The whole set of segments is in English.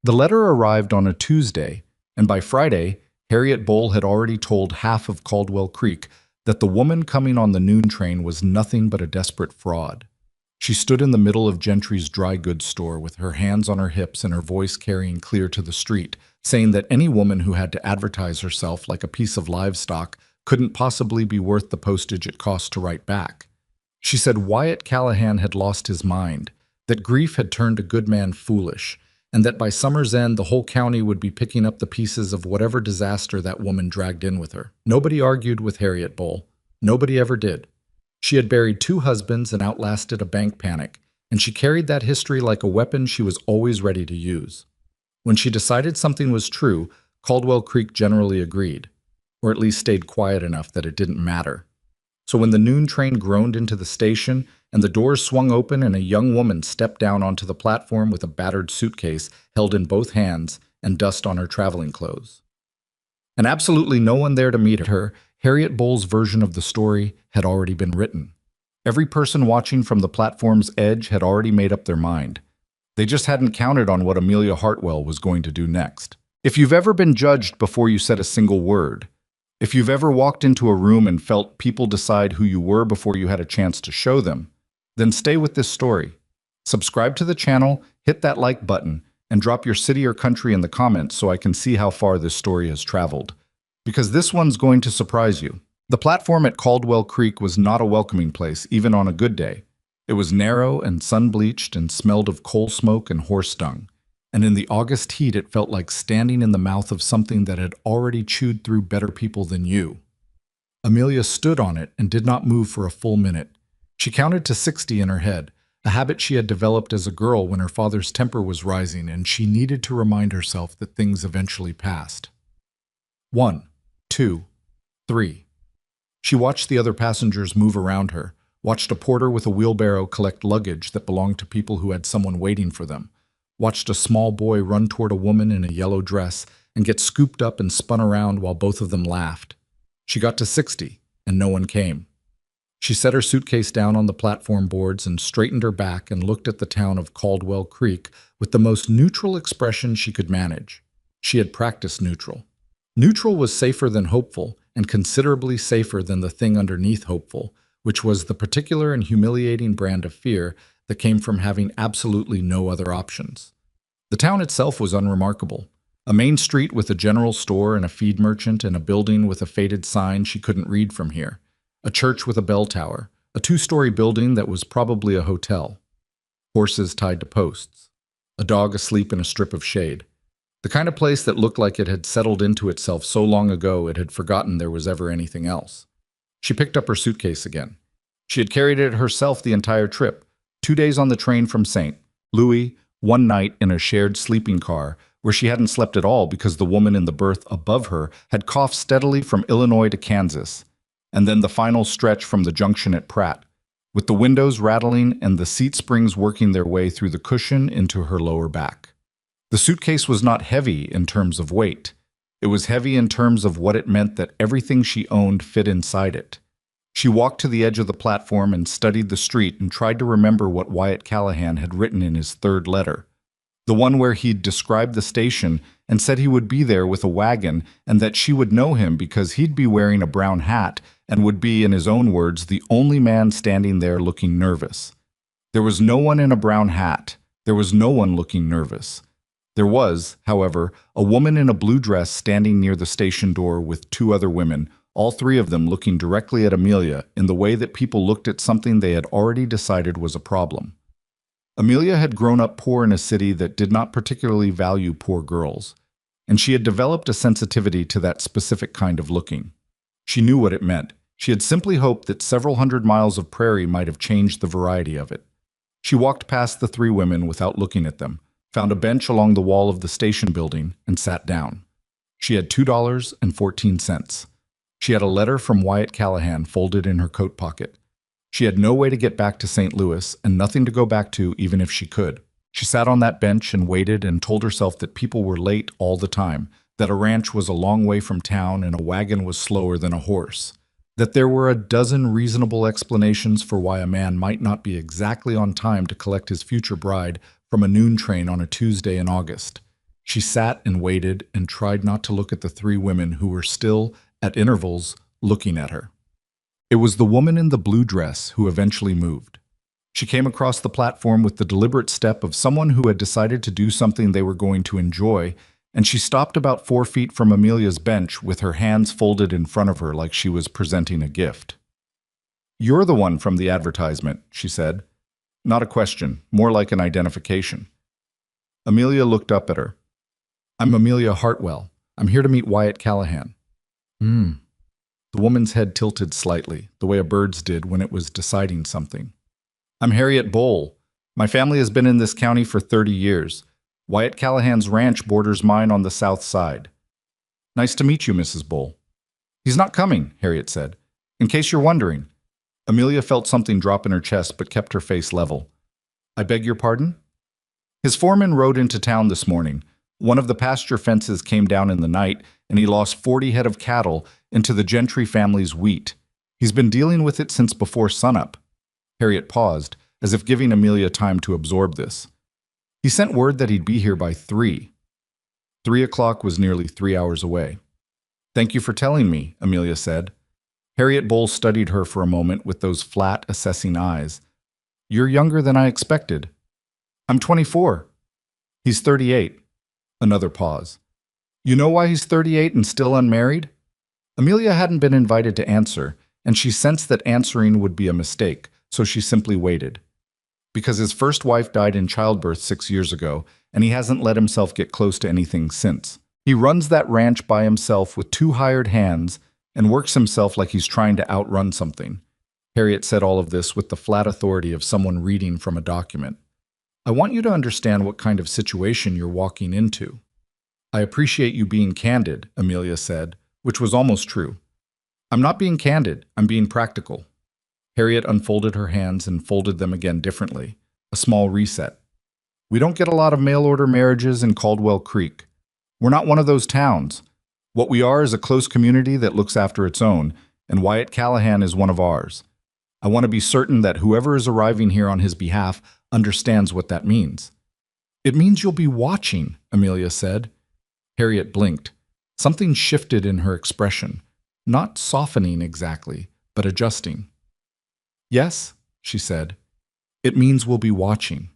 The letter arrived on a Tuesday, and by Friday, Harriet Bull had already told half of Caldwell Creek that the woman coming on the noon train was nothing but a desperate fraud. She stood in the middle of Gentry's dry goods store with her hands on her hips and her voice carrying clear to the street, saying that any woman who had to advertise herself like a piece of livestock couldn't possibly be worth the postage it cost to write back. She said Wyatt Callahan had lost his mind, that grief had turned a good man foolish, and that by summer's end the whole county would be picking up the pieces of whatever disaster that woman dragged in with her. Nobody argued with Harriet Bull. Nobody ever did. She had buried 2 husbands and outlasted a bank panic, and she carried that history like a weapon she was always ready to use. When she decided something was true, Caldwell Creek generally agreed, or at least stayed quiet enough that it didn't matter. So when the noon train groaned into the station and the doors swung open and a young woman stepped down onto the platform with a battered suitcase held in both hands and dust on her traveling clothes, and absolutely no one there to meet her, Harriet Bull's version of the story had already been written. Every person watching from the platform's edge had already made up their mind. They just hadn't counted on what Amelia Hartwell was going to do next. If you've ever been judged before you said a single word, if you've ever walked into a room and felt people decide who you were before you had a chance to show them, then stay with this story. Subscribe to the channel, hit that like button, and drop your city or country in the comments so I can see how far this story has traveled. Because this one's going to surprise you. The platform at Caldwell Creek was not a welcoming place, even on a good day. It was narrow and sun-bleached and smelled of coal smoke and horse dung. And in the August heat, it felt like standing in the mouth of something that had already chewed through better people than you. Amelia stood on it and did not move for a full minute. She counted to 60 in her head, a habit she had developed as a girl when her father's temper was rising and she needed to remind herself that things eventually passed. 1, 2, 3. She watched the other passengers move around her, watched a porter with a wheelbarrow collect luggage that belonged to people who had someone waiting for them, watched a small boy run toward a woman in a yellow dress and get scooped up and spun around while both of them laughed. She got to 60, and no one came. She set her suitcase down on the platform boards and straightened her back and looked at the town of Caldwell Creek with the most neutral expression she could manage. She had practiced neutral. Neutral was safer than hopeful, and considerably safer than the thing underneath hopeful, which was the particular and humiliating brand of fear that came from having absolutely no other options. The town itself was unremarkable. A main street with a general store and a feed merchant and a building with a faded sign she couldn't read from here. A church with a bell tower, a 2-story building that was probably a hotel. Horses tied to posts. A dog asleep in a strip of shade. The kind of place that looked like it had settled into itself so long ago it had forgotten there was ever anything else. She picked up her suitcase again. She had carried it herself the entire trip, 2 days on the train from St. Louis, 1 night in a shared sleeping car, where she hadn't slept at all because the woman in the berth above her had coughed steadily from Illinois to Kansas, and then the final stretch from the junction at Pratt, with the windows rattling and the seat springs working their way through the cushion into her lower back. The suitcase was not heavy in terms of weight. It was heavy in terms of what it meant that everything she owned fit inside it. She walked to the edge of the platform and studied the street and tried to remember what Wyatt Callahan had written in his 3rd letter. The one where he'd described the station and said he would be there with a wagon and that she would know him because he'd be wearing a brown hat and would be, in his own words, the only man standing there looking nervous. There was no one in a brown hat. There was no one looking nervous. There was, however, a woman in a blue dress standing near the station door with 2 other women, all 3 of them looking directly at Amelia in the way that people looked at something they had already decided was a problem. Amelia had grown up poor in a city that did not particularly value poor girls, and she had developed a sensitivity to that specific kind of looking. She knew what it meant. She had simply hoped that several hundred miles of prairie might have changed the variety of it. She walked past the 3 women without looking at them, found a bench along the wall of the station building, and sat down. She had $2.14. She had a letter from Wyatt Callahan folded in her coat pocket. She had no way to get back to St. Louis and nothing to go back to even if she could. She sat on that bench and waited and told herself that people were late all the time, that a ranch was a long way from town and a wagon was slower than a horse, that there were a dozen reasonable explanations for why a man might not be exactly on time to collect his future bride from a noon train on a Tuesday in August. She sat and waited and tried not to look at the three women who were still, at intervals, looking at her. It was the woman in the blue dress who eventually moved. She came across the platform with the deliberate step of someone who had decided to do something they were going to enjoy, and she stopped about 4 feet from Amelia's bench with her hands folded in front of her like she was presenting a gift. "You're the one from the advertisement," she said. Not a question, more like an identification. Amelia looked up at her. "I'm Amelia Hartwell. I'm here to meet Wyatt Callahan." The woman's head tilted slightly, the way a bird's did when it was deciding something. "I'm Harriet Bowl. My family has been in this county for 30 years. Wyatt Callahan's ranch borders mine on the south side." "Nice to meet you, Mrs. Bowl." "He's not coming," Harriet said. "In case you're wondering." Amelia felt something drop in her chest but kept her face level. "I beg your pardon?" "His foreman rode into town this morning. One of the pasture fences came down in the night, and he lost 40 head of cattle into the Gentry family's wheat. He's been dealing with it since before sunup." Harriet paused, as if giving Amelia time to absorb this. "He sent word that he'd be here by 3. 3 o'clock was nearly 3 hours away." "Thank you for telling me," Amelia said. Harriet Bowl studied her for a moment with those flat, assessing eyes. "You're younger than I expected." "I'm 24. "He's 38. Another pause. "You know why he's 38 and still unmarried?" Amelia hadn't been invited to answer, and she sensed that answering would be a mistake, so she simply waited. "Because his first wife died in childbirth 6 years ago, and he hasn't let himself get close to anything since. He runs that ranch by himself with 2 hired hands and works himself like he's trying to outrun something." Harriet said all of this with the flat authority of someone reading from a document. "I want you to understand what kind of situation you're walking into." "I appreciate you being candid," Amelia said, which was almost true. "I'm not being candid, I'm being practical." Harriet unfolded her hands and folded them again differently, a small reset. "We don't get a lot of mail-order marriages in Caldwell Creek. We're not one of those towns. What we are is a close community that looks after its own, and Wyatt Callahan is one of ours. I want to be certain that whoever is arriving here on his behalf understands what that means." "It means you'll be watching," Amelia said. Harriet blinked. Something shifted in her expression, not softening exactly, but adjusting. "Yes," she said. "It means we'll be watching."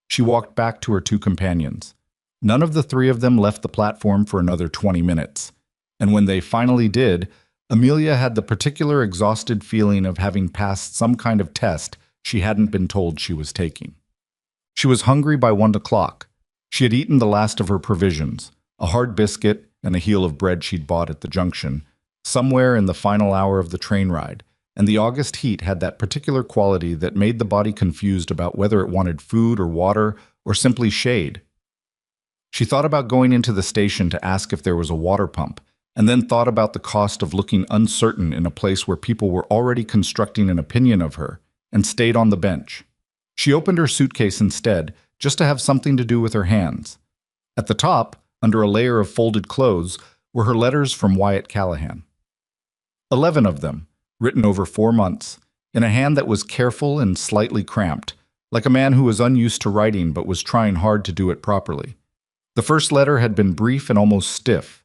She walked back to her 2 companions. None of the 3 of them left the platform for another 20 minutes, and when they finally did, Amelia had the particular exhausted feeling of having passed some kind of test she hadn't been told she was taking. She was hungry by 1 o'clock. She had eaten the last of her provisions, a hard biscuit and a heel of bread she'd bought at the junction, somewhere in the final hour of the train ride, and the August heat had that particular quality that made the body confused about whether it wanted food or water or simply shade. She thought about going into the station to ask if there was a water pump, and then thought about the cost of looking uncertain in a place where people were already constructing an opinion of her, and stayed on the bench. She opened her suitcase instead, just to have something to do with her hands. At the top, under a layer of folded clothes, were her letters from Wyatt Callahan. 11 of them, written over 4 months, in a hand that was careful and slightly cramped, like a man who was unused to writing but was trying hard to do it properly. The first letter had been brief and almost stiff.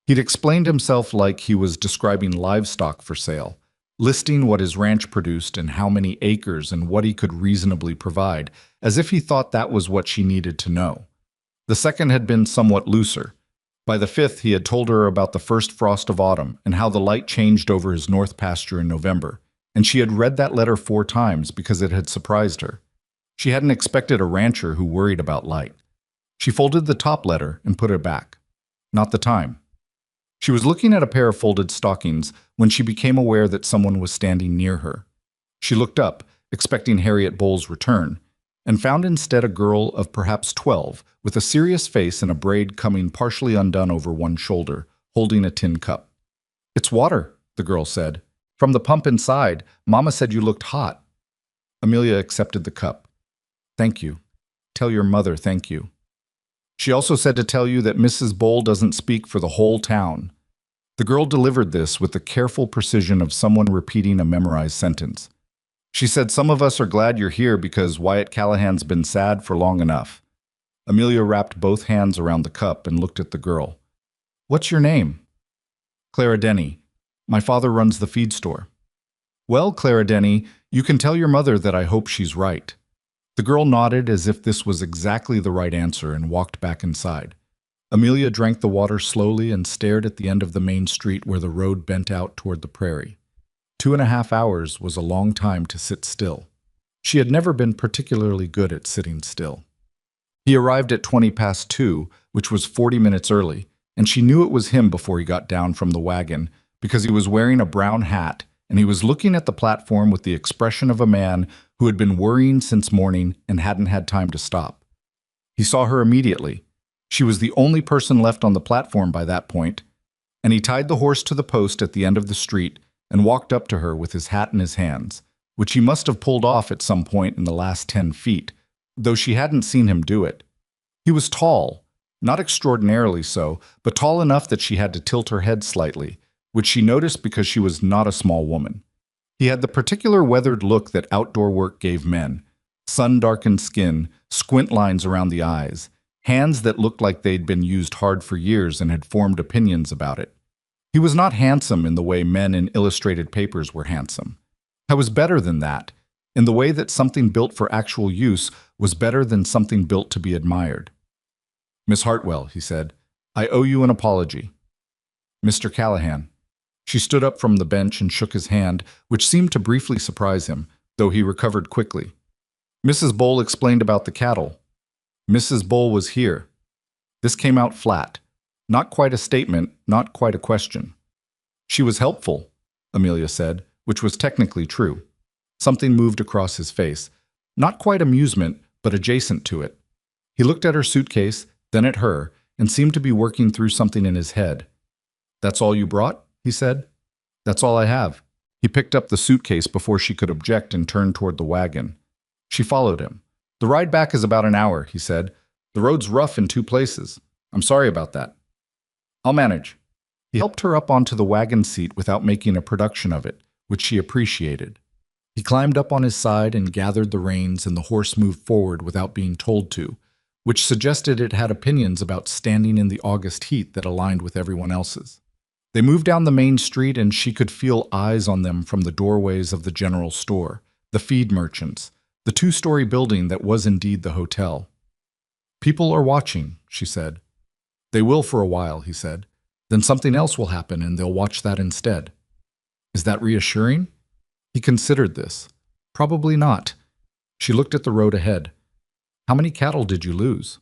He'd explained himself like he was describing livestock for sale, listing what his ranch produced and how many acres and what he could reasonably provide, as if he thought that was what she needed to know. The second had been somewhat looser. By the 5th, he had told her about the first frost of autumn and how the light changed over his north pasture in November, and she had read that letter 4 times because it had surprised her. She hadn't expected a rancher who worried about light. She folded the top letter and put it back. Not the time. She was looking at a pair of folded stockings when she became aware that someone was standing near her. She looked up, expecting Harriet Bowl's return, and found instead a girl of perhaps 12, with a serious face and a braid coming partially undone over one shoulder, holding a tin cup. "It's water," the girl said. "From the pump inside. Mama said you looked hot." Amelia accepted the cup. "Thank you. Tell your mother thank you. She also said to tell you that Mrs. Bowl doesn't speak for the whole town." The girl delivered this with the careful precision of someone repeating a memorized sentence. "She said some of us are glad you're here because Wyatt Callahan's been sad for long enough. Amelia wrapped both hands around the cup and looked at the girl. "What's your name?" "Clara Denny. My father runs the feed store." "Well, Clara Denny, you can tell your mother that I hope she's right." The girl nodded as if this was exactly the right answer and walked back inside. Amelia drank the water slowly and stared at the end of the main street where the road bent out toward the prairie. 2.5 hours was a long time to sit still. She had never been particularly good at sitting still. He arrived at 2:20, which was 40 minutes early, and she knew it was him before he got down from the wagon because he was wearing a brown hat and he was looking at the platform with the expression of a man who had been worrying since morning and hadn't had time to stop. He saw her immediately. She was the only person left on the platform by that point, and he tied the horse to the post at the end of the street and walked up to her with his hat in his hands, which he must have pulled off at some point in the last 10 feet, though she hadn't seen him do it. He was tall, not extraordinarily so, but tall enough that she had to tilt her head slightly, which she noticed because she was not a small woman. He had the particular weathered look that outdoor work gave men: sun-darkened skin, squint lines around the eyes, hands that looked like they'd been used hard for years and had formed opinions about it. He was not handsome in the way men in illustrated papers were handsome. He was better than that, in the way that something built for actual use was better than something built to be admired. "Miss Hartwell," he said, "I owe you an apology." "Mr. Callahan." She stood up from the bench and shook his hand, which seemed to briefly surprise him, though he recovered quickly. "Mrs. Bowl explained about the cattle." "Mrs. Bowl was here." This came out flat. Not quite a statement, not quite a question. "She was helpful," Amelia said, which was technically true. Something moved across his face. Not quite amusement, but adjacent to it. He looked at her suitcase, then at her, and seemed to be working through something in his head. "That's all you brought?" he said. "That's all I have." He picked up the suitcase before she could object and turned toward the wagon. She followed him. "The ride back is about an hour," he said. "The road's rough in 2 places. I'm sorry about that." "I'll manage." He helped her up onto the wagon seat without making a production of it, which she appreciated. He climbed up on his side and gathered the reins, and the horse moved forward without being told to, which suggested it had opinions about standing in the August heat that aligned with everyone else's. They moved down the main street, and she could feel eyes on them from the doorways of the general store, the feed merchants, the 2-story building that was indeed the hotel. "People are watching," she said. "They will for a while," he said. "Then something else will happen, and they'll watch that instead." Is that reassuring? He considered this. Probably not. She looked at the road ahead. "How many cattle did you lose?"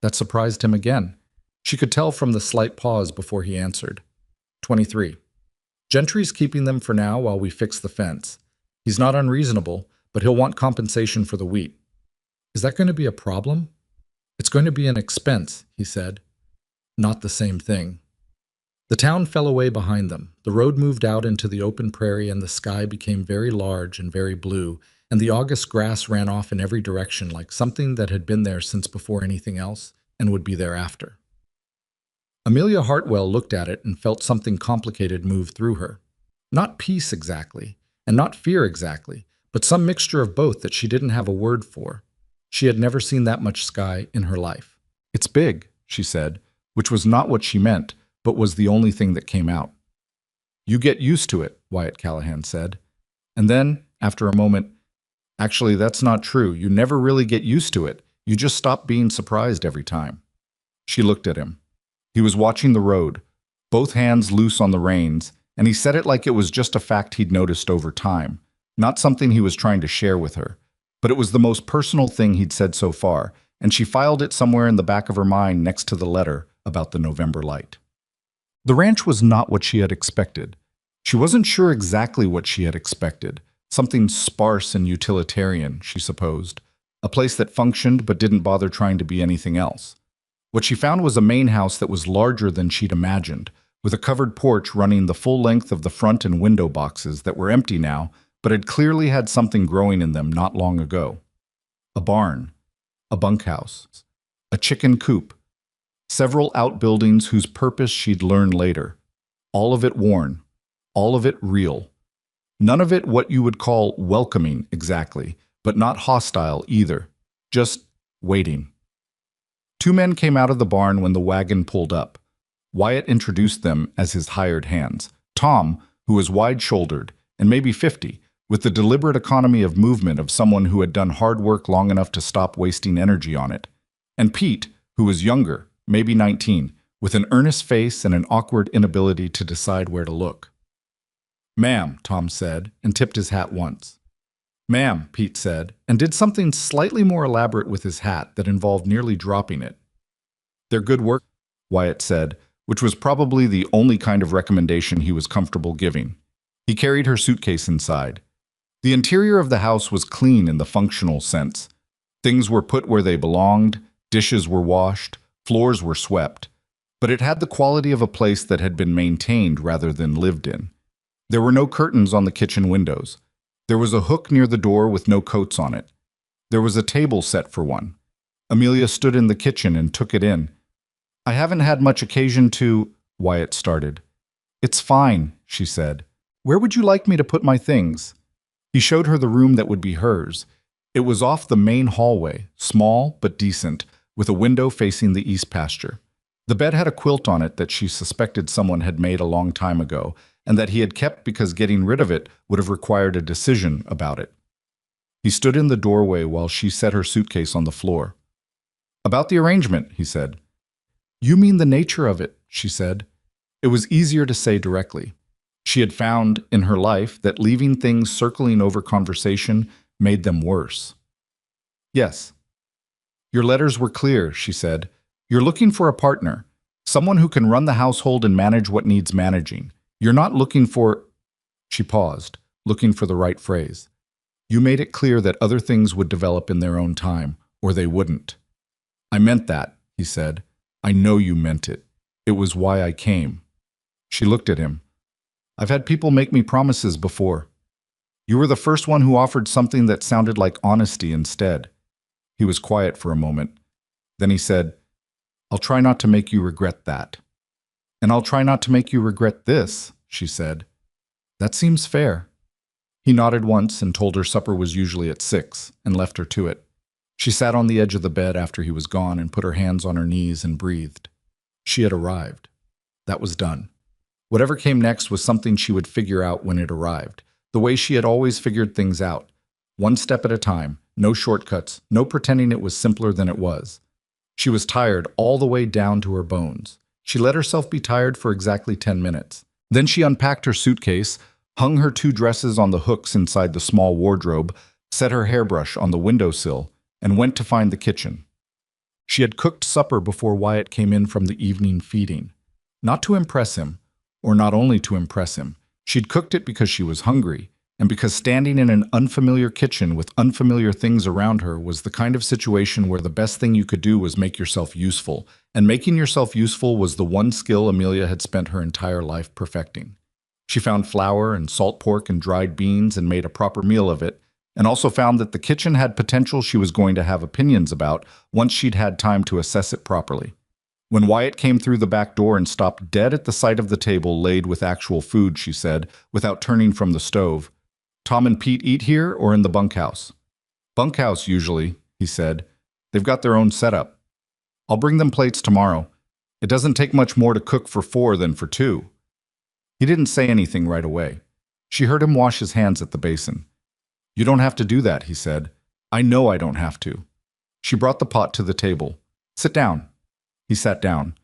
That surprised him again. She could tell from the slight pause before he answered. 23. "Gentry's keeping them for now while we fix the fence. He's not unreasonable, but he'll want compensation for the wheat." "Is that going to be a problem?" "It's going to be an expense," he said. "Not the same thing." The town fell away behind them. The road moved out into the open prairie, and the sky became very large and very blue, and the August grass ran off in every direction like something that had been there since before anything else and would be there after. Amelia Hartwell looked at it and felt something complicated move through her. Not peace exactly, and not fear exactly, but some mixture of both that she didn't have a word for. She had never seen that much sky in her life. "It's big," she said, which was not what she meant, but was the only thing that came out. "You get used to it," Wyatt Callahan said. And then, after a moment, "Actually, that's not true. You never really get used to it. You just stop being surprised every time." She looked at him. He was watching the road, both hands loose on the reins, and he said it like it was just a fact he'd noticed over time, not something he was trying to share with her. But it was the most personal thing he'd said so far, and she filed it somewhere in the back of her mind next to the letter about the November light. The ranch was not what she had expected. She wasn't sure exactly what she had expected. Something sparse and utilitarian, she supposed. A place that functioned but didn't bother trying to be anything else. What she found was a main house that was larger than she'd imagined, with a covered porch running the full length of the front and window boxes that were empty now, but had clearly had something growing in them not long ago. A barn, a bunkhouse, a chicken coop, several outbuildings whose purpose she'd learn later. All of it worn, all of it real. None of it what you would call welcoming exactly, but not hostile either. Just waiting. Two men came out of the barn when the wagon pulled up. Wyatt introduced them as his hired hands. Tom, who was wide-shouldered and maybe 50, with the deliberate economy of movement of someone who had done hard work long enough to stop wasting energy on it. And Pete, who was younger, maybe 19, with an earnest face and an awkward inability to decide where to look. "Ma'am," Tom said, and tipped his hat once. "Ma'am," Pete said, and did something slightly more elaborate with his hat that involved nearly dropping it. "They're good work," Wyatt said, which was probably the only kind of recommendation he was comfortable giving. He carried her suitcase inside. The interior of the house was clean in the functional sense. Things were put where they belonged, dishes were washed, floors were swept, but it had the quality of a place that had been maintained rather than lived in. There were no curtains on the kitchen windows. There was a hook near the door with no coats on it. There was a table set for one. Amelia stood in the kitchen and took it in. "I haven't had much occasion to," Wyatt started. "It's fine," she said. "Where would you like me to put my things?" He showed her the room that would be hers. It was off the main hallway, small but decent, with a window facing the east pasture. The bed had a quilt on it that she suspected someone had made a long time ago, and that he had kept because getting rid of it would have required a decision about it. He stood in the doorway while she set her suitcase on the floor. "About the arrangement," he said. "You mean the nature of it," she said. It was easier to say directly. She had found, in her life, that leaving things circling over conversation made them worse. "Yes." "Your letters were clear," she said. "You're looking for a partner, someone who can run the household and manage what needs managing. You're not looking for—" She paused, looking for the right phrase. "You made it clear that other things would develop in their own time, or they wouldn't." "I meant that," he said. "I know you meant it. It was why I came." She looked at him. "I've had people make me promises before. You were the first one who offered something that sounded like honesty instead." He was quiet for a moment. Then he said, "I'll try not to make you regret that." "And I'll try not to make you regret this," she said. "That seems fair." He nodded once and told her supper was usually at 6 and left her to it. She sat on the edge of the bed after he was gone and put her hands on her knees and breathed. She had arrived. That was done. Whatever came next was something she would figure out when it arrived, the way she had always figured things out. One step at a time, no shortcuts, no pretending it was simpler than it was. She was tired all the way down to her bones. She let herself be tired for exactly 10 minutes. Then she unpacked her suitcase, hung her 2 dresses on the hooks inside the small wardrobe, set her hairbrush on the windowsill, and went to find the kitchen. She had cooked supper before Wyatt came in from the evening feeding. Not to impress him, or not only to impress him. She'd cooked it because she was hungry, and because standing in an unfamiliar kitchen with unfamiliar things around her was the kind of situation where the best thing you could do was make yourself useful, and making yourself useful was the one skill Amelia had spent her entire life perfecting. She found flour and salt pork and dried beans and made a proper meal of it, and also found that the kitchen had potential she was going to have opinions about once she'd had time to assess it properly. When Wyatt came through the back door and stopped dead at the sight of the table laid with actual food, she said, without turning from the stove, "Tom and Pete eat here or in the bunkhouse?" "Bunkhouse, usually," he said. "They've got their own setup. I'll bring them plates tomorrow. It doesn't take much more to cook for 4 than for 2. He didn't say anything right away. She heard him wash his hands at the basin. "You don't have to do that," he said. "I know I don't have to." She brought the pot to the table. "Sit down." He sat down.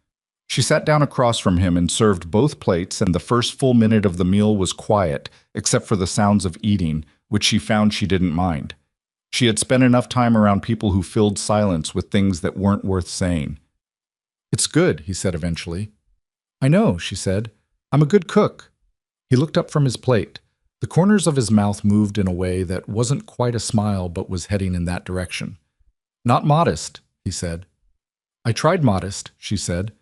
She sat down across from him and served both plates, and the first full minute of the meal was quiet, except for the sounds of eating, which she found she didn't mind. She had spent enough time around people who filled silence with things that weren't worth saying. "It's good," he said eventually. "I know," she said. "I'm a good cook." He looked up from his plate. The corners of his mouth moved in a way that wasn't quite a smile but was heading in that direction. "Not modest," he said. "I tried modest," she said.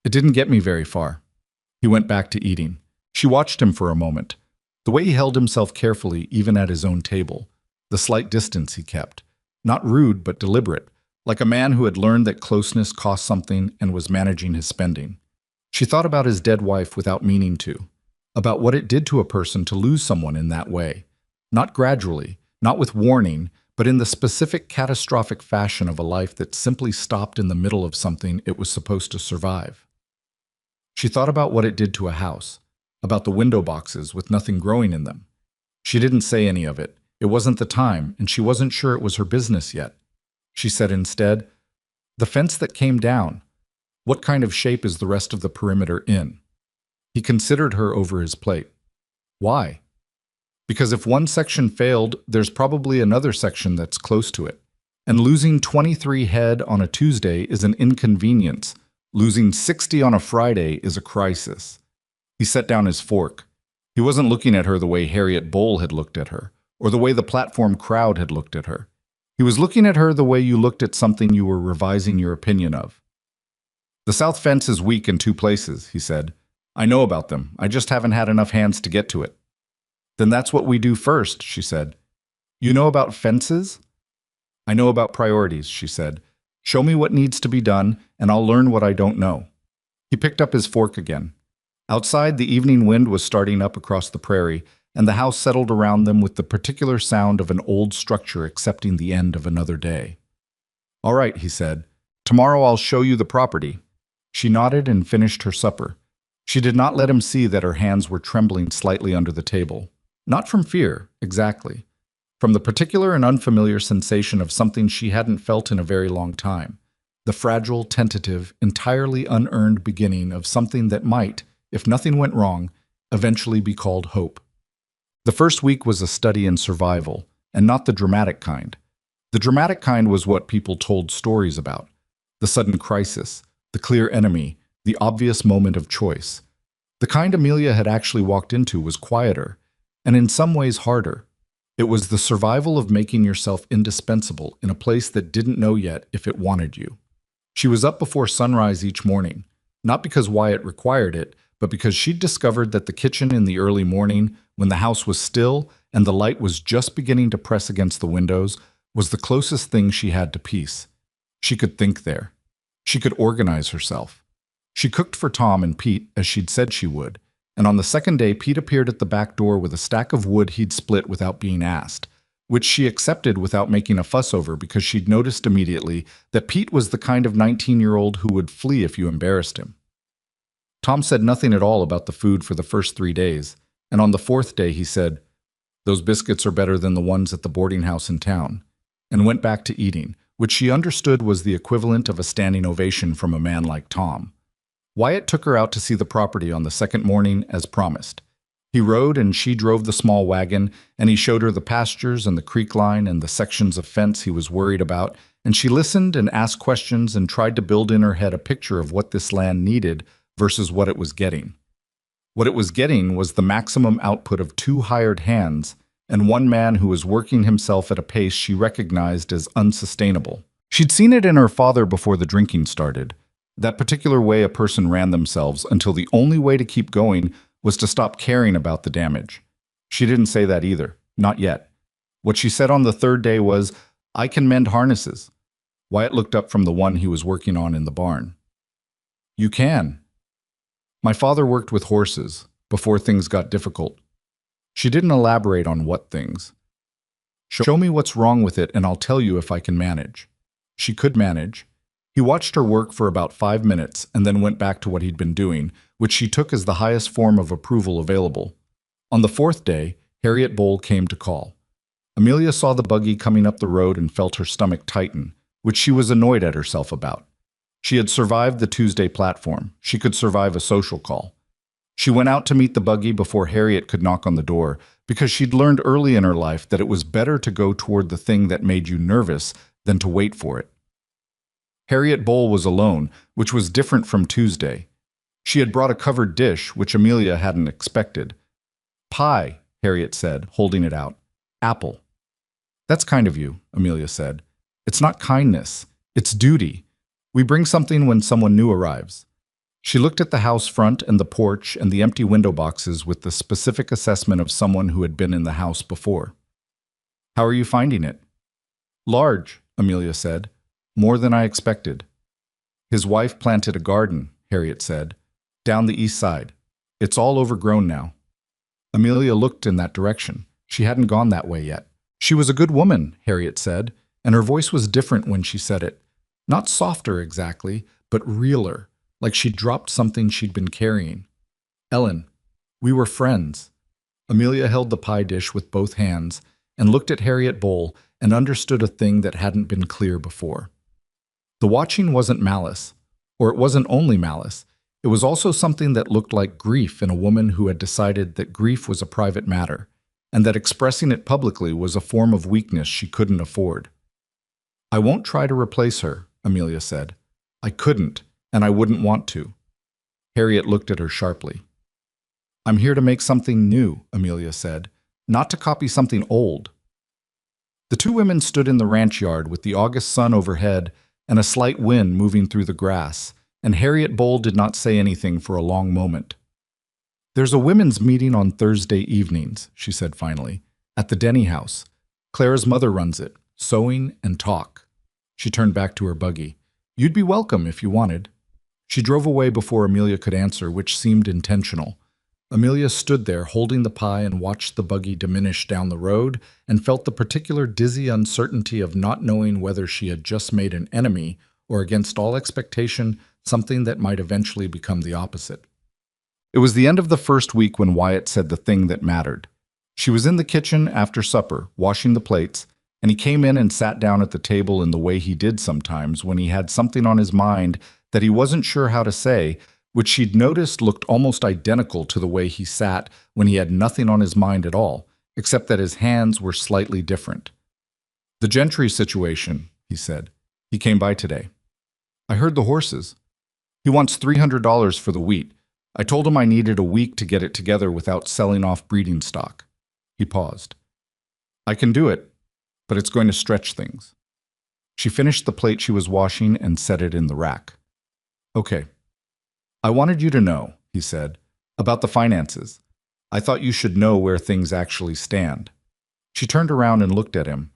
"It didn't get me very far." He went back to eating. She watched him for a moment. The way he held himself carefully, even at his own table. The slight distance he kept. Not rude, but deliberate, like a man who had learned that closeness cost something and was managing his spending. She thought about his dead wife without meaning to. About what it did to a person to lose someone in that way. Not gradually, not with warning, but in the specific catastrophic fashion of a life that simply stopped in the middle of something it was supposed to survive. She thought about what it did to a house, about the window boxes with nothing growing in them. She didn't say any of it. It wasn't the time, and she wasn't sure it was her business yet. She said instead, "The fence that came down. What kind of shape is the rest of the perimeter in?" He considered her over his plate. Why? Because if one section failed, there's probably another section that's close to it. And losing 23 head on a Tuesday is an inconvenience. Losing 60 on a Friday is a crisis. He set down his fork. He wasn't looking at her the way Harriet Boll had looked at her, or the way the platform crowd had looked at her. He was looking at her the way you looked at something you were revising your opinion of. "The south fence is weak in 2 places," he said. "I know about them. I just haven't had enough hands to get to it." "Then that's what we do first," she said. "You know about fences?" "I know about priorities," she said. "Show me what needs to be done, and I'll learn what I don't know." He picked up his fork again. Outside, the evening wind was starting up across the prairie, and the house settled around them with the particular sound of an old structure accepting the end of another day. "All right," he said. "Tomorrow I'll show you the property." She nodded and finished her supper. She did not let him see that her hands were trembling slightly under the table. Not from fear, exactly. From the particular and unfamiliar sensation of something she hadn't felt in a very long time. The fragile, tentative, entirely unearned beginning of something that might, if nothing went wrong, eventually be called hope. The first week was a study in survival, and not the dramatic kind. The dramatic kind was what people told stories about. The sudden crisis, the clear enemy, the obvious moment of choice. The kind Amelia had actually walked into was quieter, and in some ways harder. It was the survival of making yourself indispensable in a place that didn't know yet if it wanted you. She was up before sunrise each morning, not because Wyatt required it, but because she'd discovered that the kitchen in the early morning, when the house was still and the light was just beginning to press against the windows, was the closest thing she had to peace. She could think there. She could organize herself. She cooked for Tom and Pete as she'd said she would, and on the second day Pete appeared at the back door with a stack of wood he'd split without being asked, which she accepted without making a fuss over because she'd noticed immediately that Pete was the kind of 19-year-old who would flee if you embarrassed him. Tom said nothing at all about the food for the first 3 days, and on the 4th day he said, "Those biscuits are better than the ones at the boarding house in town," and went back to eating, which she understood was the equivalent of a standing ovation from a man like Tom. Wyatt took her out to see the property on the second morning as promised. He rode and she drove the small wagon, and he showed her the pastures and the creek line and the sections of fence he was worried about, and she listened and asked questions and tried to build in her head a picture of what this land needed versus what it was getting. What it was getting was the maximum output of 2 hired hands and one man who was working himself at a pace she recognized as unsustainable. She'd seen it in her father before the drinking started, that particular way a person ran themselves until the only way to keep going was to stop caring about the damage. She didn't say that either, not yet. What she said on the 3rd day was, "I can mend harnesses." Wyatt looked up from the one he was working on in the barn. "You can." "My father worked with horses before things got difficult." She didn't elaborate on what things. "Show me what's wrong with it and I'll tell you if I can manage." She could manage. He watched her work for about 5 minutes and then went back to what he'd been doing, which she took as the highest form of approval available. On the 4th day, Harriet Boll came to call. Amelia saw the buggy coming up the road and felt her stomach tighten, which she was annoyed at herself about. She had survived the Tuesday platform. She could survive a social call. She went out to meet the buggy before Harriet could knock on the door, because she'd learned early in her life that it was better to go toward the thing that made you nervous than to wait for it. Harriet Boll was alone, which was different from Tuesday. She had brought a covered dish, which Amelia hadn't expected. "Pie," Harriet said, holding it out. "Apple." "That's kind of you," Amelia said. "It's not kindness. It's duty. We bring something when someone new arrives." She looked at the house front and the porch and the empty window boxes with the specific assessment of someone who had been in the house before. "How are you finding it?" "Large," Amelia said. "More than I expected." "His wife planted a garden," Harriet said, "down the east side. It's all overgrown now." Amelia looked in that direction. She hadn't gone that way yet. She was a good woman, Harriet said, and her voice was different when she said it. Not softer exactly, but realer, like she'd dropped something she'd been carrying. Ellen, we were friends. Amelia held the pie dish with both hands and looked at Harriet Bowl and understood a thing that hadn't been clear before. The watching wasn't malice, or it wasn't only malice. It was also something that looked like grief in a woman who had decided that grief was a private matter, and that expressing it publicly was a form of weakness she couldn't afford. I won't try to replace her, Amelia said. I couldn't, and I wouldn't want to. Harriet looked at her sharply. I'm here to make something new, Amelia said, not to copy something old. The two women stood in the ranch yard with the August sun overhead and a slight wind moving through the grass, and Harriet Bowl did not say anything for a long moment. There's a women's meeting on Thursday evenings, she said finally, at the Denny house. Clara's mother runs it, sewing and talk. She turned back to her buggy. You'd be welcome if you wanted. She drove away before Amelia could answer, which seemed intentional. Amelia stood there holding the pie and watched the buggy diminish down the road and felt the particular dizzy uncertainty of not knowing whether she had just made an enemy or, against all expectation, something that might eventually become the opposite. It was the end of the first week when Wyatt said the thing that mattered. She was in the kitchen after supper, washing the plates, and he came in and sat down at the table in the way he did sometimes when he had something on his mind that he wasn't sure how to say, which she'd noticed looked almost identical to the way he sat when he had nothing on his mind at all, except that his hands were slightly different. The Gentry situation, he said. He came by today. I heard the horses. He wants $300 for the wheat. I told him I needed a week to get it together without selling off breeding stock. He paused. I can do it, but it's going to stretch things. She finished the plate she was washing and set it in the rack. Okay. I wanted you to know, he said, about the finances. I thought you should know where things actually stand. She turned around and looked at him.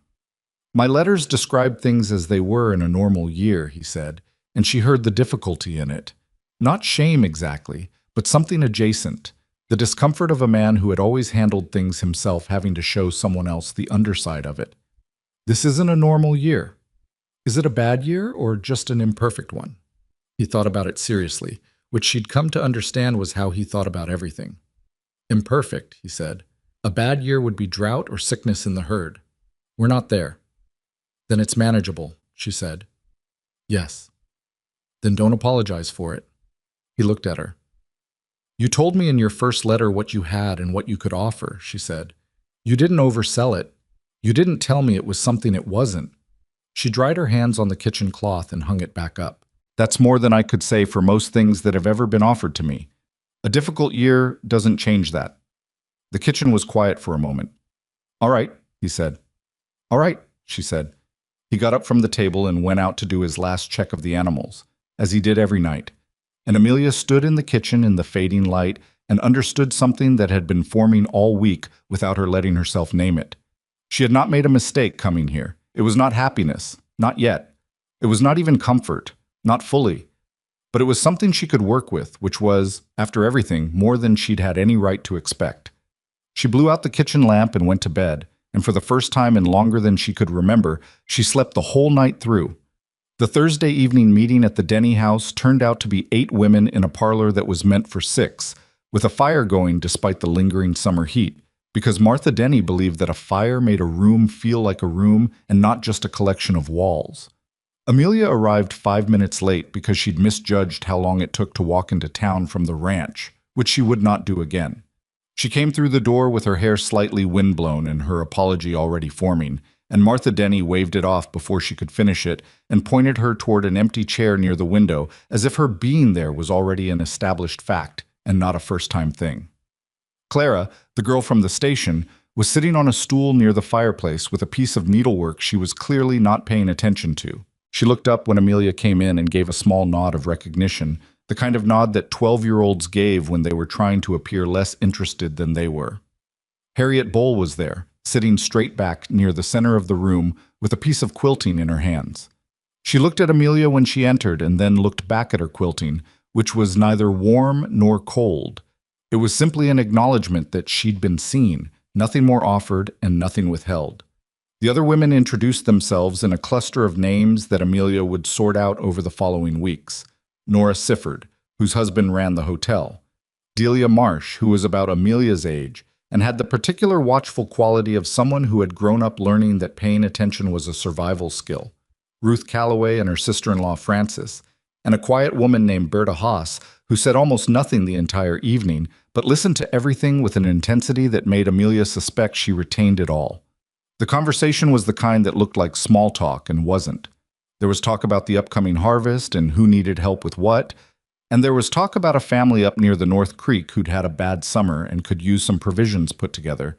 My letters describe things as they were in a normal year, he said, and she heard the difficulty in it. Not shame exactly, but something adjacent, the discomfort of a man who had always handled things himself having to show someone else the underside of it. This isn't a normal year. Is it a bad year or just an imperfect one? He thought about it seriously, which she'd come to understand was how he thought about everything. Imperfect, he said. A bad year would be drought or sickness in the herd. We're not there. Then it's manageable, she said. Yes. Then don't apologize for it. He looked at her. You told me in your first letter what you had and what you could offer, she said. You didn't oversell it. You didn't tell me it was something it wasn't. She dried her hands on the kitchen cloth and hung it back up. That's more than I could say for most things that have ever been offered to me. A difficult year doesn't change that. The kitchen was quiet for a moment. All right, he said. All right, she said. He got up from the table and went out to do his last check of the animals, as he did every night. And Amelia stood in the kitchen in the fading light and understood something that had been forming all week without her letting herself name it. She had not made a mistake coming here. It was not happiness, not yet. It was not even comfort. Not fully, but it was something she could work with, which was, after everything, more than she'd had any right to expect. She blew out the kitchen lamp and went to bed, and for the first time in longer than she could remember, she slept the whole night through. The Thursday evening meeting at the Denny house turned out to be 8 women in a parlor that was meant for 6, with a fire going despite the lingering summer heat, because Martha Denny believed that a fire made a room feel like a room and not just a collection of walls. Amelia arrived 5 minutes late because she'd misjudged how long it took to walk into town from the ranch, which she would not do again. She came through the door with her hair slightly windblown and her apology already forming, and Martha Denny waved it off before she could finish it and pointed her toward an empty chair near the window as if her being there was already an established fact and not a first-time thing. Clara, the girl from the station, was sitting on a stool near the fireplace with a piece of needlework she was clearly not paying attention to. She looked up when Amelia came in and gave a small nod of recognition, the kind of nod that 12-year-olds gave when they were trying to appear less interested than they were. Harriet Bowl was there, sitting straight back near the center of the room with a piece of quilting in her hands. She looked at Amelia when she entered and then looked back at her quilting, which was neither warm nor cold. It was simply an acknowledgement that she'd been seen, nothing more offered and nothing withheld. The other women introduced themselves in a cluster of names that Amelia would sort out over the following weeks. Nora Sifford, whose husband ran the hotel. Delia Marsh, who was about Amelia's age, and had the particular watchful quality of someone who had grown up learning that paying attention was a survival skill. Ruth Calloway and her sister-in-law Frances, and a quiet woman named Berta Haas, who said almost nothing the entire evening, but listened to everything with an intensity that made Amelia suspect she retained it all. The conversation was the kind that looked like small talk and wasn't. There was talk about the upcoming harvest and who needed help with what, and there was talk about a family up near the North Creek who'd had a bad summer and could use some provisions put together.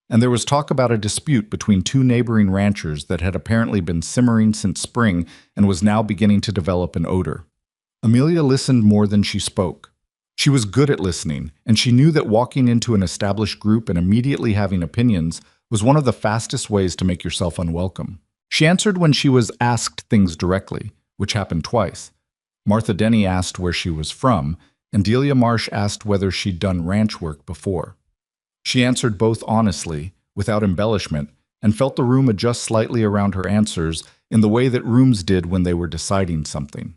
And there was talk about a dispute between two neighboring ranchers that had apparently been simmering since spring and was now beginning to develop an odor. Amelia listened more than she spoke. She was good at listening, and she knew that walking into an established group and immediately having opinions was one of the fastest ways to make yourself unwelcome. She answered when she was asked things directly, which happened twice. Martha Denny asked where she was from, and Delia Marsh asked whether she'd done ranch work before. She answered both honestly, without embellishment, and felt the room adjust slightly around her answers in the way that rooms did when they were deciding something.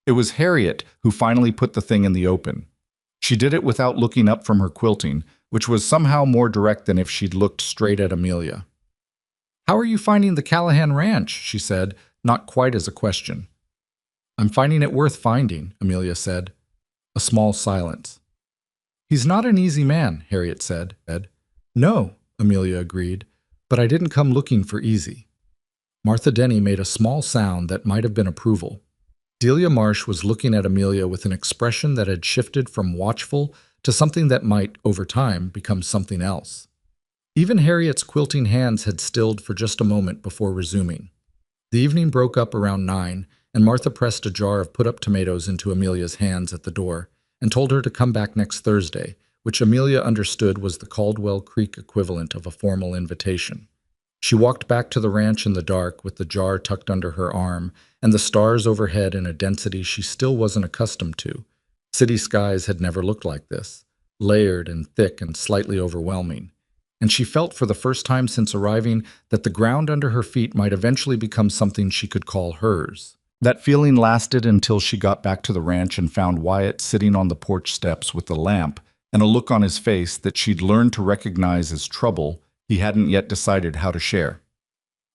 It was Harriet who finally put the thing in the open. She did it without looking up from her quilting, which was somehow more direct than if she'd looked straight at Amelia. "How are you finding the Callahan Ranch?" she said, not quite as a question. "I'm finding it worth finding," Amelia said. A small silence. "He's not an easy man," Harriet said. "No," Amelia agreed, "but I didn't come looking for easy." Martha Denny made a small sound that might have been approval. Delia Marsh was looking at Amelia with an expression that had shifted from watchful to something that might, over time, become something else. Even Harriet's quilting hands had stilled for just a moment before resuming. The evening broke up around 9, and Martha pressed a jar of put-up tomatoes into Amelia's hands at the door and told her to come back next Thursday, which Amelia understood was the Caldwell Creek equivalent of a formal invitation. She walked back to the ranch in the dark with the jar tucked under her arm and the stars overhead in a density she still wasn't accustomed to. City skies had never looked like this, layered and thick and slightly overwhelming. And she felt for the first time since arriving that the ground under her feet might eventually become something she could call hers. That feeling lasted until she got back to the ranch and found Wyatt sitting on the porch steps with the lamp and a look on his face that she'd learned to recognize as trouble he hadn't yet decided how to share.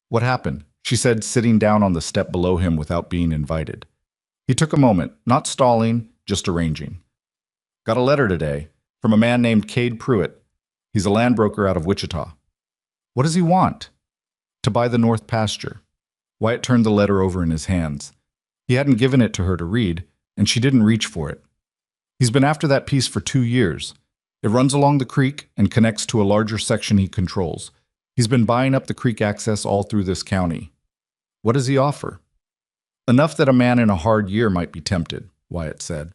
"What happened?" she said, sitting down on the step below him without being invited. He took a moment, not stalling, just arranging. "Got a letter today from a man named Cade Pruitt. He's a land broker out of Wichita." "What does he want?" "To buy the North Pasture." Wyatt turned the letter over in his hands. He hadn't given it to her to read, and she didn't reach for it. "He's been after that piece for 2 years. It runs along the creek and connects to a larger section he controls. He's been buying up the creek access all through this county." "What does he offer?" "Enough that a man in a hard year might be tempted," Wyatt said.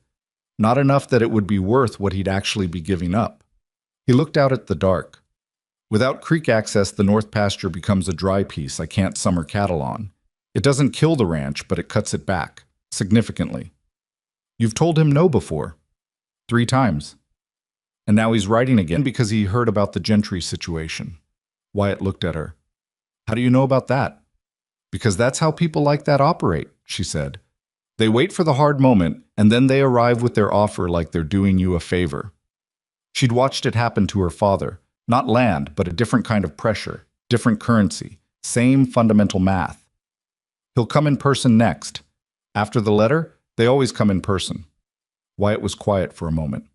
"Not enough that it would be worth what he'd actually be giving up." He looked out at the dark. "Without creek access, the North Pasture becomes a dry piece I can't summer cattle on. It doesn't kill the ranch, but it cuts it back, significantly." "You've told him no before." 3 times. "And now he's writing again because he heard about the Gentry situation." Wyatt looked at her. "How do you know about that?" "Because that's how people like that operate," she said. "They wait for the hard moment, and then they arrive with their offer like they're doing you a favor." She'd watched it happen to her father. Not land, but a different kind of pressure, different currency, same fundamental math. "He'll come in person next. After the letter, they always come in person." Wyatt was quiet for a moment.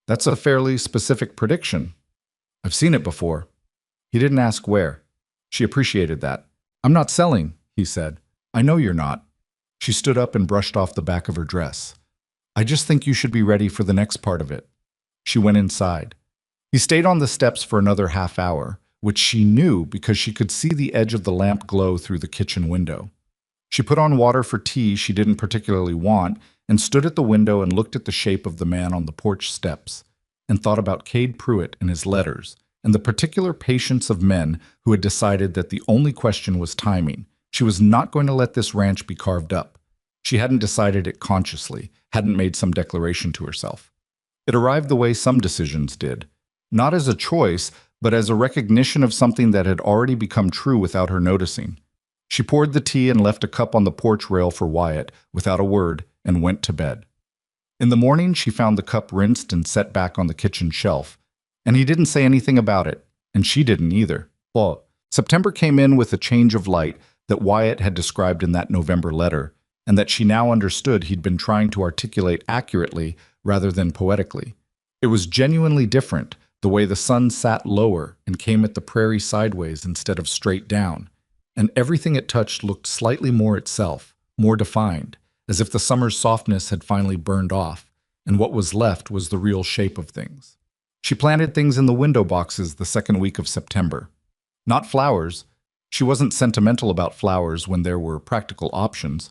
"That's a fairly specific prediction." "I've seen it before." He didn't ask where. She appreciated that. "I'm not selling," he said. "I know you're not." She stood up and brushed off the back of her dress. "I just think you should be ready for the next part of it." She went inside. He stayed on the steps for another half hour, which she knew because she could see the edge of the lamp glow through the kitchen window. She put on water for tea she didn't particularly want and stood at the window and looked at the shape of the man on the porch steps and thought about Cade Pruitt and his letters and the particular patience of men who had decided that the only question was timing. She was not going to let this ranch be carved up. She hadn't decided it consciously, hadn't made some declaration to herself. It arrived the way some decisions did, not as a choice, but as a recognition of something that had already become true without her noticing. She poured the tea and left a cup on the porch rail for Wyatt without a word and went to bed. In the morning, she found the cup rinsed and set back on the kitchen shelf, and he didn't say anything about it, and she didn't either. Well, September came in with a change of light that Wyatt had described in that November letter, and that she now understood he'd been trying to articulate accurately rather than poetically. It was genuinely different, the way the sun sat lower and came at the prairie sideways instead of straight down, and everything it touched looked slightly more itself, more defined, as if the summer's softness had finally burned off, and what was left was the real shape of things. She planted things in the window boxes the second week of September. Not flowers. She wasn't sentimental about flowers when there were practical options,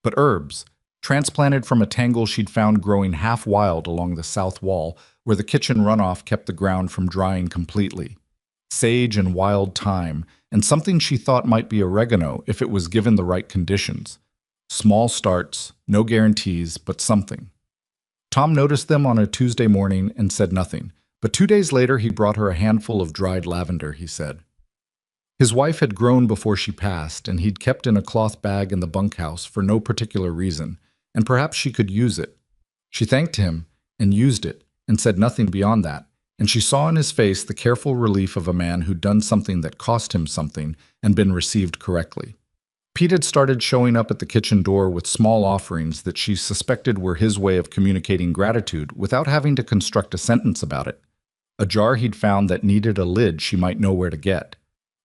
but herbs, transplanted from a tangle she'd found growing half wild along the south wall where the kitchen runoff kept the ground from drying completely. Sage and wild thyme, and something she thought might be oregano if it was given the right conditions. Small starts, no guarantees, but something. Tom noticed them on a Tuesday morning and said nothing, but 2 days later he brought her a handful of dried lavender, he said. His wife had grown before she passed, and he'd kept in a cloth bag in the bunkhouse for no particular reason, and perhaps she could use it. She thanked him and used it, and said nothing beyond that, and she saw in his face the careful relief of a man who'd done something that cost him something and been received correctly. Pete had started showing up at the kitchen door with small offerings that she suspected were his way of communicating gratitude without having to construct a sentence about it. A jar he'd found that needed a lid she might know where to get.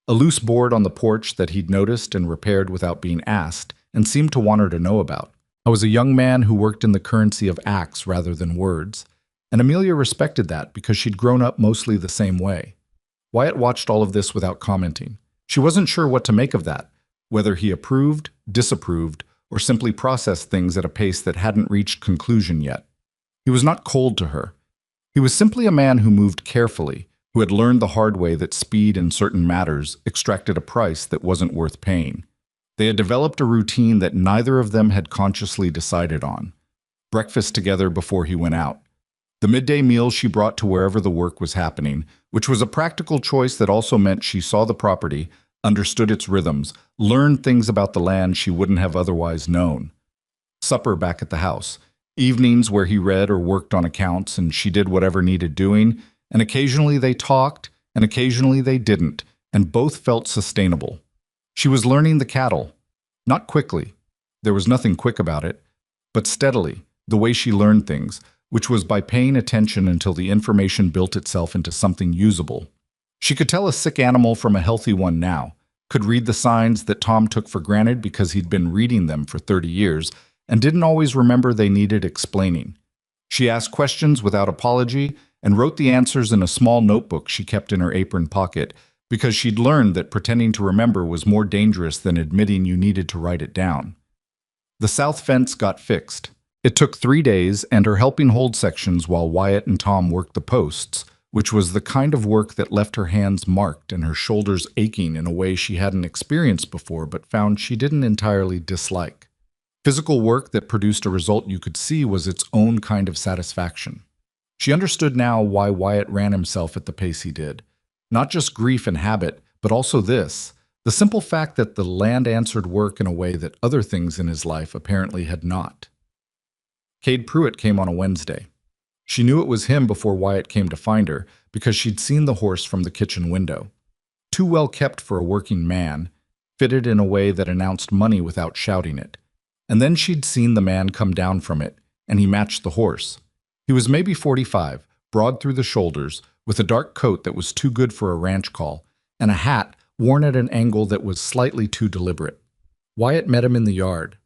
A loose board on the porch that he'd noticed and repaired without being asked and seemed to want her to know about. I was a young man who worked in the currency of acts rather than words, and Amelia respected that because she'd grown up mostly the same way. Wyatt watched all of this without commenting. She wasn't sure what to make of that, whether he approved, disapproved, or simply processed things at a pace that hadn't reached conclusion yet. He was not cold to her. He was simply a man who moved carefully, who had learned the hard way that speed in certain matters extracted a price that wasn't worth paying. They had developed a routine that neither of them had consciously decided on. Breakfast together before he went out. The midday meal she brought to wherever the work was happening, which was a practical choice that also meant she saw the property, understood its rhythms, learned things about the land she wouldn't have otherwise known. Supper back at the house. Evenings where he read or worked on accounts and she did whatever needed doing, and occasionally they talked, and occasionally they didn't, and both felt sustainable. She was learning the cattle. Not quickly. There was nothing quick about it, but steadily, the way she learned things, which was by paying attention until the information built itself into something usable. She could tell a sick animal from a healthy one now, could read the signs that Tom took for granted because he'd been reading them for 30 years and didn't always remember they needed explaining. She asked questions without apology and wrote the answers in a small notebook she kept in her apron pocket because she'd learned that pretending to remember was more dangerous than admitting you needed to write it down. The south fence got fixed. It took 3 days and her helping hold sections while Wyatt and Tom worked the posts, which was the kind of work that left her hands marked and her shoulders aching in a way she hadn't experienced before but found she didn't entirely dislike. Physical work that produced a result you could see was its own kind of satisfaction. She understood now why Wyatt ran himself at the pace he did. Not just grief and habit, but also this, the simple fact that the land answered work in a way that other things in his life apparently had not. Cade Pruitt came on a Wednesday. She knew it was him before Wyatt came to find her because she'd seen the horse from the kitchen window. Too well kept for a working man, fitted in a way that announced money without shouting it. And then she'd seen the man come down from it, and he matched the horse. He was maybe 45, broad through the shoulders, with a dark coat that was too good for a ranch call, and a hat worn at an angle that was slightly too deliberate. Wyatt met him in the yard.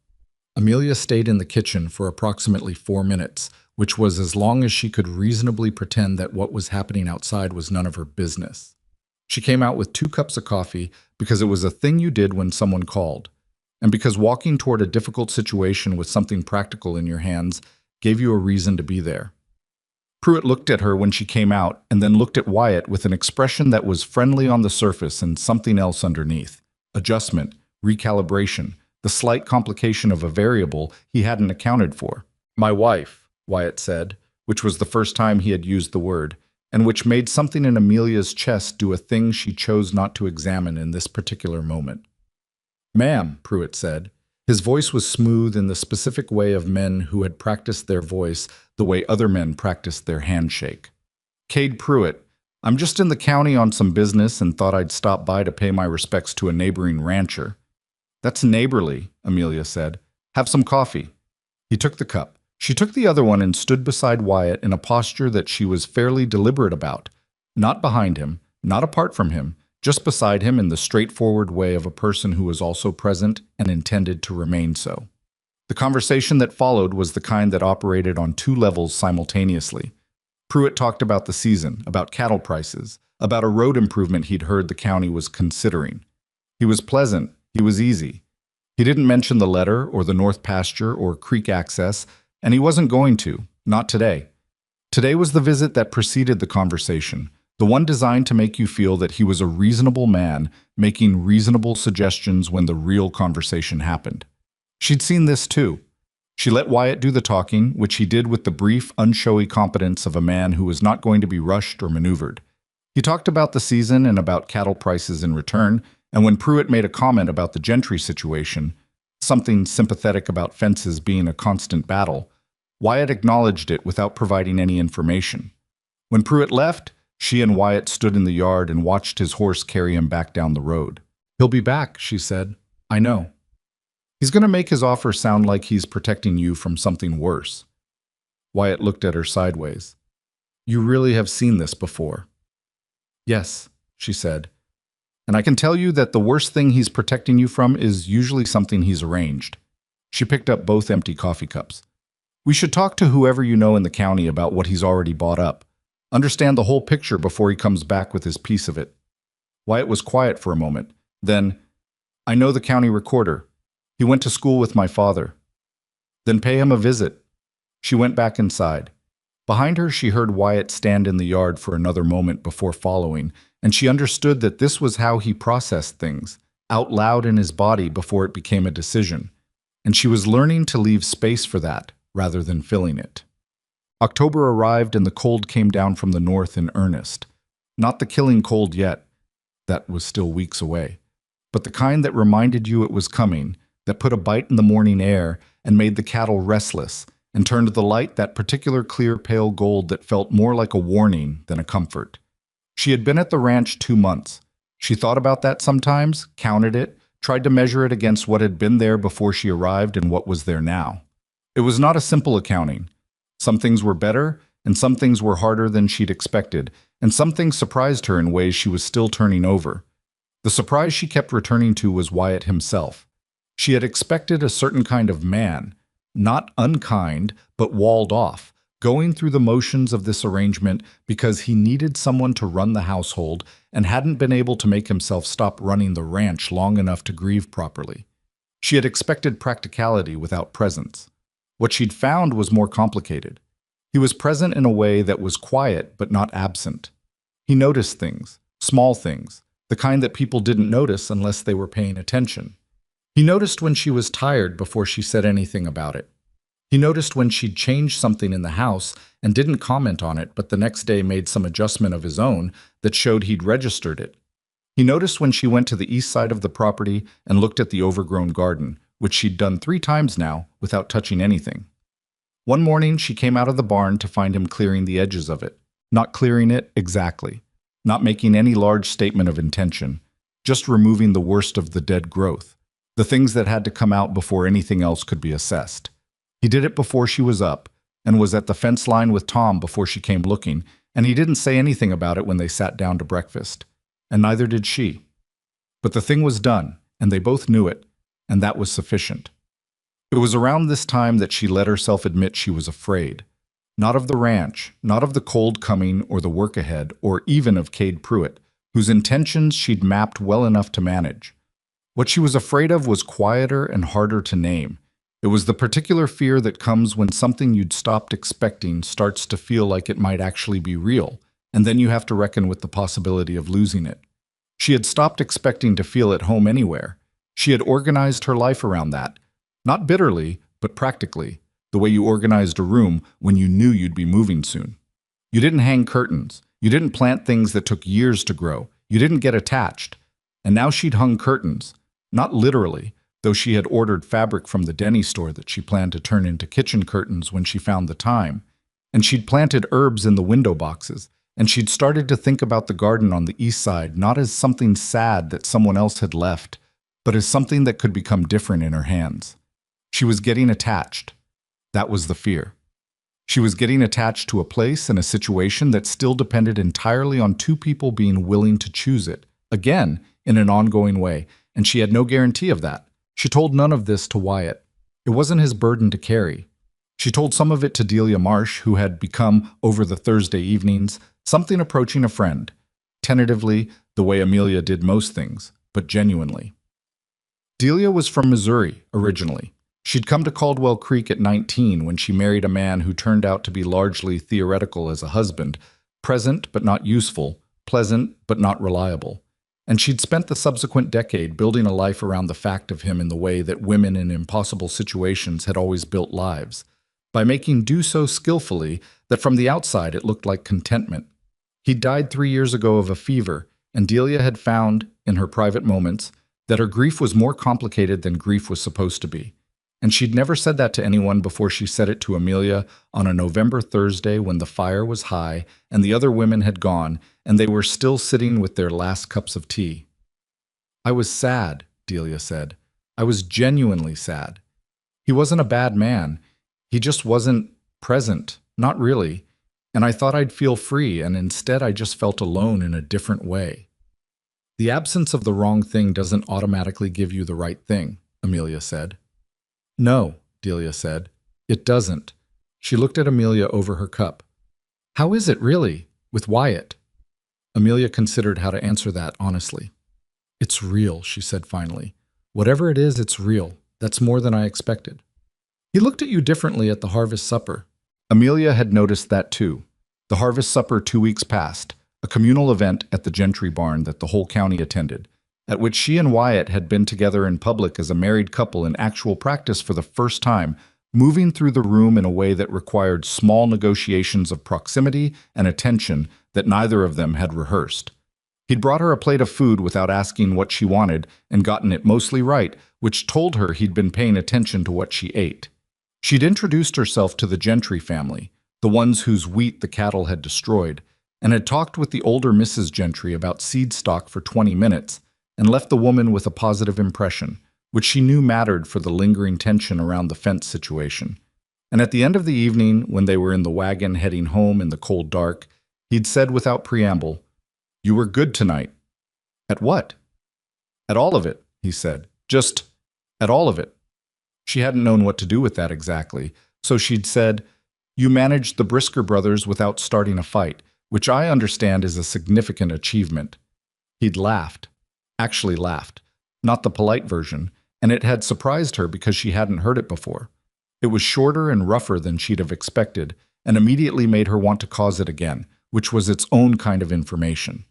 Amelia stayed in the kitchen for approximately 4 minutes, which was as long as she could reasonably pretend that what was happening outside was none of her business. She came out with 2 cups of coffee because it was a thing you did when someone called, and because walking toward a difficult situation with something practical in your hands gave you a reason to be there. Pruitt looked at her when she came out and then looked at Wyatt with an expression that was friendly on the surface and something else underneath. Adjustment, recalibration, the slight complication of a variable he hadn't accounted for. "My wife," Wyatt said, which was the first time he had used the word, and which made something in Amelia's chest do a thing she chose not to examine in this particular moment. "Ma'am," Pruitt said. His voice was smooth in the specific way of men who had practiced their voice the way other men practiced their handshake. "Cade Pruitt, I'm just in the county on some business and thought I'd stop by to pay my respects to a neighboring rancher." "That's neighborly," Amelia said. "Have some coffee." He took the cup. She took the other one and stood beside Wyatt in a posture that she was fairly deliberate about. Not behind him, not apart from him, just beside him in the straightforward way of a person who was also present and intended to remain so. The conversation that followed was the kind that operated on two levels simultaneously. Pruitt talked about the season, about cattle prices, about a road improvement he'd heard the county was considering. He was pleasant, he was easy. He didn't mention the letter or the north pasture or creek access, and he wasn't going to, not today. Today was the visit that preceded the conversation, the one designed to make you feel that he was a reasonable man making reasonable suggestions when the real conversation happened. She'd seen this too. She let Wyatt do the talking, which he did with the brief, unshowy competence of a man who was not going to be rushed or maneuvered. He talked about the season and about cattle prices in return, and when Pruitt made a comment about the gentry situation, something sympathetic about fences being a constant battle, Wyatt acknowledged it without providing any information. When Pruitt left, she and Wyatt stood in the yard and watched his horse carry him back down the road. "He'll be back," she said. "I know. He's going to make his offer sound like he's protecting you from something worse." Wyatt looked at her sideways. "You really have seen this before?" "Yes," she said. "And I can tell you that the worst thing he's protecting you from is usually something he's arranged." She picked up both empty coffee cups. "We should talk to whoever you know in the county about what he's already bought up. Understand the whole picture before he comes back with his piece of it." Wyatt was quiet for a moment. Then, "I know the county recorder. He went to school with my father." "Then pay him a visit." She went back inside. Behind her, she heard Wyatt stand in the yard for another moment before following, and she understood that this was how he processed things, out loud in his body before it became a decision. And she was learning to leave space for that, rather than filling it. October arrived and the cold came down from the north in earnest. Not the killing cold yet, that was still weeks away, but the kind that reminded you it was coming, that put a bite in the morning air and made the cattle restless, and turned the light that particular clear pale gold that felt more like a warning than a comfort. She had been at the ranch 2 months. She thought about that sometimes, counted it, tried to measure it against what had been there before she arrived and what was there now. It was not a simple accounting. Some things were better, and some things were harder than she'd expected, and some things surprised her in ways she was still turning over. The surprise she kept returning to was Wyatt himself. She had expected a certain kind of man, not unkind, but walled off, going through the motions of this arrangement because he needed someone to run the household and hadn't been able to make himself stop running the ranch long enough to grieve properly. She had expected practicality without presence. What she'd found was more complicated. He was present in a way that was quiet but not absent. He noticed things, small things, the kind that people didn't notice unless they were paying attention. He noticed when she was tired before she said anything about it. He noticed when she'd changed something in the house and didn't comment on it, but the next day made some adjustment of his own that showed he'd registered it. He noticed when she went to the east side of the property and looked at the overgrown garden, which she'd done 3 times now without touching anything. One morning, she came out of the barn to find him clearing the edges of it, not clearing it exactly, not making any large statement of intention, just removing the worst of the dead growth, the things that had to come out before anything else could be assessed. He did it before she was up, and was at the fence line with Tom before she came looking, and he didn't say anything about it when they sat down to breakfast, and neither did she. But the thing was done, and they both knew it, and that was sufficient. It was around this time that she let herself admit she was afraid. Not of the ranch, not of the cold coming or the work ahead, or even of Cade Pruitt, whose intentions she'd mapped well enough to manage. What she was afraid of was quieter and harder to name. It was the particular fear that comes when something you'd stopped expecting starts to feel like it might actually be real, and then you have to reckon with the possibility of losing it. She had stopped expecting to feel at home anywhere. She had organized her life around that. Not bitterly, but practically, the way you organized a room when you knew you'd be moving soon. You didn't hang curtains. You didn't plant things that took years to grow. You didn't get attached. And now she'd hung curtains. Not literally, though she had ordered fabric from the Denny store that she planned to turn into kitchen curtains when she found the time. And she'd planted herbs in the window boxes. And she'd started to think about the garden on the east side not as something sad that someone else had left, but as something that could become different in her hands. She was getting attached. That was the fear. She was getting attached to a place and a situation that still depended entirely on two people being willing to choose it, again, in an ongoing way, and she had no guarantee of that. She told none of this to Wyatt. It wasn't his burden to carry. She told some of it to Delia Marsh, who had become, over the Thursday evenings, something approaching a friend, tentatively, the way Amelia did most things, but genuinely. Delia was from Missouri, originally. She'd come to Caldwell Creek at 19 when she married a man who turned out to be largely theoretical as a husband, present but not useful, pleasant but not reliable. And she'd spent the subsequent decade building a life around the fact of him in the way that women in impossible situations had always built lives, by making do so skillfully that from the outside it looked like contentment. He died 3 years ago of a fever, and Delia had found, in her private moments, that her grief was more complicated than grief was supposed to be. And she'd never said that to anyone before she said it to Amelia on a November Thursday when the fire was high and the other women had gone and they were still sitting with their last cups of tea. "I was sad," Delia said. "I was genuinely sad. He wasn't a bad man. He just wasn't present, not really. And I thought I'd feel free, and instead I just felt alone in a different way." "The absence of the wrong thing doesn't automatically give you the right thing," Amelia said. "No," Delia said. "It doesn't." She looked at Amelia over her cup. "How is it, really, with Wyatt?" Amelia considered how to answer that honestly. "It's real," she said finally. "Whatever it is, it's real. That's more than I expected." "He looked at you differently at the harvest supper." Amelia had noticed that too. The harvest supper 2 weeks past, a communal event at the Gentry barn that the whole county attended, at which she and Wyatt had been together in public as a married couple in actual practice for the first time, moving through the room in a way that required small negotiations of proximity and attention that neither of them had rehearsed. He'd brought her a plate of food without asking what she wanted and gotten it mostly right, which told her he'd been paying attention to what she ate. She'd introduced herself to the Gentry family, the ones whose wheat the cattle had destroyed, and had talked with the older Mrs. Gentry about seed stock for 20 minutes, and left the woman with a positive impression, which she knew mattered for the lingering tension around the fence situation. And at the end of the evening, when they were in the wagon heading home in the cold dark, he'd said without preamble, "You were good tonight." "At what?" "At all of it," he said. "Just at all of it." She hadn't known what to do with that exactly, so she'd said, "You managed the Brisker brothers without starting a fight, which I understand is a significant achievement." He'd laughed. Actually laughed. Not the polite version, and it had surprised her because she hadn't heard it before. It was shorter and rougher than she'd have expected, and immediately made her want to cause it again, which was its own kind of information.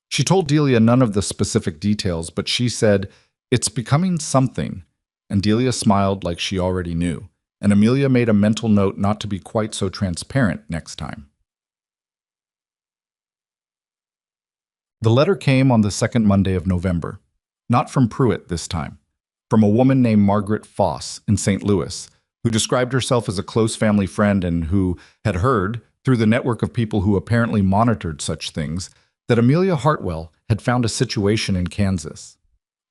She told Delia none of the specific details, but she said, "It's becoming something," and Delia smiled like she already knew, and Amelia made a mental note not to be quite so transparent next time. The letter came on the second Monday of November. Not from Pruitt this time. From a woman named Margaret Foss in St. Louis, who described herself as a close family friend and who had heard, through the network of people who apparently monitored such things, that Amelia Hartwell had found a situation in Kansas.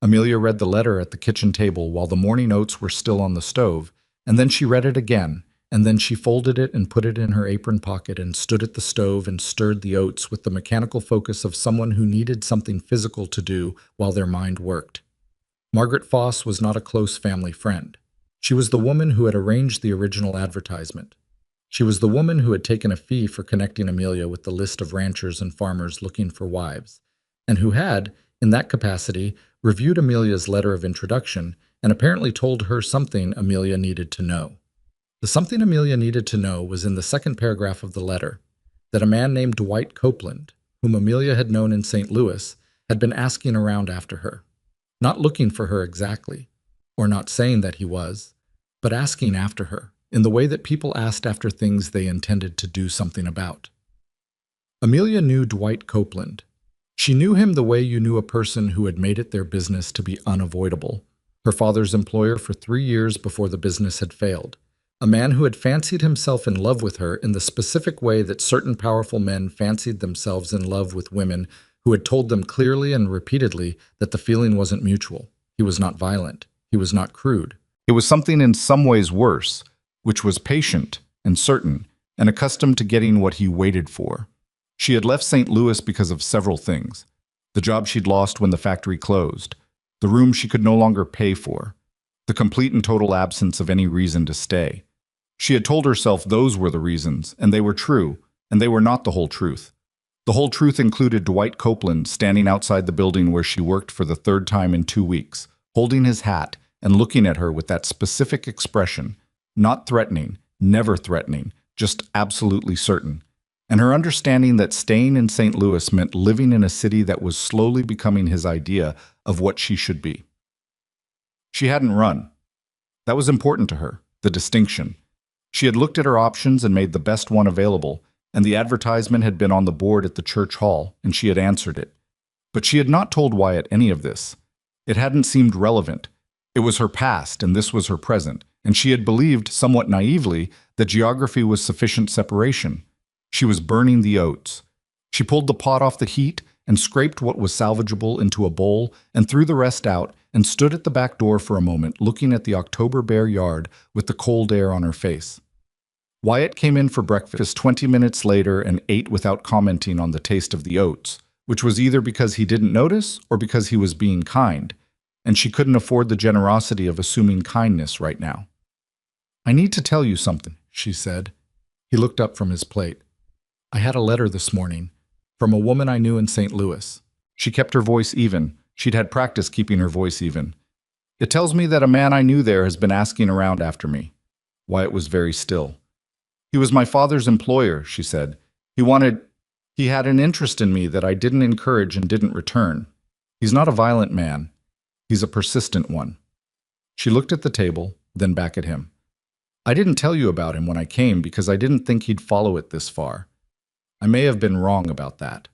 Amelia read the letter at the kitchen table while the morning oats were still on the stove, and then she read it again, and then she folded it and put it in her apron pocket and stood at the stove and stirred the oats with the mechanical focus of someone who needed something physical to do while their mind worked. Margaret Foss was not a close family friend. She was the woman who had arranged the original advertisement. She was the woman who had taken a fee for connecting Amelia with the list of ranchers and farmers looking for wives, and who had, in that capacity, reviewed Amelia's letter of introduction and apparently told her something Amelia needed to know. The something Amelia needed to know was in the second paragraph of the letter, that a man named Dwight Copeland, whom Amelia had known in St. Louis, had been asking around after her. Not looking for her exactly, or not saying that he was, but asking after her, in the way that people asked after things they intended to do something about. Amelia knew Dwight Copeland. She knew him the way you knew a person who had made it their business to be unavoidable. Her father's employer for 3 years before the business had failed. A man who had fancied himself in love with her in the specific way that certain powerful men fancied themselves in love with women who had told them clearly and repeatedly that the feeling wasn't mutual. He was not violent. He was not crude. It was something in some ways worse, which was patient and certain and accustomed to getting what he waited for. She had left St. Louis because of several things. The job she'd lost when the factory closed, the room she could no longer pay for, the complete and total absence of any reason to stay. She had told herself those were the reasons, and they were true, and they were not the whole truth. The whole truth included Dwight Copeland standing outside the building where she worked for the 3rd time in 2 weeks, holding his hat and looking at her with that specific expression, not threatening, never threatening, just absolutely certain. And her understanding that staying in St. Louis meant living in a city that was slowly becoming his idea of what she should be. She hadn't run. That was important to her, the distinction. She had looked at her options and made the best one available, and the advertisement had been on the board at the church hall, and she had answered it. But she had not told Wyatt any of this. It hadn't seemed relevant. It was her past, and this was her present, and she had believed, somewhat naively, that geography was sufficient separation. She was burning the oats. She pulled the pot off the heat and scraped what was salvageable into a bowl and threw the rest out and stood at the back door for a moment, looking at the October bare yard with the cold air on her face. Wyatt came in for breakfast 20 minutes later and ate without commenting on the taste of the oats, which was either because he didn't notice or because he was being kind, and she couldn't afford the generosity of assuming kindness right now. "I need to tell you something," she said. He looked up from his plate. "I had a letter this morning from a woman I knew in St. Louis." She kept her voice even. She'd had practice keeping her voice even. "It tells me that a man I knew there has been asking around after me." Wyatt was very still. "He was my father's employer," she said. He had an interest in me that I didn't encourage and didn't return. He's not a violent man. He's a persistent one." She looked at the table, then back at him. "I didn't tell you about him when I came because I didn't think he'd follow it this far. I may have been wrong about that."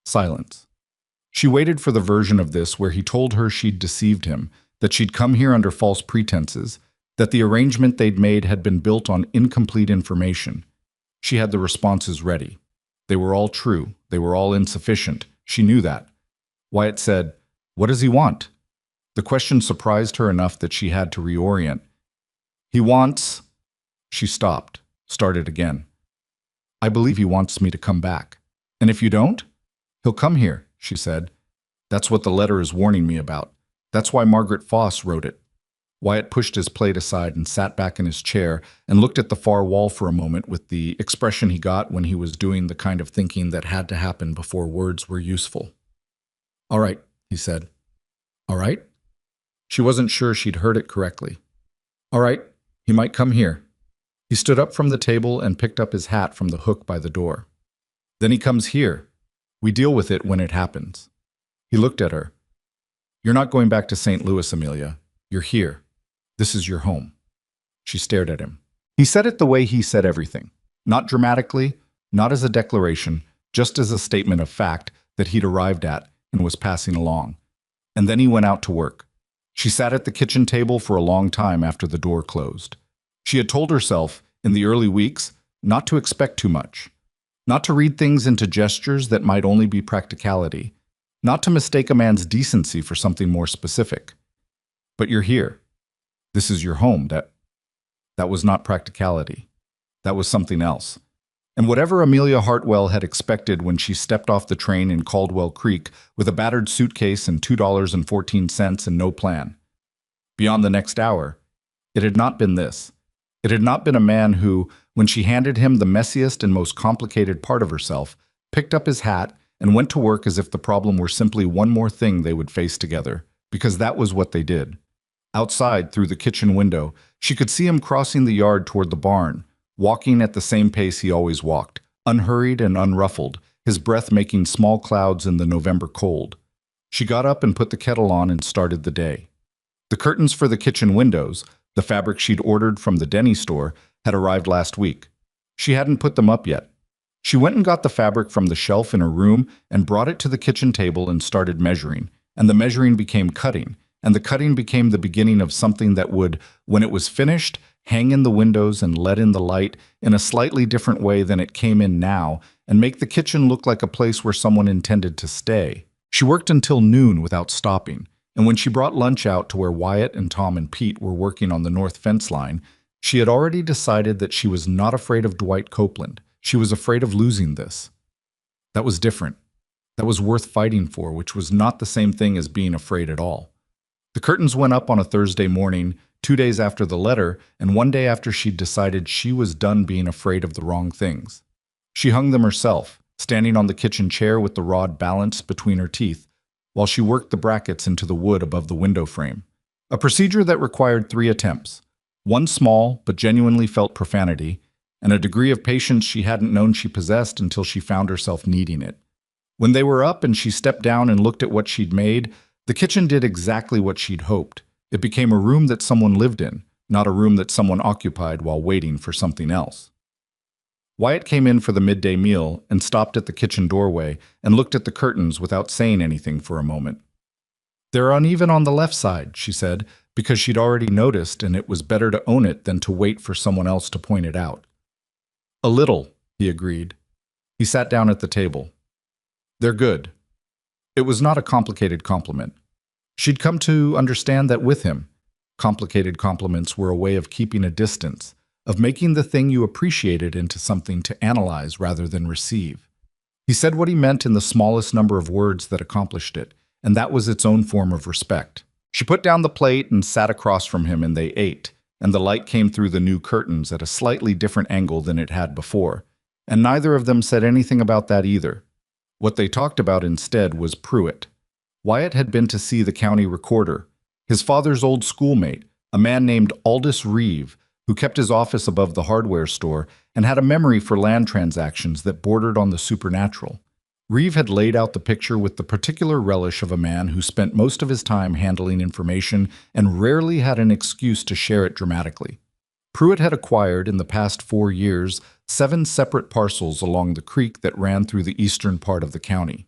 Silence. She waited for the version of this where he told her she'd deceived him, that she'd come here under false pretenses, that the arrangement they'd made had been built on incomplete information. She had the responses ready. They were all true. They were all insufficient. She knew that. Wyatt said, "What does he want?" The question surprised her enough that she had to reorient. "He wants—" She stopped, started again. "I believe he wants me to come back. And if you don't, he'll come here," she said. "That's what the letter is warning me about. That's why Margaret Foss wrote it." Wyatt pushed his plate aside and sat back in his chair and looked at the far wall for a moment with the expression he got when he was doing the kind of thinking that had to happen before words were useful. "All right," he said. "All right?" She wasn't sure she'd heard it correctly. "All right, he might come here." He stood up from the table and picked up his hat from the hook by the door. "Then he comes here. We deal with it when it happens." He looked at her. "You're not going back to St. Louis, Amelia. You're here. This is your home." She stared at him. He said it the way he said everything. Not dramatically, not as a declaration, just as a statement of fact that he'd arrived at and was passing along. And then he went out to work. She sat at the kitchen table for a long time after the door closed. She had told herself, in the early weeks, not to expect too much, not to read things into gestures that might only be practicality, not to mistake a man's decency for something more specific. But you're here. This is your home. That was not practicality. That was something else. And whatever Amelia Hartwell had expected when she stepped off the train in Caldwell Creek with a battered suitcase and $2.14 and no plan. Beyond the next hour, it had not been this. It had not been a man who, when she handed him the messiest and most complicated part of herself, picked up his hat and went to work as if the problem were simply one more thing they would face together, because that was what they did. Outside, through the kitchen window, she could see him crossing the yard toward the barn, walking at the same pace he always walked, unhurried and unruffled, his breath making small clouds in the November cold. She got up and put the kettle on and started the day. The curtains for the kitchen windows, the fabric she'd ordered from the Denny store, had arrived last week. She hadn't put them up yet. She went and got the fabric from the shelf in her room and brought it to the kitchen table and started measuring. And the measuring became cutting, and the cutting became the beginning of something that would, when it was finished, hang in the windows and let in the light in a slightly different way than it came in now, and make the kitchen look like a place where someone intended to stay. She worked until noon without stopping, and when she brought lunch out to where Wyatt and Tom and Pete were working on the north fence line, she had already decided that she was not afraid of Dwight Copeland. She was afraid of losing this. That was different. That was worth fighting for, which was not the same thing as being afraid at all. The curtains went up on a Thursday morning, 2 days after the letter, and 1 day after she'd decided she was done being afraid of the wrong things. She hung them herself, standing on the kitchen chair with the rod balanced between her teeth, while she worked the brackets into the wood above the window frame. A procedure that required 3 attempts, one small but genuinely felt profanity, and a degree of patience she hadn't known she possessed until she found herself needing it. When they were up and she stepped down and looked at what she'd made, the kitchen did exactly what she'd hoped. It became a room that someone lived in, not a room that someone occupied while waiting for something else. Wyatt came in for the midday meal and stopped at the kitchen doorway and looked at the curtains without saying anything for a moment. "They're uneven on the left side," she said, because she'd already noticed and it was better to own it than to wait for someone else to point it out. "A little," he agreed. He sat down at the table. "They're good." It was not a complicated compliment. She'd come to understand that with him, complicated compliments were a way of keeping a distance, of making the thing you appreciated into something to analyze rather than receive. He said what he meant in the smallest number of words that accomplished it, and that was its own form of respect. She put down the plate and sat across from him, and they ate, and the light came through the new curtains at a slightly different angle than it had before, and neither of them said anything about that either. What they talked about instead was Pruitt. Wyatt had been to see the county recorder, his father's old schoolmate, a man named Aldous Reeve, who kept his office above the hardware store and had a memory for land transactions that bordered on the supernatural. Reeve had laid out the picture with the particular relish of a man who spent most of his time handling information and rarely had an excuse to share it dramatically. Pruitt had acquired, in the past 4 years, 7 separate parcels along the creek that ran through the eastern part of the county.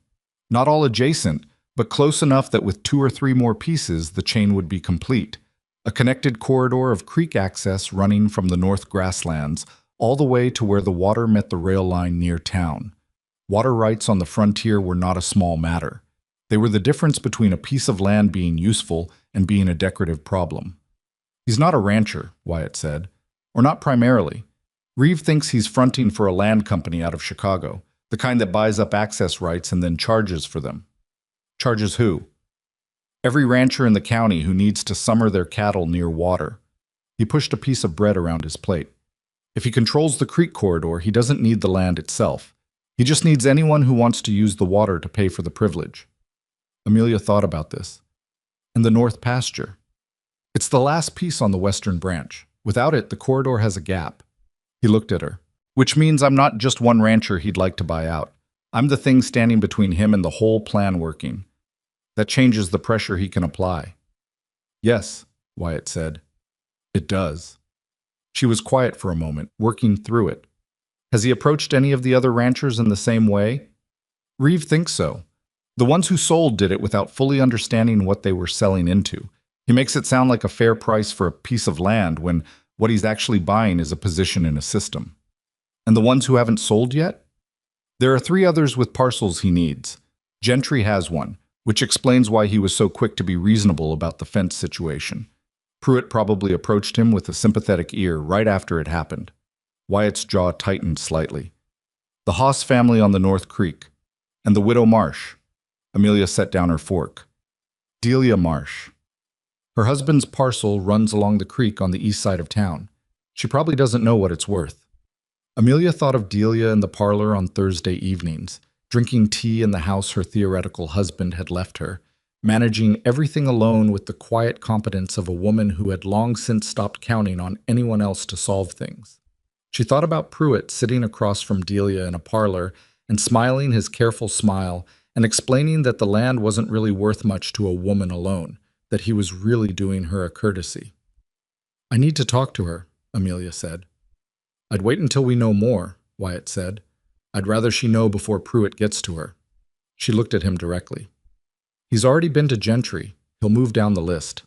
Not all adjacent, but close enough that with 2 or 3 more pieces the chain would be complete. A connected corridor of creek access running from the north grasslands all the way to where the water met the rail line near town. Water rights on the frontier were not a small matter. They were the difference between a piece of land being useful and being a decorative problem. "He's not a rancher," Wyatt said. "Or not primarily. Reeve thinks he's fronting for a land company out of Chicago, the kind that buys up access rights and then charges for them." "Charges who?" "Every rancher in the county who needs to summer their cattle near water." He pushed a piece of bread around his plate. "If he controls the creek corridor, he doesn't need the land itself. He just needs anyone who wants to use the water to pay for the privilege." Amelia thought about this. "And the north pasture?" "It's the last piece on the western branch. Without it, the corridor has a gap." He looked at her. "Which means I'm not just one rancher he'd like to buy out. I'm the thing standing between him and the whole plan working. That changes the pressure he can apply." "Yes," Wyatt said. "It does." She was quiet for a moment, working through it. "Has he approached any of the other ranchers in the same way?" "Reeve thinks so. The ones who sold did it without fully understanding what they were selling into. He makes it sound like a fair price for a piece of land when what he's actually buying is a position in a system." "And the ones who haven't sold yet?" "There are 3 others with parcels he needs. Gentry has one, which explains why he was so quick to be reasonable about the fence situation. Pruitt probably approached him with a sympathetic ear right after it happened." Wyatt's jaw tightened slightly. "The Haas family on the North Creek. And the widow Marsh." Amelia set down her fork. "Delia Marsh. Her husband's parcel runs along the creek on the east side of town. She probably doesn't know what it's worth." Amelia thought of Delia in the parlor on Thursday evenings, drinking tea in the house her theoretical husband had left her, managing everything alone with the quiet competence of a woman who had long since stopped counting on anyone else to solve things. She thought about Pruitt sitting across from Delia in a parlor and smiling his careful smile and explaining that the land wasn't really worth much to a woman alone, that he was really doing her a courtesy. "I need to talk to her," Amelia said. "I'd wait until we know more," Wyatt said. I'd rather she know before Pruitt gets to her. She looked at him directly. He's already been to Gentry. He'll move down the list.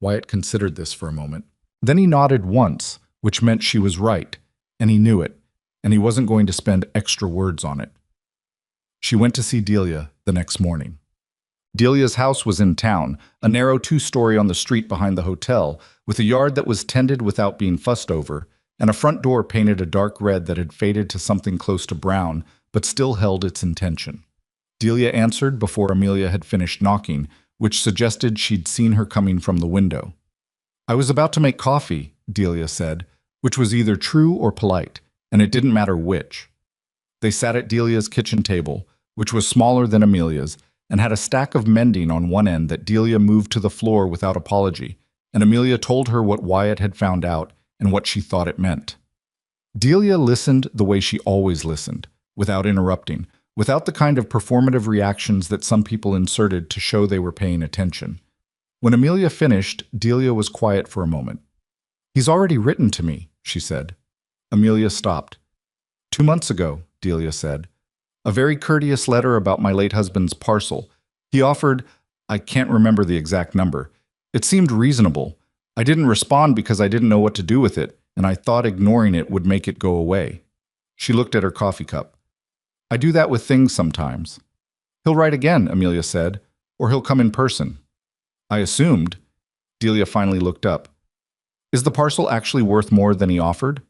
Wyatt considered this for a moment. Then he nodded once, which meant she was right, and he knew it, and he wasn't going to spend extra words on it. She went to see Delia the next morning. Delia's house was in town, a narrow two-story on the street behind the hotel, with a yard that was tended without being fussed over, and a front door painted a dark red that had faded to something close to brown, but still held its intention. Delia answered before Amelia had finished knocking, which suggested she'd seen her coming from the window. "I was about to make coffee," Delia said, which was either true or polite, and it didn't matter which. They sat at Delia's kitchen table, which was smaller than Amelia's, and had a stack of mending on one end that Delia moved to the floor without apology, and Amelia told her what Wyatt had found out and what she thought it meant. Delia listened the way she always listened, without interrupting, without the kind of performative reactions that some people inserted to show they were paying attention. When Amelia finished, Delia was quiet for a moment. "He's already written to me," she said. Amelia stopped. "2 months ago," Delia said. "A very courteous letter about my late husband's parcel. He offered, I can't remember the exact number. It seemed reasonable. I didn't respond because I didn't know what to do with it, and I thought ignoring it would make it go away." She looked at her coffee cup. "I do that with things sometimes." "He'll write again," Amelia said, "or he'll come in person." "I assumed." Delia finally looked up. "Is the parcel actually worth more than he offered?"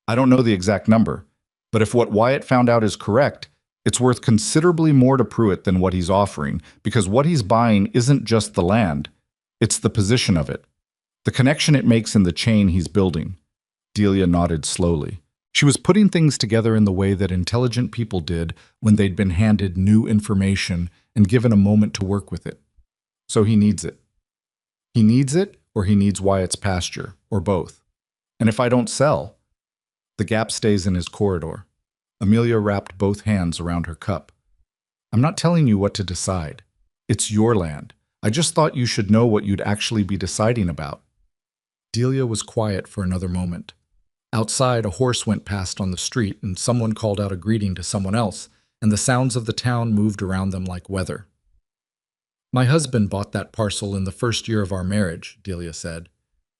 "I don't know the exact number, but if what Wyatt found out is correct, it's worth considerably more to Pruitt than what he's offering, because what he's buying isn't just the land, it's the position of it, the connection it makes in the chain he's building." Delia nodded slowly. She was putting things together in the way that intelligent people did when they'd been handed new information and given a moment to work with it. "So he needs it. He needs it, or he needs Wyatt's pasture, or both. And if I don't sell, the gap stays in his corridor." Amelia wrapped both hands around her cup. "I'm not telling you what to decide. It's your land. I just thought you should know what you'd actually be deciding about." Delia was quiet for another moment. Outside, a horse went past on the street, and someone called out a greeting to someone else, and the sounds of the town moved around them like weather. "My husband bought that parcel in the first year of our marriage," Delia said.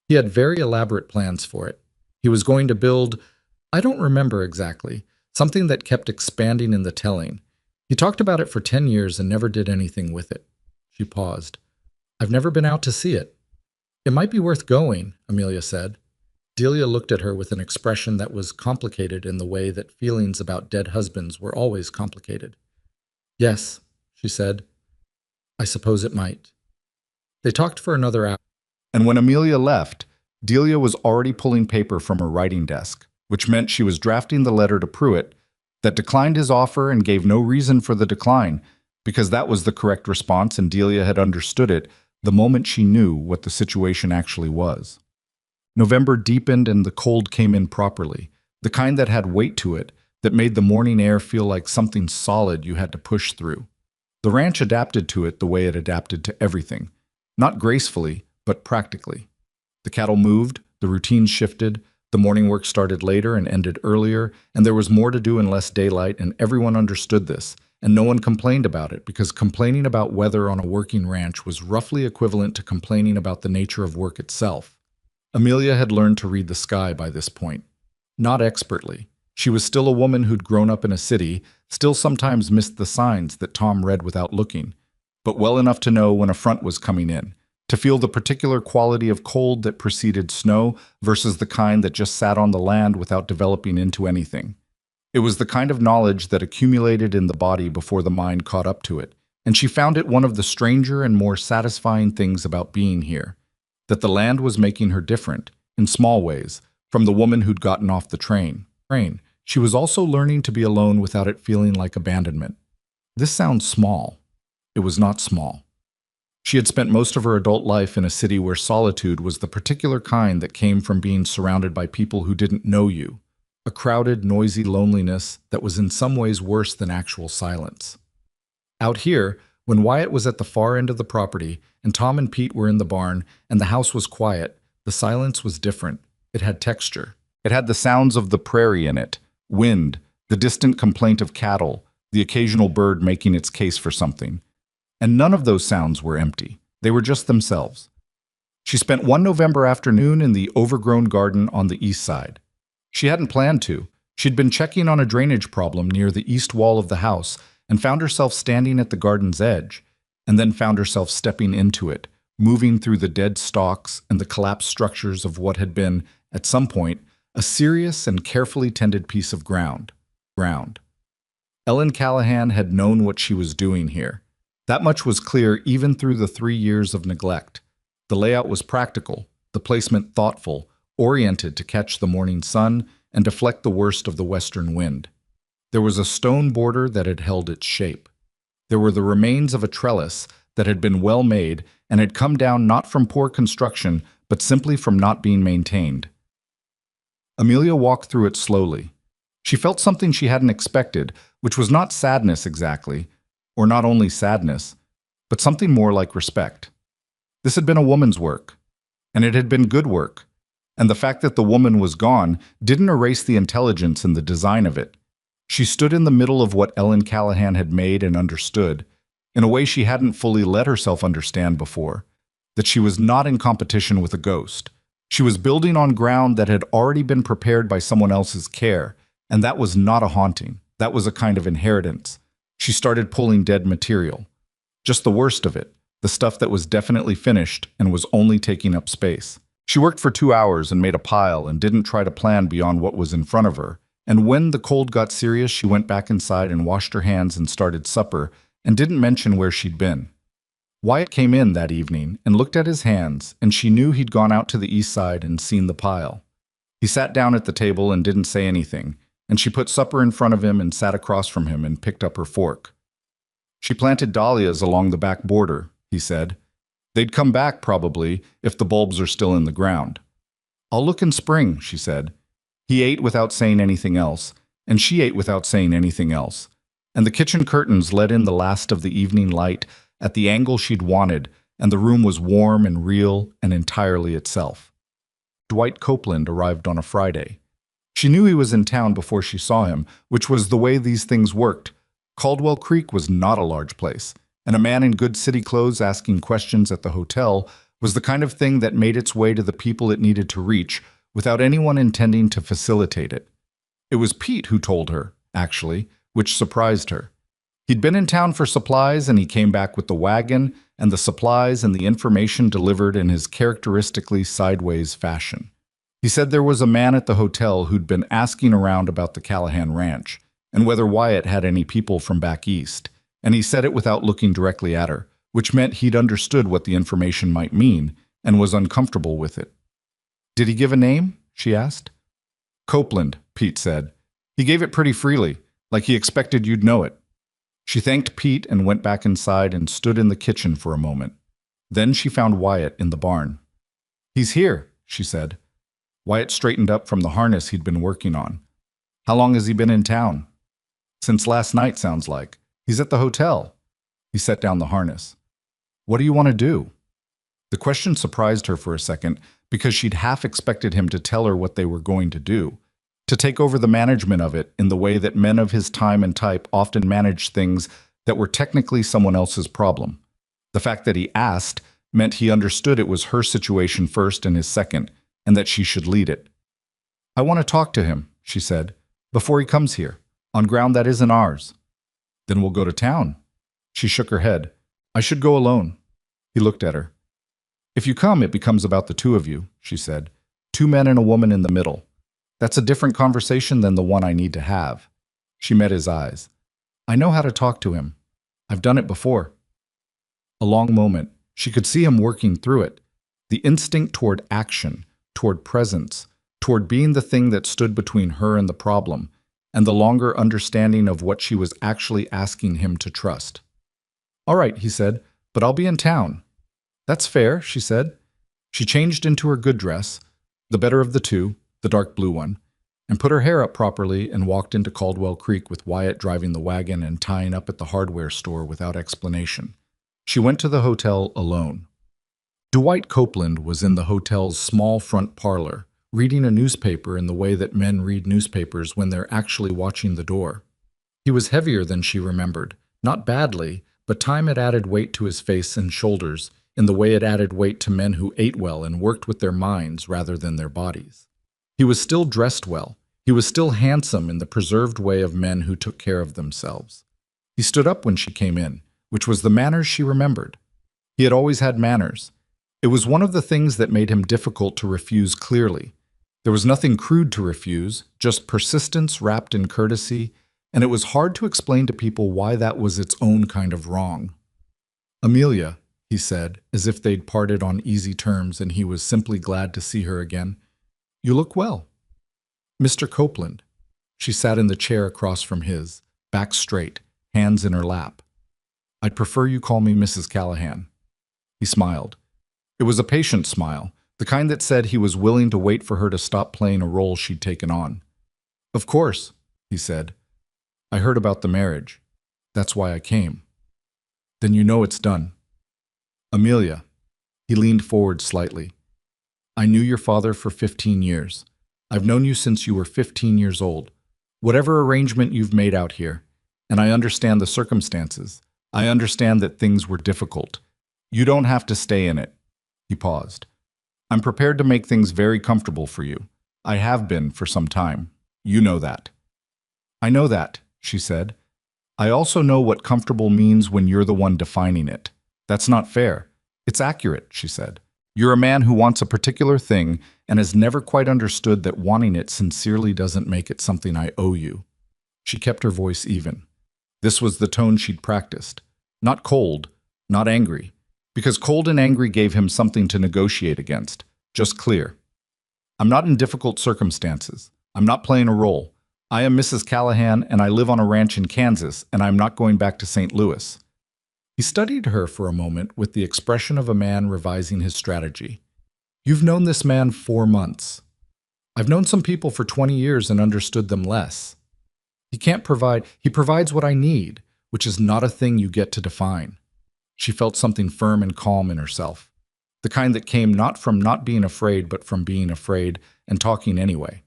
"He had very elaborate plans for it. He was going to build, I don't remember exactly, something that kept expanding in the telling. He talked about it for 10 years and never did anything with it." She paused. "I've never been out to see it." "It might be worth going," Amelia said. Delia looked at her with an expression that was complicated in the way that feelings about dead husbands were always complicated. "Yes," she said. "I suppose it might." They talked for another hour, and when Amelia left, Delia was already pulling paper from her writing desk, which meant she was drafting the letter to Pruitt that declined his offer and gave no reason for the decline, because that was the correct response and Delia had understood it the moment she knew what the situation actually was. November deepened and the cold came in properly, the kind that had weight to it, that made the morning air feel like something solid you had to push through. The ranch adapted to it the way it adapted to everything, not gracefully, but practically. The cattle moved, the routines shifted, the morning work started later and ended earlier, and there was more to do in less daylight, and everyone understood this, and no one complained about it, because complaining about weather on a working ranch was roughly equivalent to complaining about the nature of work itself. Amelia had learned to read the sky by this point. Not expertly. She was still a woman who'd grown up in a city, still sometimes missed the signs that Tom read without looking, but well enough to know when a front was coming in, to feel the particular quality of cold that preceded snow versus the kind that just sat on the land without developing into anything. It was the kind of knowledge that accumulated in the body before the mind caught up to it, and she found it one of the stranger and more satisfying things about being here, that the land was making her different, in small ways, from the woman who'd gotten off the train. She was also learning to be alone without it feeling like abandonment. This sounds small. It was not small. She had spent most of her adult life in a city where solitude was the particular kind that came from being surrounded by people who didn't know you, a crowded, noisy loneliness that was in some ways worse than actual silence. Out here, when Wyatt was at the far end of the property, and Tom and Pete were in the barn, and the house was quiet, the silence was different. It had texture. It had the sounds of the prairie in it, wind, the distant complaint of cattle, the occasional bird making its case for something. And none of those sounds were empty. They were just themselves. She spent one November afternoon in the overgrown garden on the east side. She hadn't planned to. She'd been checking on a drainage problem near the east wall of the house and found herself standing at the garden's edge, and then found herself stepping into it, moving through the dead stalks and the collapsed structures of what had been, at some point, a serious and carefully tended piece of ground. Ellen Callahan had known what she was doing here. That much was clear even through the 3 years of neglect. The layout was practical, the placement thoughtful, oriented to catch the morning sun and deflect the worst of the western wind. There was a stone border that had held its shape. There were the remains of a trellis that had been well made and had come down not from poor construction, but simply from not being maintained. Amelia walked through it slowly. She felt something she hadn't expected, which was not sadness exactly, or not only sadness, but something more like respect. This had been a woman's work, and it had been good work, and the fact that the woman was gone didn't erase the intelligence and the design of it. She stood in the middle of what Ellen Callahan had made and understood, in a way she hadn't fully let herself understand before, that she was not in competition with a ghost. She was building on ground that had already been prepared by someone else's care, and that was not a haunting. That was a kind of inheritance. She started pulling dead material. Just the worst of it, the stuff that was definitely finished and was only taking up space. She worked for 2 hours and made a pile and didn't try to plan beyond what was in front of her. And when the cold got serious, she went back inside and washed her hands and started supper and didn't mention where she'd been. Wyatt came in that evening and looked at his hands, and she knew he'd gone out to the east side and seen the pile. He sat down at the table and didn't say anything, and she put supper in front of him and sat across from him and picked up her fork. She planted dahlias along the back border, he said. They'd come back, probably, if the bulbs are still in the ground. I'll look in spring, she said. He ate without saying anything else, and she ate without saying anything else, and the kitchen curtains let in the last of the evening light at the angle she'd wanted, and the room was warm and real and entirely itself. Dwight Copeland arrived on a Friday. She knew he was in town before she saw him, which was the way these things worked. Caldwell Creek was not a large place, and a man in good city clothes asking questions at the hotel was the kind of thing that made its way to the people it needed to reach without anyone intending to facilitate it. It was Pete who told her, actually, which surprised her. He'd been in town for supplies, and he came back with the wagon and the supplies and the information delivered in his characteristically sideways fashion. He said there was a man at the hotel who'd been asking around about the Callahan Ranch and whether Wyatt had any people from back east, and he said it without looking directly at her, which meant he'd understood what the information might mean and was uncomfortable with it. Did he give a name? She asked. Copeland, Pete said. He gave it pretty freely, like he expected you'd know it. She thanked Pete and went back inside and stood in the kitchen for a moment. Then she found Wyatt in the barn. He's here, she said. Wyatt straightened up from the harness he'd been working on. How long has he been in town? Since last night, sounds like. He's at the hotel. He set down the harness. What do you want to do? The question surprised her for a second because she'd half expected him to tell her what they were going to do, to take over the management of it in the way that men of his time and type often managed things that were technically someone else's problem. The fact that he asked meant he understood it was her situation first and his second, and that she should lead it. I want to talk to him, she said, before he comes here, on ground that isn't ours. Then we'll go to town. She shook her head. I should go alone. He looked at her. If you come, it becomes about the two of you, she said. 2 men and a woman in the middle. That's a different conversation than the one I need to have. She met his eyes. I know how to talk to him. I've done it before. A long moment. She could see him working through it. The instinct toward action, toward presence, toward being the thing that stood between her and the problem, and the longer understanding of what she was actually asking him to trust. All right, he said, but I'll be in town. That's fair, she said. She changed into her good dress, the better of the two, the dark blue one, and put her hair up properly and walked into Caldwell Creek with Wyatt driving the wagon and tying up at the hardware store without explanation. She went to the hotel alone. Dwight Copeland was in the hotel's small front parlor, reading a newspaper in the way that men read newspapers when they're actually watching the door. He was heavier than she remembered, not badly, but time had added weight to his face and shoulders in the way it added weight to men who ate well and worked with their minds rather than their bodies. He was still dressed well. He was still handsome in the preserved way of men who took care of themselves. He stood up when she came in, which was the manners she remembered. He had always had manners. It was one of the things that made him difficult to refuse clearly. There was nothing crude to refuse, just persistence wrapped in courtesy, and it was hard to explain to people why that was its own kind of wrong. "Amelia," he said, as if they'd parted on easy terms and he was simply glad to see her again, "you look well." "Mr. Copeland." She sat in the chair across from his, back straight, hands in her lap. "I'd prefer you call me Mrs. Callahan." He smiled. It was a patient smile, the kind that said he was willing to wait for her to stop playing a role she'd taken on. "Of course," he said. "I heard about the marriage. That's why I came." "Then you know it's done." "Amelia." He leaned forward slightly. "I knew your father for 15 years. I've known you since you were 15 years old. Whatever arrangement you've made out here, and I understand the circumstances. I understand that things were difficult. You don't have to stay in it." He paused. "I'm prepared to make things very comfortable for you. I have been for some time. You know that." "I know that," she said. "I also know what comfortable means when you're the one defining it. That's not fair." "It's accurate," she said. "You're a man who wants a particular thing and has never quite understood that wanting it sincerely doesn't make it something I owe you." She kept her voice even. This was the tone she'd practiced. Not cold, not angry, because cold and angry gave him something to negotiate against. Just clear. "I'm not in difficult circumstances. I'm not playing a role. I am Mrs. Callahan, and I live on a ranch in Kansas, and I'm not going back to St. Louis." He studied her for a moment with the expression of a man revising his strategy. "You've known this man 4 months. I've known some people for 20 years and understood them less. He provides what I need, which is not a thing you get to define." She felt something firm and calm in herself, the kind that came not from not being afraid, but from being afraid and talking anyway.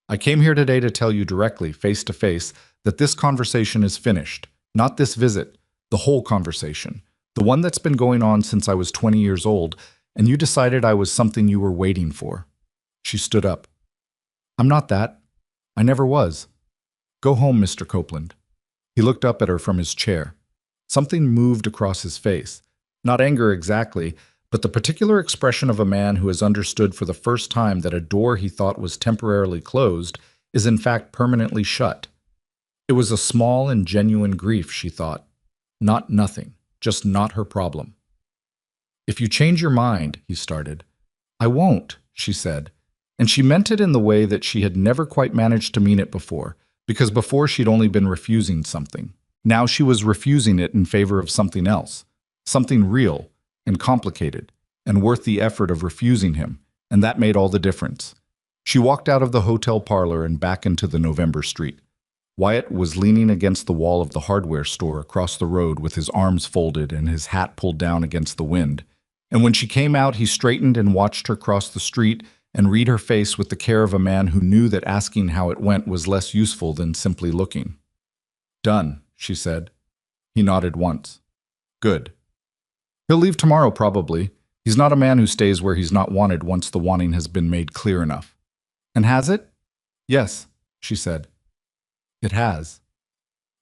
"I came here today to tell you directly, face to face, that this conversation is finished. Not this visit, the whole conversation, the one that's been going on since I was 20 years old, and you decided I was something you were waiting for." She stood up. "I'm not that. I never was. Go home, Mr. Copeland." He looked up at her from his chair. Something moved across his face. Not anger exactly, but the particular expression of a man who has understood for the first time that a door he thought was temporarily closed is in fact permanently shut. It was a small and genuine grief, she thought. Not nothing, just not her problem. "If you change your mind," he started. "I won't," she said. And she meant it in the way that she had never quite managed to mean it before, because before she'd only been refusing something. Now she was refusing it in favor of something else, something real and complicated and worth the effort of refusing him, and that made all the difference. She walked out of the hotel parlor and back into the November street. Wyatt was leaning against the wall of the hardware store across the road with his arms folded and his hat pulled down against the wind. And when she came out, he straightened and watched her cross the street and read her face with the care of a man who knew that asking how it went was less useful than simply looking. "Done," she said. He nodded once. "Good. He'll leave tomorrow, probably. He's not a man who stays where he's not wanted once the wanting has been made clear enough." "And has it?" "Yes," she said. "It has."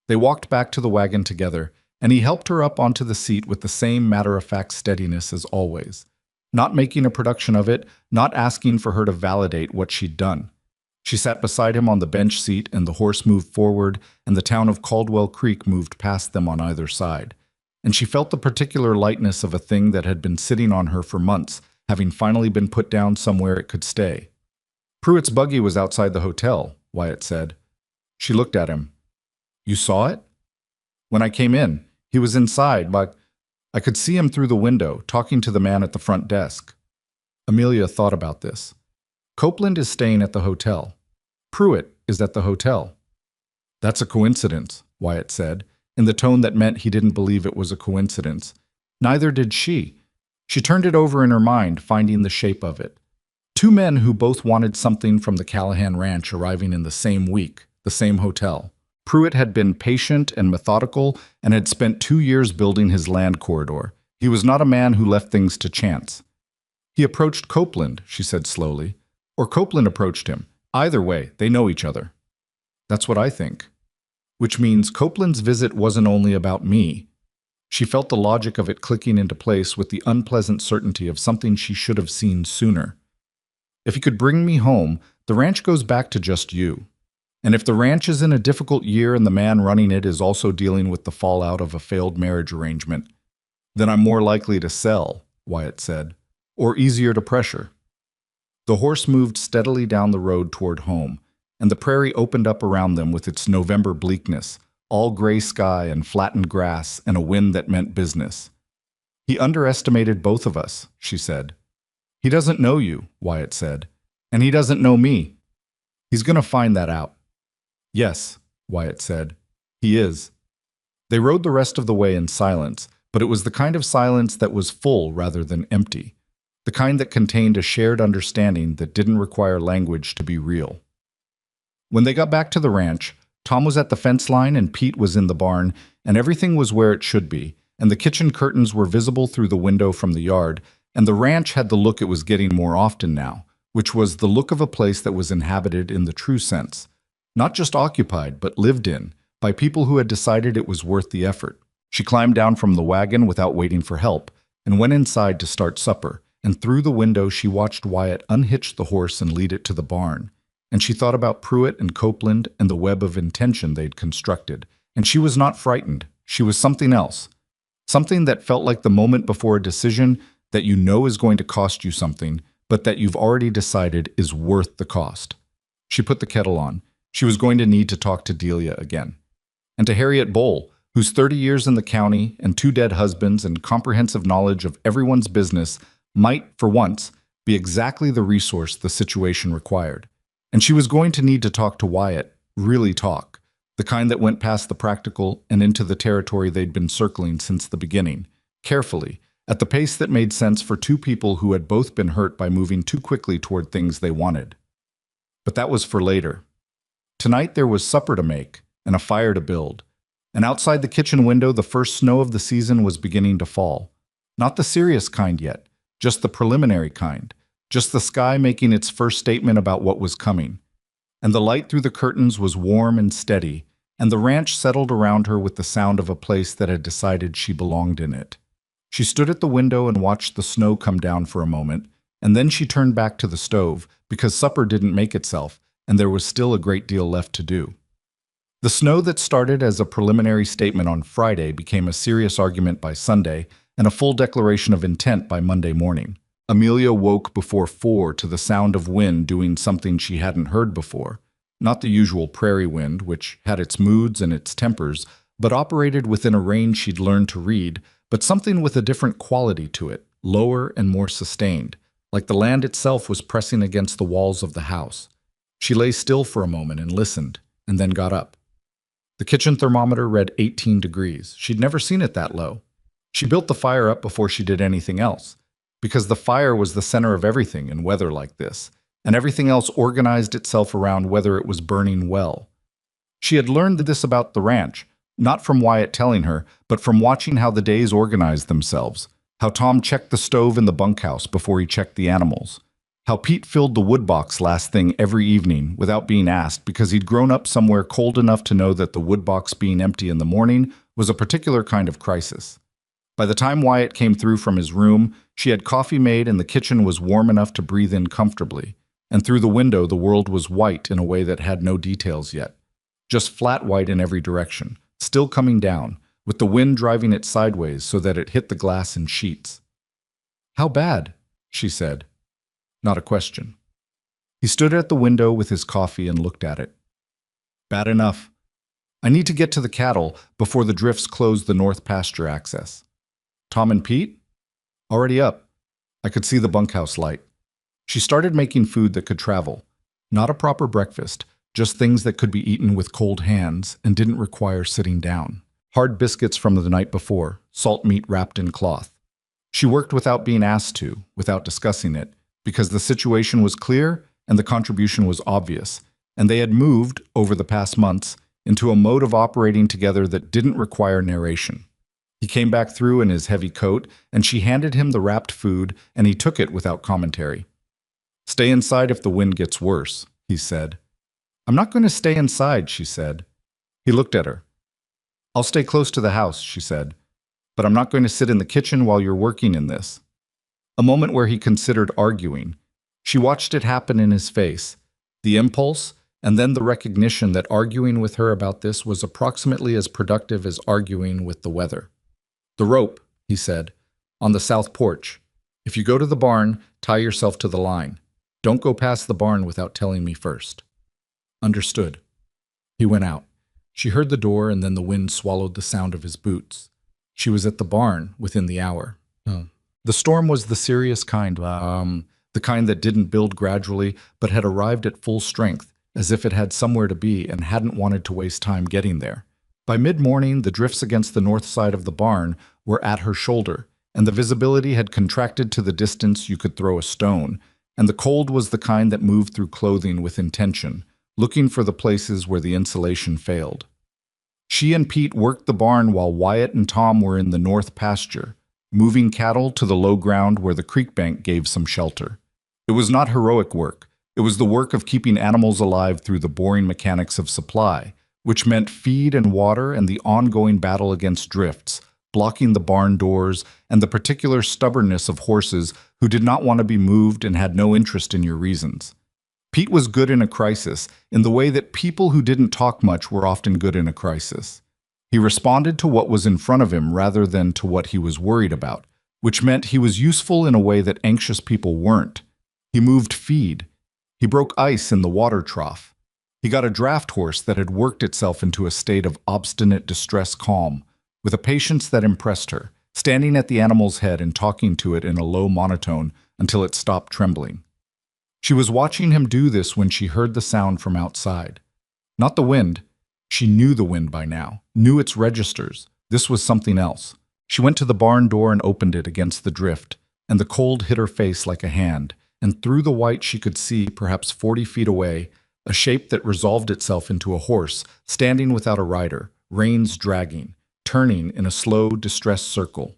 They walked back to the wagon together, and he helped her up onto the seat with the same matter-of-fact steadiness as always, not making a production of it, not asking for her to validate what she'd done. She sat beside him on the bench seat, and the horse moved forward, and the town of Caldwell Creek moved past them on either side. And she felt the particular lightness of a thing that had been sitting on her for months, having finally been put down somewhere it could stay. "Pruitt's buggy was outside the hotel," Wyatt said. She looked at him. "You saw it?" "When I came in. He was inside, but I could see him through the window, talking to the man at the front desk." Amelia thought about this. "Copeland is staying at the hotel. Pruitt is at the hotel." "That's a coincidence," Wyatt said, in the tone that meant he didn't believe it was a coincidence. Neither did she. She turned it over in her mind, finding the shape of it. Two men who both wanted something from the Callahan Ranch arriving in the same week, the same hotel. Pruitt had been patient and methodical and had spent 2 years building his land corridor. He was not a man who left things to chance. He approached Copeland, she said slowly. Or Copeland approached him. Either way, they know each other. That's what I think. Which means Copeland's visit wasn't only about me. She felt the logic of it clicking into place with the unpleasant certainty of something she should have seen sooner. If you could bring me home, the ranch goes back to just you. And if the ranch is in a difficult year and the man running it is also dealing with the fallout of a failed marriage arrangement, then I'm more likely to sell, Wyatt said, or easier to pressure. The horse moved steadily down the road toward home, and the prairie opened up around them with its November bleakness, all gray sky and flattened grass and a wind that meant business. He underestimated both of us, she said. He doesn't know you, Wyatt said, and he doesn't know me. He's going to find that out. Yes, Wyatt said. He is. They rode the rest of the way in silence, but it was the kind of silence that was full rather than empty, the kind that contained a shared understanding that didn't require language to be real. When they got back to the ranch, Tom was at the fence line and Pete was in the barn, and everything was where it should be, and the kitchen curtains were visible through the window from the yard, and the ranch had the look it was getting more often now, which was the look of a place that was inhabited in the true sense. Not just occupied, but lived in, by people who had decided it was worth the effort. She climbed down from the wagon without waiting for help, and went inside to start supper, and through the window she watched Wyatt unhitch the horse and lead it to the barn. And she thought about Pruitt and Copeland and the web of intention they'd constructed. And she was not frightened. She was something else. Something that felt like the moment before a decision that you know is going to cost you something, but that you've already decided is worth the cost. She put the kettle on. She was going to need to talk to Delia again. And to Harriet Bowl, whose 30 years in the county and 2 dead husbands and comprehensive knowledge of everyone's business might, for once, be exactly the resource the situation required. And she was going to need to talk to Wyatt, really talk, the kind that went past the practical and into the territory they'd been circling since the beginning, carefully, at the pace that made sense for 2 people who had both been hurt by moving too quickly toward things they wanted. But that was for later. Tonight there was supper to make and a fire to build, and outside the kitchen window the first snow of the season was beginning to fall. Not the serious kind yet, just the preliminary kind, just the sky making its first statement about what was coming. And the light through the curtains was warm and steady, and the ranch settled around her with the sound of a place that had decided she belonged in it. She stood at the window and watched the snow come down for a moment, and then she turned back to the stove, because supper didn't make itself, and there was still a great deal left to do. The snow that started as a preliminary statement on Friday became a serious argument by Sunday, and a full declaration of intent by Monday morning. Amelia woke before 4 to the sound of wind doing something she hadn't heard before. Not the usual prairie wind, which had its moods and its tempers, but operated within a range she'd learned to read, but something with a different quality to it, lower and more sustained, like the land itself was pressing against the walls of the house. She lay still for a moment and listened, and then got up. The kitchen thermometer read 18 degrees. She'd never seen it that low. She built the fire up before she did anything else, because the fire was the center of everything in weather like this, and everything else organized itself around whether it was burning well. She had learned this about the ranch, not from Wyatt telling her, but from watching how the days organized themselves, how Tom checked the stove in the bunkhouse before he checked the animals, how Pete filled the wood box last thing every evening without being asked because he'd grown up somewhere cold enough to know that the wood box being empty in the morning was a particular kind of crisis. By the time Wyatt came through from his room, she had coffee made and the kitchen was warm enough to breathe in comfortably, and through the window the world was white in a way that had no details yet, just flat white in every direction, still coming down, with the wind driving it sideways so that it hit the glass in sheets. "How bad?" she said. Not a question. He stood at the window with his coffee and looked at it. "Bad enough. I need to get to the cattle before the drifts close the north pasture access." "Tom and Pete?" "Already up." I could see the bunkhouse light. She started making food that could travel. Not a proper breakfast, just things that could be eaten with cold hands and didn't require sitting down. Hard biscuits from the night before, salt meat wrapped in cloth. She worked without being asked to, without discussing it, because the situation was clear and the contribution was obvious, and they had moved, over the past months, into a mode of operating together that didn't require narration. He came back through in his heavy coat, and she handed him the wrapped food, and he took it without commentary. "Stay inside if the wind gets worse," he said. "I'm not going to stay inside," she said. He looked at her. "I'll stay close to the house," she said, "but I'm not going to sit in the kitchen while you're working in this." A moment where he considered arguing. She watched it happen in his face, the impulse, and then the recognition that arguing with her about this was approximately as productive as arguing with the weather. "The rope," he said, "on the south porch. If you go to the barn, tie yourself to the line. Don't go past the barn without telling me first." "Understood." He went out. She heard the door, and then the wind swallowed the sound of his boots. She was at the barn within the hour. The storm was the serious kind, the kind that didn't build gradually, but had arrived at full strength, as if it had somewhere to be and hadn't wanted to waste time getting there. By mid-morning, the drifts against the north side of the barn were at her shoulder, and the visibility had contracted to the distance you could throw a stone, and the cold was the kind that moved through clothing with intention, looking for the places where the insulation failed. She and Pete worked the barn while Wyatt and Tom were in the north pasture, moving cattle to the low ground where the creek bank gave some shelter. It was not heroic work. It was the work of keeping animals alive through the boring mechanics of supply, which meant feed and water and the ongoing battle against drifts, blocking the barn doors, and the particular stubbornness of horses who did not want to be moved and had no interest in your reasons. Pete was good in a crisis, in the way that people who didn't talk much were often good in a crisis. He responded to what was in front of him rather than to what he was worried about, which meant he was useful in a way that anxious people weren't. He moved feed. He broke ice in the water trough. He got a draft horse that had worked itself into a state of obstinate distress calm, with a patience that impressed her, standing at the animal's head and talking to it in a low monotone until it stopped trembling. She was watching him do this when she heard the sound from outside. Not the wind. She knew the wind by now, knew its registers. This was something else. She went to the barn door and opened it against the drift, and the cold hit her face like a hand, and through the white she could see, perhaps 40 feet away, a shape that resolved itself into a horse, standing without a rider, reins dragging, turning in a slow, distressed circle.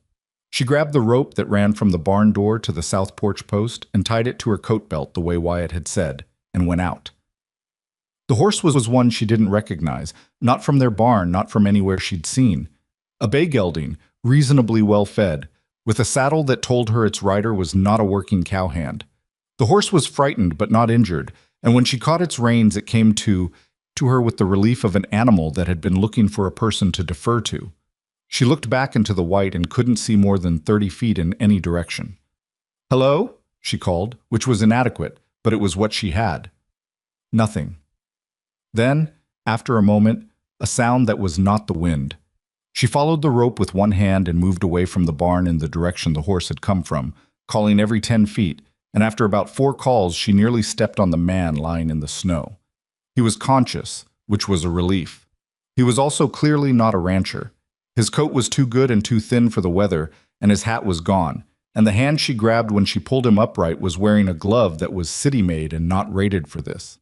She grabbed the rope that ran from the barn door to the south porch post and tied it to her coat belt the way Wyatt had said, and went out. The horse was one she didn't recognize, not from their barn, not from anywhere she'd seen. A bay gelding, reasonably well fed, with a saddle that told her its rider was not a working cowhand. The horse was frightened but not injured, and when she caught its reins it came to her with the relief of an animal that had been looking for a person to defer to. She looked back into the white and couldn't see more than 30 feet in any direction. "Hello?" she called, which was inadequate, but it was what she had. Nothing. Then, after a moment, a sound that was not the wind. She followed the rope with one hand and moved away from the barn in the direction the horse had come from, calling every 10 feet, and after about 4 calls she nearly stepped on the man lying in the snow. He was conscious, which was a relief. He was also clearly not a rancher. His coat was too good and too thin for the weather, and his hat was gone, and the hand she grabbed when she pulled him upright was wearing a glove that was city-made and not rated for this.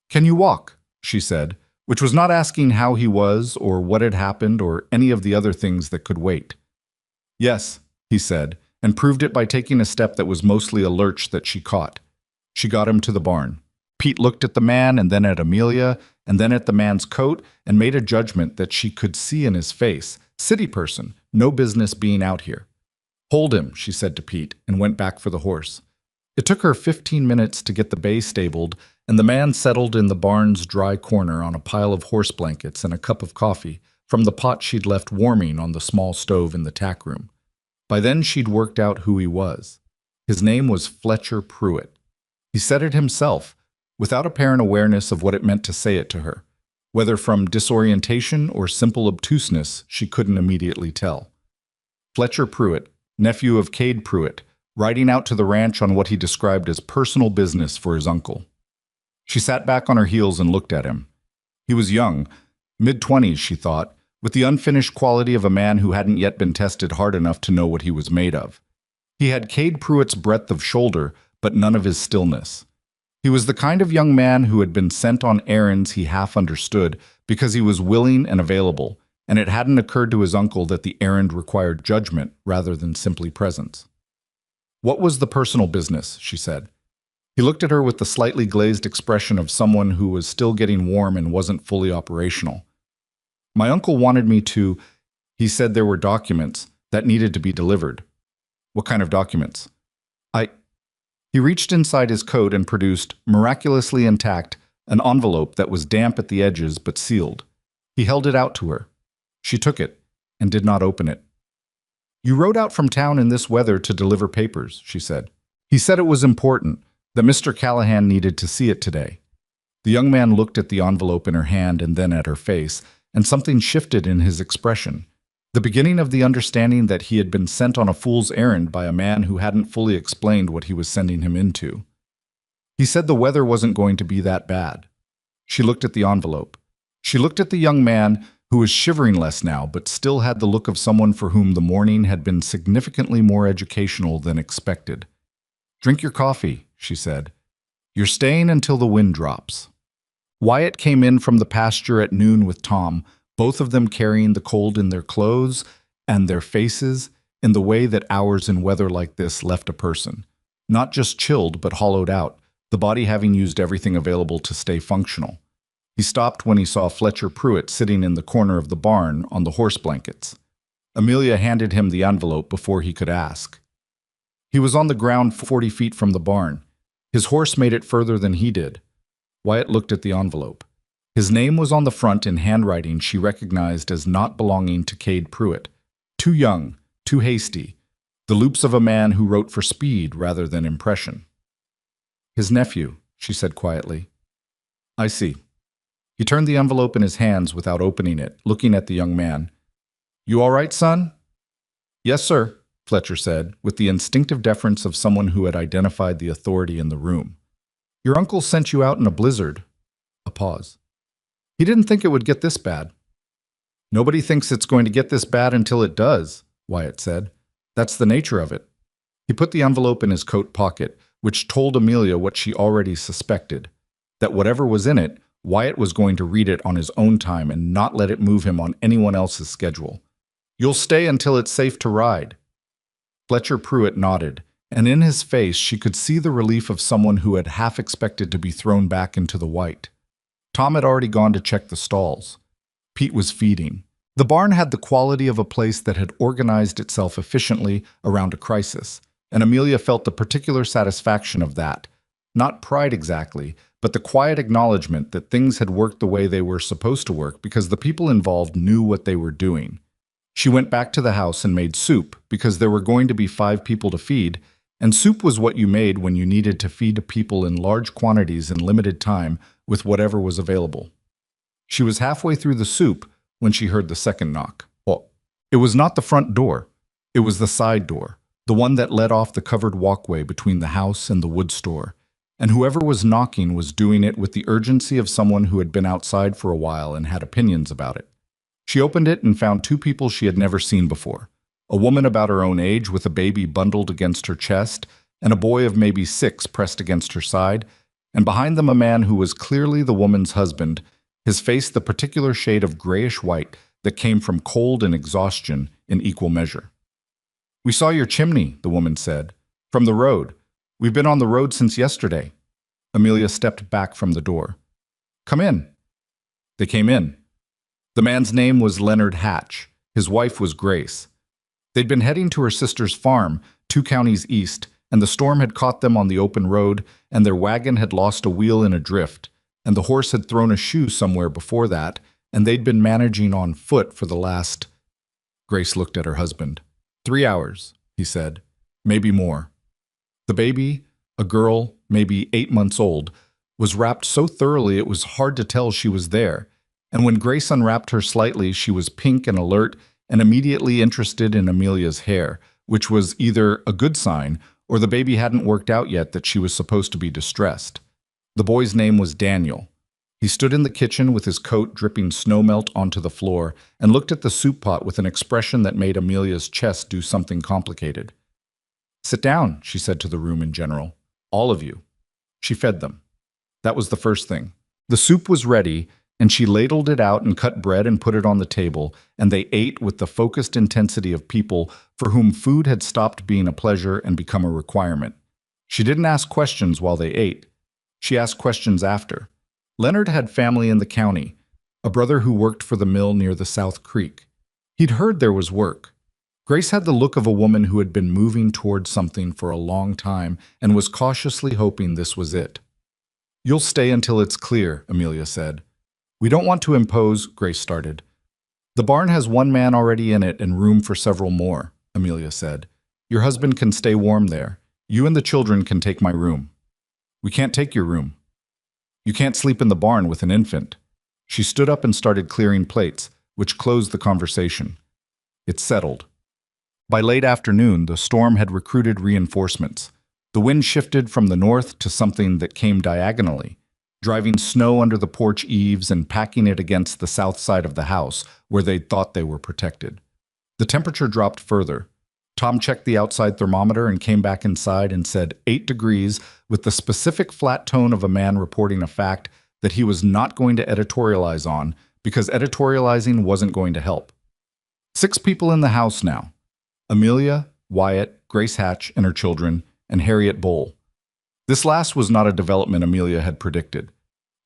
"Can you walk?" she said, which was not asking how he was or what had happened or any of the other things that could wait. "Yes," he said, and proved it by taking a step that was mostly a lurch that she caught. She got him to the barn. Pete looked at the man and then at Amelia and then at the man's coat and made a judgment that she could see in his face. City person, no business being out here. "Hold him," she said to Pete, and went back for the horse. It took her 15 minutes to get the bay stabled, and the man settled in the barn's dry corner on a pile of horse blankets and a cup of coffee from the pot she'd left warming on the small stove in the tack room. By then she'd worked out who he was. His name was Fletcher Pruitt. He said it himself, without apparent awareness of what it meant to say it to her. Whether from disorientation or simple obtuseness, she couldn't immediately tell. Fletcher Pruitt, nephew of Cade Pruitt, riding out to the ranch on what he described as personal business for his uncle. She sat back on her heels and looked at him. He was young, mid-20s, she thought, with the unfinished quality of a man who hadn't yet been tested hard enough to know what he was made of. He had Cade Pruitt's breadth of shoulder, but none of his stillness. He was the kind of young man who had been sent on errands he half understood because he was willing and available, and it hadn't occurred to his uncle that the errand required judgment rather than simply presence. "What was the personal business?" she said. He looked at her with the slightly glazed expression of someone who was still getting warm and wasn't fully operational. "My uncle wanted me to. He said there were documents that needed to be delivered." "What kind of documents?" He reached inside his coat and produced, miraculously intact, an envelope that was damp at the edges but sealed. He held it out to her. She took it and did not open it. "You rode out from town in this weather to deliver papers," she said. "He said it was important, that Mr. Callahan needed to see it today." The young man looked at the envelope in her hand and then at her face, and something shifted in his expression. The beginning of the understanding that he had been sent on a fool's errand by a man who hadn't fully explained what he was sending him into. "He said the weather wasn't going to be that bad." She looked at the envelope. She looked at the young man, who was shivering less now, but still had the look of someone for whom the morning had been significantly more educational than expected. "Drink your coffee," she said. "You're staying until the wind drops." Wyatt came in from the pasture at noon with Tom, both of them carrying the cold in their clothes and their faces in the way that hours in weather like this left a person. Not just chilled, but hollowed out, the body having used everything available to stay functional. He stopped when he saw Fletcher Pruitt sitting in the corner of the barn on the horse blankets. Amelia handed him the envelope before he could ask. He was on the ground 40 feet from the barn. His horse made it further than he did. Wyatt looked at the envelope. His name was on the front in handwriting she recognized as not belonging to Cade Pruitt. Too young, too hasty, the loops of a man who wrote for speed rather than impression. "His nephew," she said quietly. "I see." He turned the envelope in his hands without opening it, looking at the young man. "You all right, son?" "Yes, sir," Fletcher said, with the instinctive deference of someone who had identified the authority in the room. "Your uncle sent you out in a blizzard." A pause. "He didn't think it would get this bad." "Nobody thinks it's going to get this bad until it does," Wyatt said. "That's the nature of it." He put the envelope in his coat pocket, which told Amelia what she already suspected, that whatever was in it, Wyatt was going to read it on his own time and not let it move him on anyone else's schedule. "You'll stay until it's safe to ride." Fletcher Pruitt nodded, and in his face she could see the relief of someone who had half expected to be thrown back into the white. Tom had already gone to check the stalls. Pete was feeding. The barn had the quality of a place that had organized itself efficiently around a crisis, and Amelia felt the particular satisfaction of that. Not pride exactly, but the quiet acknowledgement that things had worked the way they were supposed to work because the people involved knew what they were doing. She went back to the house and made soup because there were going to be 5 people to feed, and soup was what you made when you needed to feed people in large quantities in limited time with whatever was available. She was halfway through the soup when she heard the second knock. Oh, it was not the front door. It was the side door, the one that led off the covered walkway between the house and the wood store. And whoever was knocking was doing it with the urgency of someone who had been outside for a while and had opinions about it. She opened it and found 2 people she had never seen before. A woman about her own age with a baby bundled against her chest, and a boy of maybe 6 pressed against her side, and behind them a man who was clearly the woman's husband, his face the particular shade of grayish-white that came from cold and exhaustion in equal measure. "We saw your chimney," the woman said. "From the road. We've been on the road since yesterday." Amelia stepped back from the door. "Come in." They came in. The man's name was Leonard Hatch. His wife was Grace. They'd been heading to her sister's farm, 2 counties east, and the storm had caught them on the open road, and their wagon had lost a wheel in a drift, and the horse had thrown a shoe somewhere before that, and they'd been managing on foot for the last... Grace looked at her husband. 3 hours, he said. Maybe more. The baby, a girl, maybe 8 months old, was wrapped so thoroughly it was hard to tell she was there, and when Grace unwrapped her slightly, she was pink and alert and immediately interested in Amelia's hair, which was either a good sign or the baby hadn't worked out yet that she was supposed to be distressed. The boy's name was Daniel. He stood in the kitchen with his coat dripping snowmelt onto the floor and looked at the soup pot with an expression that made Amelia's chest do something complicated. "Sit down," she said to the room in general. All of you." She fed them. That was the first thing. The soup was ready, and she ladled it out and cut bread and put it on the table, and they ate with the focused intensity of people for whom food had stopped being a pleasure and become a requirement. She didn't ask questions while they ate. She asked questions after. Leonard had family in the county, a brother who worked for the mill near the South Creek. He'd heard there was work. Grace had the look of a woman who had been moving toward something for a long time and was cautiously hoping this was it. "You'll stay until it's clear," Amelia said. "We don't want to impose," Grace started. "The barn has one man already in it and room for several more," Amelia said. "Your husband can stay warm there. You and the children can take my room." "We can't take your room. You can't sleep in the barn with an infant." She stood up and started clearing plates, which closed the conversation. It settled. By late afternoon, the storm had recruited reinforcements. The wind shifted from the north to something that came diagonally, driving snow under the porch eaves and packing it against the south side of the house, where they'd thought they were protected. The temperature dropped further. Tom checked the outside thermometer and came back inside and said 8 degrees with the specific flat tone of a man reporting a fact that he was not going to editorialize on because editorializing wasn't going to help. 6 people in the house now. Amelia, Wyatt, Grace Hatch and her children, and Harriet Bowl. This last was not a development Amelia had predicted.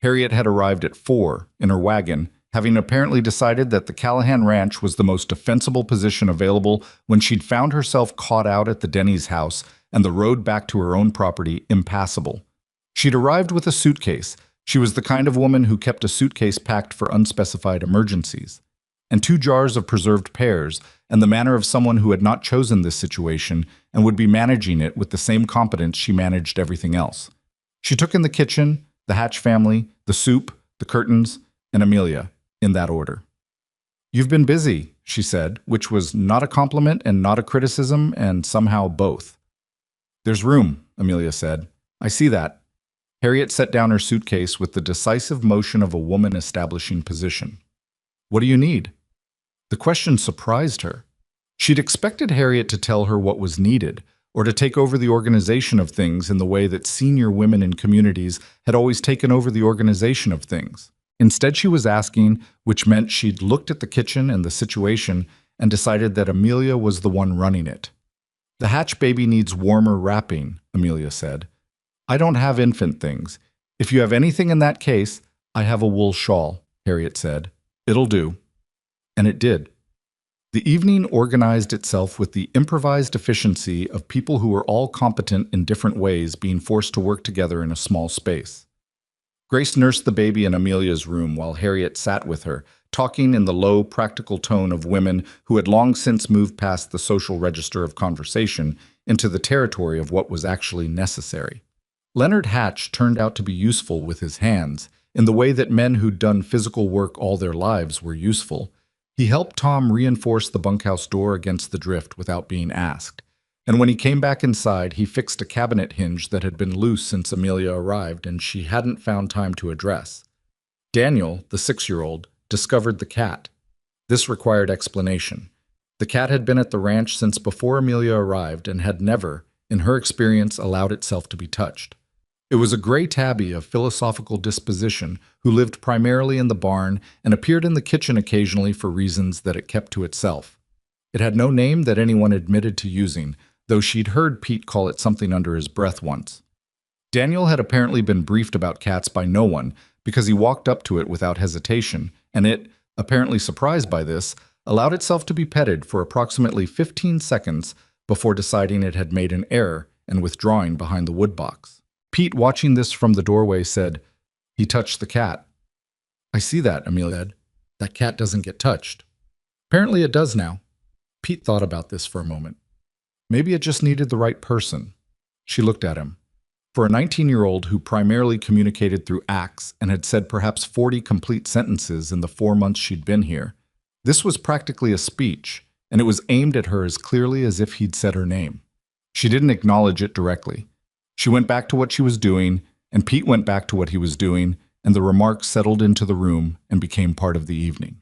Harriet had arrived at 4 in her wagon, having apparently decided that the Callahan Ranch was the most defensible position available when she'd found herself caught out at the Denny's house and the road back to her own property impassable. She'd arrived with a suitcase. She was the kind of woman who kept a suitcase packed for unspecified emergencies, and 2 jars of preserved pears, and the manner of someone who had not chosen this situation and would be managing it with the same competence she managed everything else. She took in the kitchen, the Hatch family, the soup, the curtains, and Amelia, in that order. "You've been busy," she said, which was not a compliment and not a criticism, and somehow both. "There's room," Amelia said. "I see that." Harriet set down her suitcase with the decisive motion of a woman establishing position. "What do you need?" The question surprised her. She'd expected Harriet to tell her what was needed, or to take over the organization of things in the way that senior women in communities had always taken over the organization of things. Instead, she was asking, which meant she'd looked at the kitchen and the situation and decided that Amelia was the one running it. "The Hatch baby needs warmer wrapping," Amelia said. "I don't have infant things. If you have anything in that case, I have a wool shawl," Harriet said. "It'll do." And it did. The evening organized itself with the improvised efficiency of people who were all competent in different ways being forced to work together in a small space. Grace nursed the baby in Amelia's room while Harriet sat with her, talking in the low, practical tone of women who had long since moved past the social register of conversation into the territory of what was actually necessary. Leonard Hatch turned out to be useful with his hands, in the way that men who'd done physical work all their lives were useful. He helped Tom reinforce the bunkhouse door against the drift without being asked, and when he came back inside, he fixed a cabinet hinge that had been loose since Amelia arrived and she hadn't found time to address. Daniel, the 6-year-old, discovered the cat. This required explanation. The cat had been at the ranch since before Amelia arrived and had never, in her experience, allowed itself to be touched. It was a gray tabby of philosophical disposition who lived primarily in the barn and appeared in the kitchen occasionally for reasons that it kept to itself. It had no name that anyone admitted to using, though she'd heard Pete call it something under his breath once. Daniel had apparently been briefed about cats by no one because he walked up to it without hesitation, and it, apparently surprised by this, allowed itself to be petted for approximately 15 seconds before deciding it had made an error and withdrawing behind the woodbox. Pete, watching this from the doorway, said, "He touched the cat." "I see that," Amelia said. "That cat doesn't get touched." "Apparently it does now." Pete thought about this for a moment. Maybe it just needed the right person. She looked at him. For a 19-year-old who primarily communicated through acts and had said perhaps 40 complete sentences in the 4 months she'd been here, this was practically a speech, and it was aimed at her as clearly as if he'd said her name. She didn't acknowledge it directly. She went back to what she was doing, and Pete went back to what he was doing, and the remarks settled into the room and became part of the evening.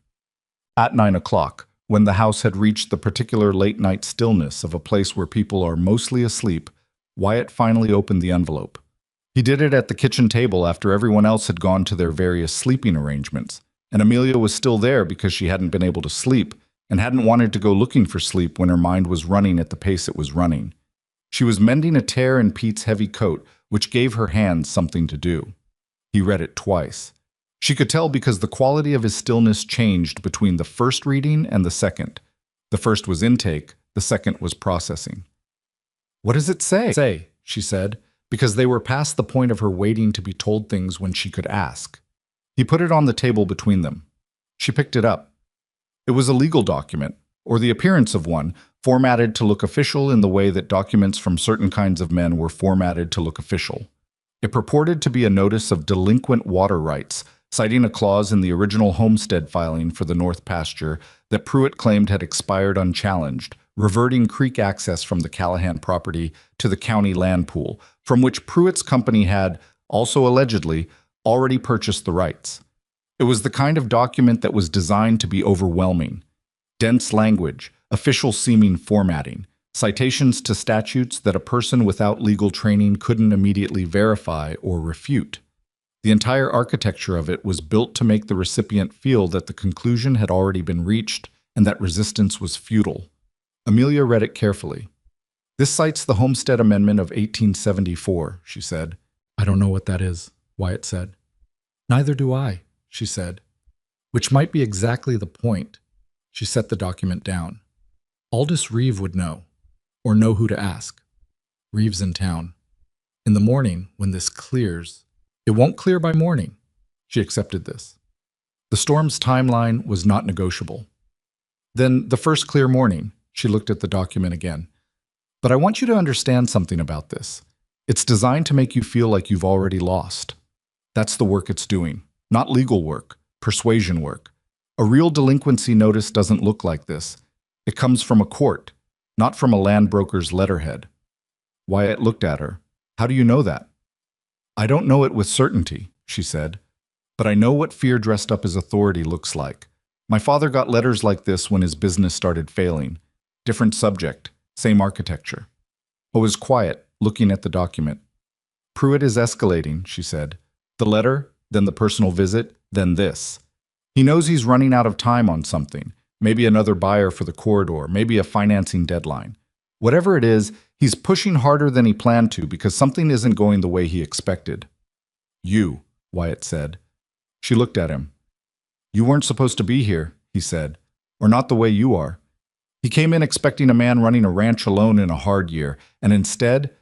At 9 o'clock, when the house had reached the particular late-night stillness of a place where people are mostly asleep, Wyatt finally opened the envelope. He did it at the kitchen table after everyone else had gone to their various sleeping arrangements, and Amelia was still there because she hadn't been able to sleep and hadn't wanted to go looking for sleep when her mind was running at the pace it was running. She was mending a tear in Pete's heavy coat, which gave her hands something to do. He read it twice. She could tell because the quality of his stillness changed between the first reading and the second. The first was intake, the second was processing. "What does it say?" she said, because they were past the point of her waiting to be told things when she could ask. He put it on the table between them. She picked it up. It was a legal document, or the appearance of one, formatted to look official in the way that documents from certain kinds of men were formatted to look official. It purported to be a notice of delinquent water rights, citing a clause in the original homestead filing for the North Pasture that Pruitt claimed had expired unchallenged, reverting creek access from the Callahan property to the county land pool, from which Pruitt's company had, also allegedly, already purchased the rights. It was the kind of document that was designed to be overwhelming. Dense language, official-seeming formatting, citations to statutes that a person without legal training couldn't immediately verify or refute. The entire architecture of it was built to make the recipient feel that the conclusion had already been reached and that resistance was futile. Amelia read it carefully. "This cites the Homestead Amendment of 1874, she said. "I don't know what that is," Wyatt said. "Neither do I," she said. "Which might be exactly the point." She set the document down. "Aldous Reeve would know, or know who to ask. Reeve's in town. In the morning, when this clears, it won't clear by morning." She accepted this. The storm's timeline was not negotiable. Then, the first clear morning, she looked at the document again. "But I want you to understand something about this. It's designed to make you feel like you've already lost. That's the work it's doing. Not legal work, persuasion work. A real delinquency notice doesn't look like this. It comes from a court, not from a land broker's letterhead." Wyatt looked at her. "How do you know that?" "I don't know it with certainty," she said, "but I know what fear dressed up as authority looks like. My father got letters like this when his business started failing. Different subject, same architecture." I was quiet, looking at the document. "Pruitt is escalating," she said. "The letter, then the personal visit, then this. He knows he's running out of time on something, maybe another buyer for the corridor, maybe a financing deadline. Whatever it is, he's pushing harder than he planned to because something isn't going the way he expected." "You," Wyatt said. She looked at him. "You weren't supposed to be here," he said, "or not the way you are. He came in expecting a man running a ranch alone in a hard year, and instead,"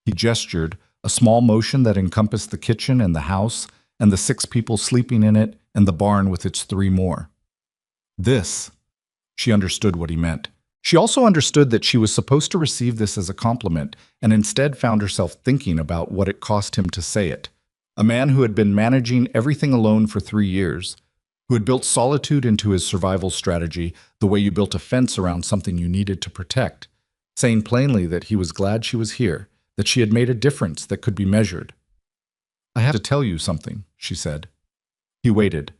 he gestured, a small motion that encompassed the kitchen and the house, and the 6 people sleeping in it, and the barn with its 3 more. "This." She understood what he meant. She also understood that she was supposed to receive this as a compliment, and instead found herself thinking about what it cost him to say it. A man who had been managing everything alone for 3 years, who had built solitude into his survival strategy the way you built a fence around something you needed to protect, saying plainly that he was glad she was here, that she had made a difference that could be measured. "I have to tell you something," she said. He waited.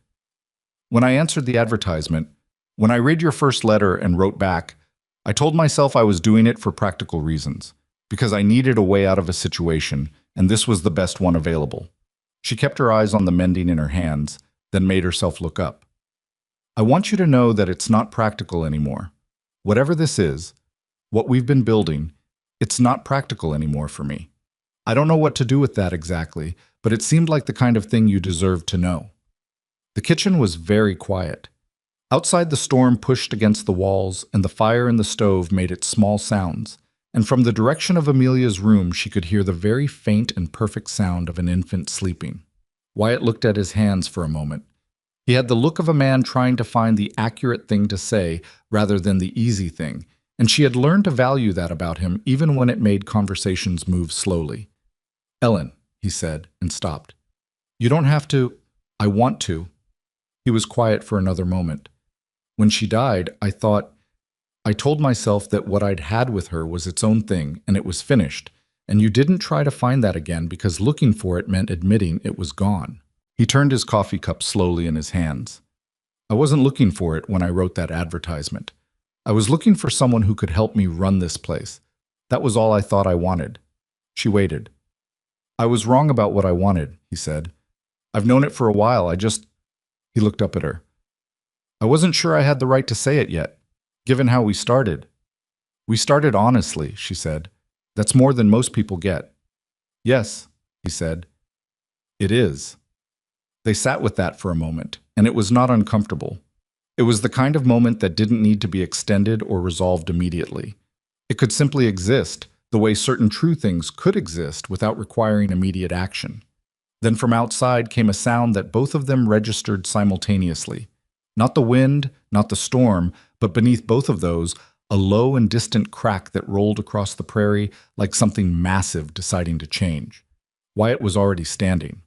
"When I answered the advertisement, when I read your first letter and wrote back, I told myself I was doing it for practical reasons, because I needed a way out of a situation, and this was the best one available." She kept her eyes on the mending in her hands, then made herself look up. "I want you to know that it's not practical anymore. Whatever this is, what we've been building, it's not practical anymore for me. I don't know what to do with that exactly, but it seemed like the kind of thing you deserved to know." The kitchen was very quiet. Outside, the storm pushed against the walls, and the fire in the stove made its small sounds, and from the direction of Amelia's room she could hear the very faint and perfect sound of an infant sleeping. Wyatt looked at his hands for a moment. He had the look of a man trying to find the accurate thing to say rather than the easy thing, and she had learned to value that about him even when it made conversations move slowly. "Ellen," he said, and stopped. "You don't have to—" "I want to." He was quiet for another moment. "When she died, I told myself that what I'd had with her was its own thing, and it was finished, and you didn't try to find that again because looking for it meant admitting it was gone." He turned his coffee cup slowly in his hands. "I wasn't looking for it when I wrote that advertisement. I was looking for someone who could help me run this place. That was all I thought I wanted. She waited. I was wrong about what I wanted, he said. I've known it for a while, He looked up at her. I wasn't sure I had the right to say it yet, given how we started. We started honestly, she said. That's more than most people get. Yes, he said. It is. They sat with that for a moment, and it was not uncomfortable. It was the kind of moment that didn't need to be extended or resolved immediately. It could simply exist, the way certain true things could exist without requiring immediate action. Then from outside came a sound that both of them registered simultaneously. Not the wind, not the storm, but beneath both of those, a low and distant crack that rolled across the prairie like something massive deciding to change. Wyatt was already standing.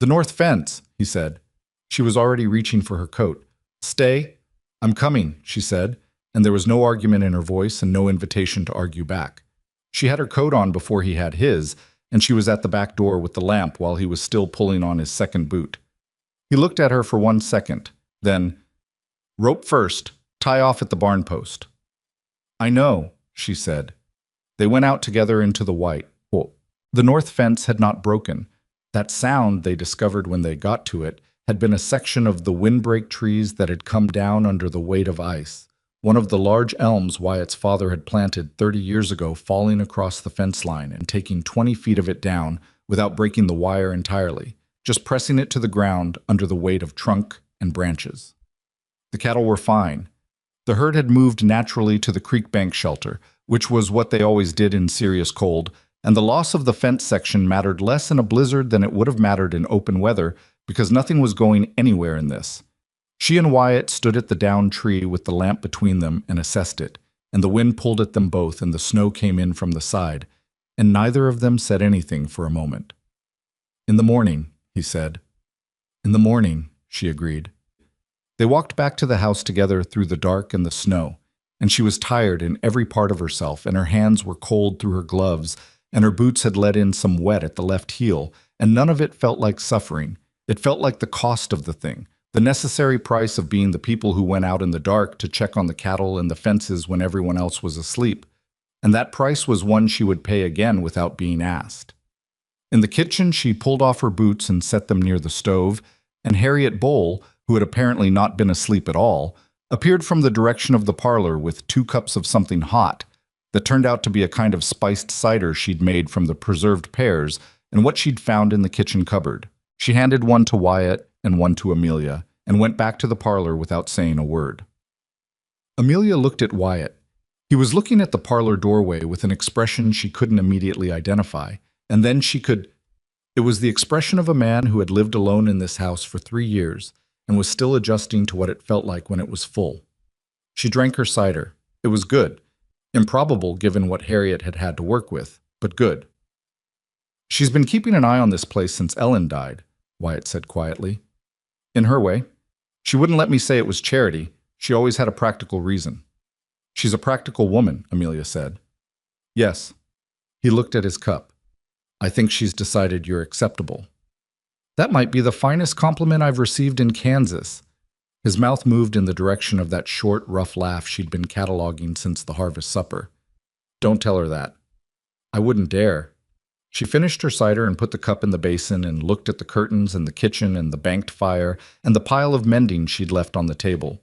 The north fence, he said. She was already reaching for her coat. Stay. I'm coming, she said, and there was no argument in her voice and no invitation to argue back. She had her coat on before he had his, and she was at the back door with the lamp while he was still pulling on his second boot. He looked at her for 1 second, then, rope first, tie off at the barn post. I know, she said. They went out together into the white. The north fence had not broken. That sound, they discovered when they got to it, had been a section of the windbreak trees that had come down under the weight of ice. One of the large elms Wyatt's father had planted 30 years ago falling across the fence line and taking 20 feet of it down without breaking the wire entirely, just pressing it to the ground under the weight of trunk and branches. The cattle were fine. The herd had moved naturally to the creek bank shelter, which was what they always did in serious cold, and the loss of the fence section mattered less in a blizzard than it would have mattered in open weather because nothing was going anywhere in this. She and Wyatt stood at the downed tree with the lamp between them and assessed it, and the wind pulled at them both and the snow came in from the side, and neither of them said anything for a moment. In the morning, he said. In the morning, she agreed. They walked back to the house together through the dark and the snow, and she was tired in every part of herself, and her hands were cold through her gloves, and her boots had let in some wet at the left heel, and none of it felt like suffering. It felt like the cost of the thing, the necessary price of being the people who went out in the dark to check on the cattle and the fences when everyone else was asleep, and that price was one she would pay again without being asked. In the kitchen, she pulled off her boots and set them near the stove, and Harriet Bowl, who had apparently not been asleep at all, appeared from the direction of the parlor with 2 cups of something hot that turned out to be a kind of spiced cider she'd made from the preserved pears and what she'd found in the kitchen cupboard. She handed one to Wyatt and one to Amelia, and went back to the parlor without saying a word. Amelia looked at Wyatt. He was looking at the parlor doorway with an expression she couldn't immediately identify, and then she could. It was the expression of a man who had lived alone in this house for 3 years and was still adjusting to what it felt like when it was full. She drank her cider. It was good. Improbable given what Harriet had had to work with, but good. She's been keeping an eye on this place since Ellen died, Wyatt said quietly. In her way. She wouldn't let me say it was charity. She always had a practical reason. She's a practical woman, Amelia said. Yes. He looked at his cup. I think she's decided you're acceptable. That might be the finest compliment I've received in Kansas. His mouth moved in the direction of that short, rough laugh she'd been cataloging since the harvest supper. Don't tell her that. I wouldn't dare. She finished her cider and put the cup in the basin and looked at the curtains and the kitchen and the banked fire and the pile of mending she'd left on the table.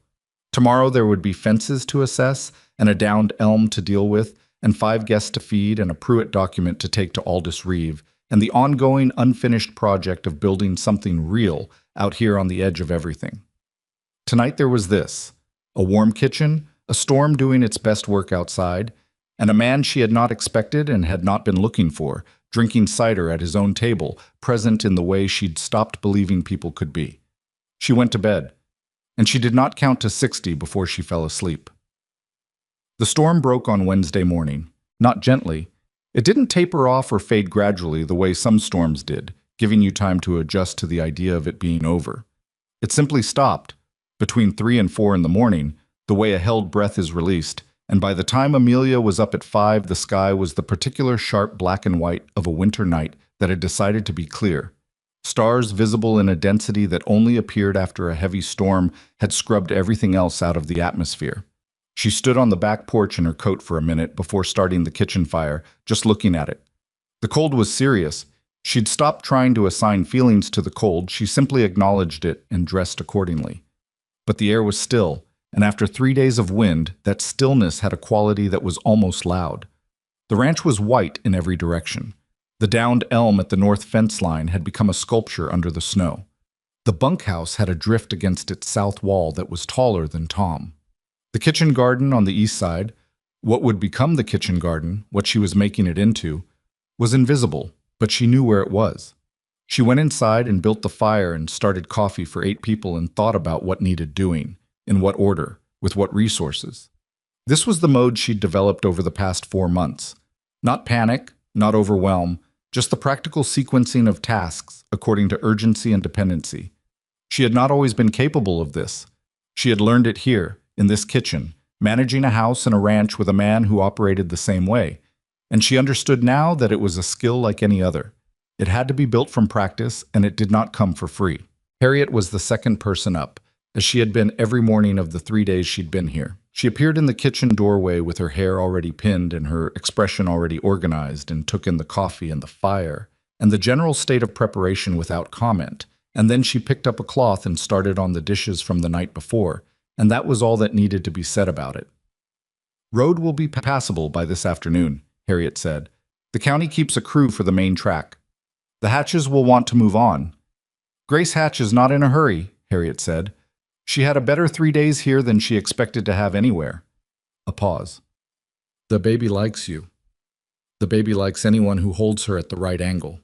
Tomorrow there would be fences to assess and a downed elm to deal with and 5 guests to feed and a Pruitt document to take to Aldous Reeve and the ongoing, unfinished project of building something real out here on the edge of everything. Tonight there was this: a warm kitchen, a storm doing its best work outside, and a man she had not expected and had not been looking for, drinking cider at his own table, present in the way she'd stopped believing people could be. She went to bed, and she did not count to 60 before she fell asleep. The storm broke on Wednesday morning, not gently. It didn't taper off or fade gradually the way some storms did, giving you time to adjust to the idea of it being over. It simply stopped, between 3 and 4 in the morning, the way a held breath is released, and by the time Amelia was up at 5, the sky was the particular sharp black and white of a winter night that had decided to be clear. Stars visible in a density that only appeared after a heavy storm had scrubbed everything else out of the atmosphere. She stood on the back porch in her coat for a minute before starting the kitchen fire, just looking at it. The cold was serious. She'd stopped trying to assign feelings to the cold, she simply acknowledged it and dressed accordingly. But the air was still, and after 3 days of wind, that stillness had a quality that was almost loud. The ranch was white in every direction. The downed elm at the north fence line had become a sculpture under the snow. The bunkhouse had a drift against its south wall that was taller than Tom. The kitchen garden on the east side, what would become the kitchen garden, what she was making it into, was invisible, but she knew where it was. She went inside and built the fire and started coffee for 8 people and thought about what needed doing, in what order, with what resources. This was the mode she'd developed over the past 4 months. Not panic, not overwhelm, just the practical sequencing of tasks according to urgency and dependency. She had not always been capable of this. She had learned it here, in this kitchen, managing a house and a ranch with a man who operated the same way. And she understood now that it was a skill like any other. It had to be built from practice, and it did not come for free. Harriet was the second person up, as she had been every morning of the 3 days she'd been here. She appeared in the kitchen doorway with her hair already pinned and her expression already organized, and took in the coffee and the fire, and the general state of preparation without comment. And then she picked up a cloth and started on the dishes from the night before, and that was all that needed to be said about it. "Road will be passable by this afternoon," Harriet said. "The county keeps a crew for the main track. The Hatches will want to move on." "Grace Hatch is not in a hurry," Harriet said. "She had a better 3 days here than she expected to have anywhere." A pause. "The baby likes you. The baby likes anyone who holds her at the right angle.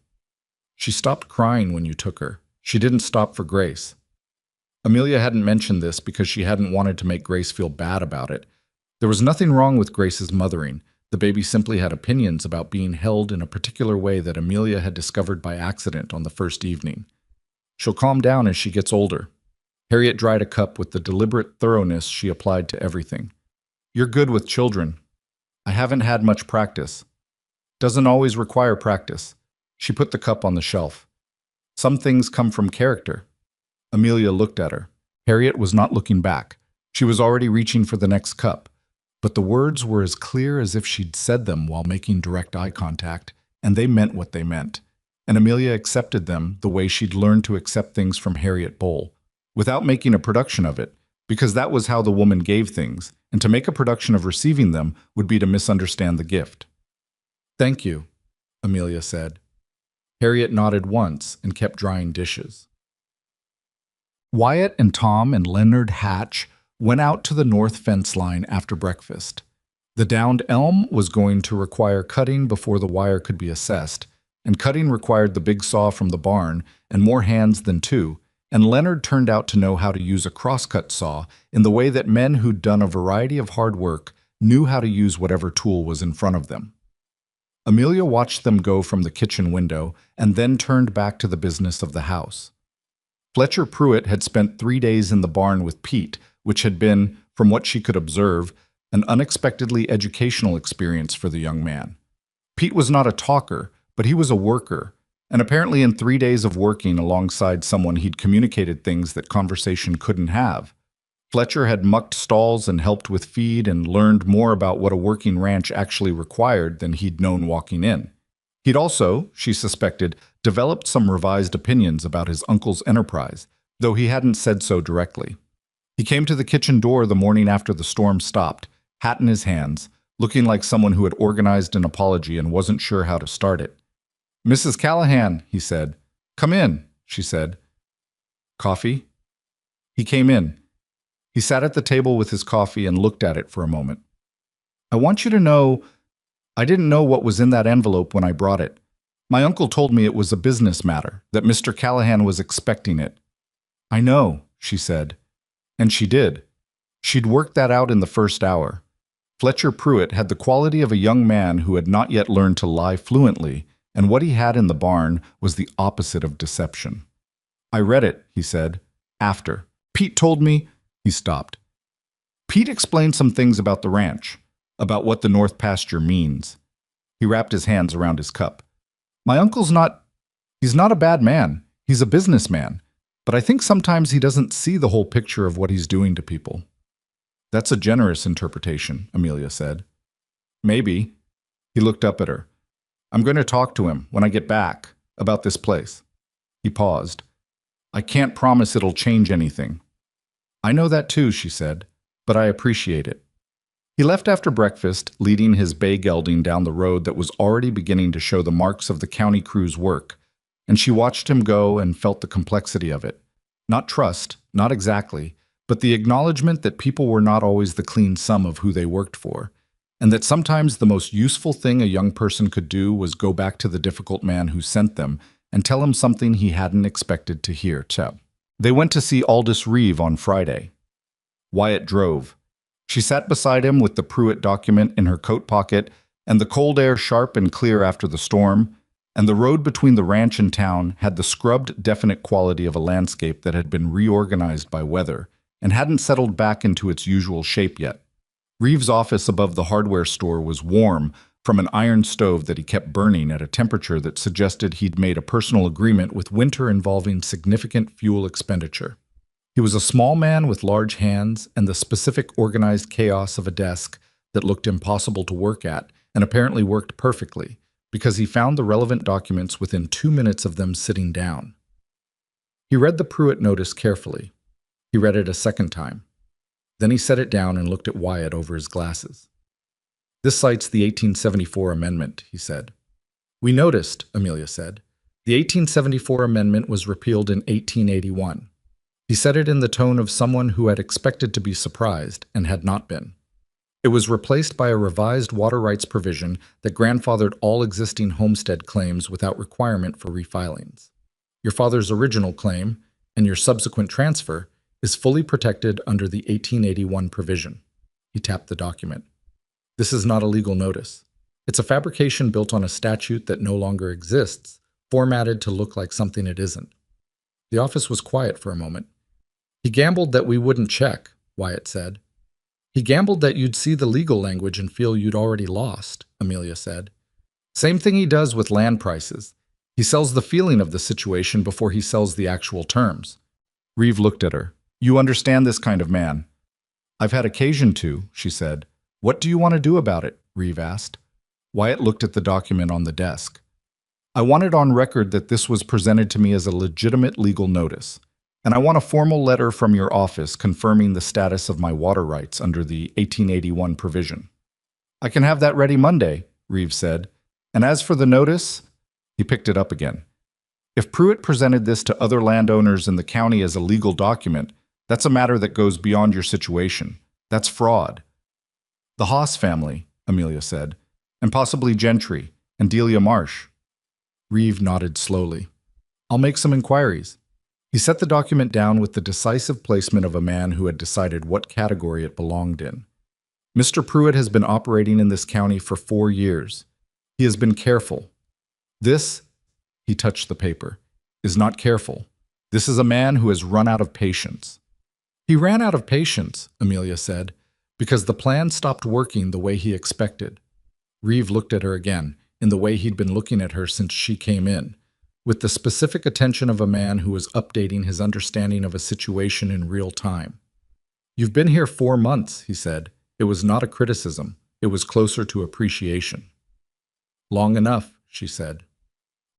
She stopped crying when you took her. She didn't stop for Grace." Amelia hadn't mentioned this because she hadn't wanted to make Grace feel bad about it. There was nothing wrong with Grace's mothering. The baby simply had opinions about being held in a particular way that Amelia had discovered by accident on the first evening. "She'll calm down as she gets older." Harriet dried a cup with the deliberate thoroughness she applied to everything. "You're good with children. I haven't had much practice." "Doesn't always require practice." She put the cup on the shelf. "Some things come from character." Amelia looked at her. Harriet was not looking back. She was already reaching for the next cup. But the words were as clear as if she'd said them while making direct eye contact, and they meant what they meant. And Amelia accepted them the way she'd learned to accept things from Harriet Boll, without making a production of it, because that was how the woman gave things, and to make a production of receiving them would be to misunderstand the gift. "Thank you," Amelia said. Harriet nodded once and kept drying dishes. Wyatt and Tom and Leonard Hatch went out to the north fence line after breakfast. The downed elm was going to require cutting before the wire could be assessed, and cutting required the big saw from the barn and more hands than 2, and Leonard turned out to know how to use a crosscut saw in the way that men who'd done a variety of hard work knew how to use whatever tool was in front of them. Amelia watched them go from the kitchen window and then turned back to the business of the house. Fletcher Pruitt had spent 3 days in the barn with Pete, which had been, from what she could observe, an unexpectedly educational experience for the young man. Pete was not a talker, but he was a worker, and apparently in 3 days of working alongside someone he'd communicated things that conversation couldn't have. Fletcher had mucked stalls and helped with feed and learned more about what a working ranch actually required than he'd known walking in. He'd also, she suspected, developed some revised opinions about his uncle's enterprise, though he hadn't said so directly. He came to the kitchen door the morning after the storm stopped, hat in his hands, looking like someone who had organized an apology and wasn't sure how to start it. "Mrs. Callahan," he said. "Come in," she said. "Coffee?" He came in. He sat at the table with his coffee and looked at it for a moment. "I want you to know, I didn't know what was in that envelope when I brought it. My uncle told me it was a business matter, that Mr. Callahan was expecting it." "I know," she said. And she did. She'd worked that out in the first hour. Fletcher Pruitt had the quality of a young man who had not yet learned to lie fluently, and what he had in the barn was the opposite of deception. "I read it," he said. "After. Pete told me—" He stopped. "Pete explained some things about the ranch, about what the North Pasture means." He wrapped his hands around his cup. "My uncle's he's not a bad man. He's a businessman. But I think sometimes he doesn't see the whole picture of what he's doing to people." "That's a generous interpretation," Amelia said. "Maybe." He looked up at her. I'm going to talk to him when I get back about this place. He paused. I can't promise it'll change anything. I know that too, she said, but I appreciate it. He left after breakfast, leading his bay gelding down the road that was already beginning to show the marks of the county crew's work, and she watched him go and felt the complexity of it. Not trust, not exactly, but the acknowledgement that people were not always the clean sum of who they worked for, and that sometimes the most useful thing a young person could do was go back to the difficult man who sent them and tell him something he hadn't expected to hear. They went to see Aldous Reeve on Friday. Wyatt drove. She sat beside him with the Pruitt document in her coat pocket and the cold air sharp and clear after the storm, and the road between the ranch and town had the scrubbed, definite quality of a landscape that had been reorganized by weather and hadn't settled back into its usual shape yet. Reeve's office above the hardware store was warm from an iron stove that he kept burning at a temperature that suggested he'd made a personal agreement with winter involving significant fuel expenditure. He was a small man with large hands and the specific organized chaos of a desk that looked impossible to work at and apparently worked perfectly, because he found the relevant documents within 2 minutes of them sitting down. He read the Pruitt notice carefully. He read it a second time. Then he set it down and looked at Wyatt over his glasses. This cites the 1874 amendment, he said. We noticed, Amelia said. The 1874 amendment was repealed in 1881. He said it in the tone of someone who had expected to be surprised and had not been. It was replaced by a revised water rights provision that grandfathered all existing homestead claims without requirement for refilings. Your father's original claim, and your subsequent transfer, is fully protected under the 1881 provision. He tapped the document. This is not a legal notice. It's a fabrication built on a statute that no longer exists, formatted to look like something it isn't. The office was quiet for a moment. He gambled that we wouldn't check, Wyatt said. He gambled that you'd see the legal language and feel you'd already lost, Amelia said. Same thing he does with land prices. He sells the feeling of the situation before he sells the actual terms. Reeve looked at her. You understand this kind of man. I've had occasion to, she said. What do you want to do about it? Reeve asked. Wyatt looked at the document on the desk. I want it on record that this was presented to me as a legitimate legal notice, and I want a formal letter from your office confirming the status of my water rights under the 1881 provision. I can have that ready Monday, Reeve said. And as for the notice, he picked it up again. If Pruitt presented this to other landowners in the county as a legal document, that's a matter that goes beyond your situation. That's fraud. The Haas family, Amelia said, and possibly Gentry and Delia Marsh. Reeve nodded slowly. I'll make some inquiries. He set the document down with the decisive placement of a man who had decided what category it belonged in. Mr. Pruitt has been operating in this county for 4 years. He has been careful. This, he touched the paper, is not careful. This is a man who has run out of patience. He ran out of patience, Amelia said, because the plan stopped working the way he expected. Reeve looked at her again, in the way he'd been looking at her since she came in, with the specific attention of a man who was updating his understanding of a situation in real time. You've been here 4 months, he said. It was not a criticism. It was closer to appreciation. Long enough, she said.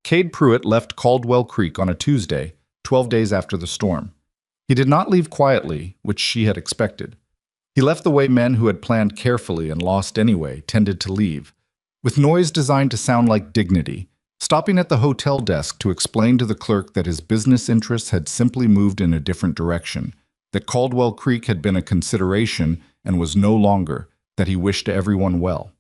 Cade Pruitt left Caldwell Creek on a Tuesday, 12 days after the storm. He did not leave quietly, which she had expected. He left the way men who had planned carefully and lost anyway tended to leave, with noise designed to sound like dignity, stopping at the hotel desk to explain to the clerk that his business interests had simply moved in a different direction, that Caldwell Creek had been a consideration and was no longer, that he wished everyone well.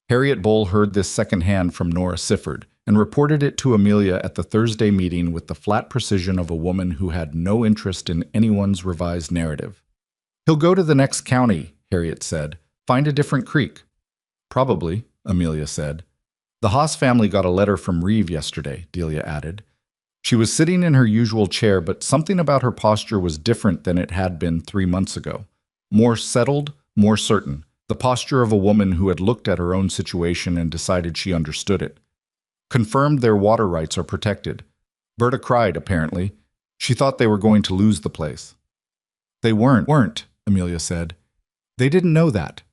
Harriet Bull heard this secondhand from Nora Sifford and reported it to Amelia at the Thursday meeting with the flat precision of a woman who had no interest in anyone's revised narrative. He'll go to the next county, Harriet said. Find a different creek. Probably, Amelia said. The Haas family got a letter from Reeve yesterday, Delia added. She was sitting in her usual chair, but something about her posture was different than it had been 3 months ago. More settled, more certain, the posture of a woman who had looked at her own situation and decided she understood it. Confirmed their water rights are protected. Berta cried, apparently. She thought they were going to lose the place. They weren't, Amelia said. They didn't know that.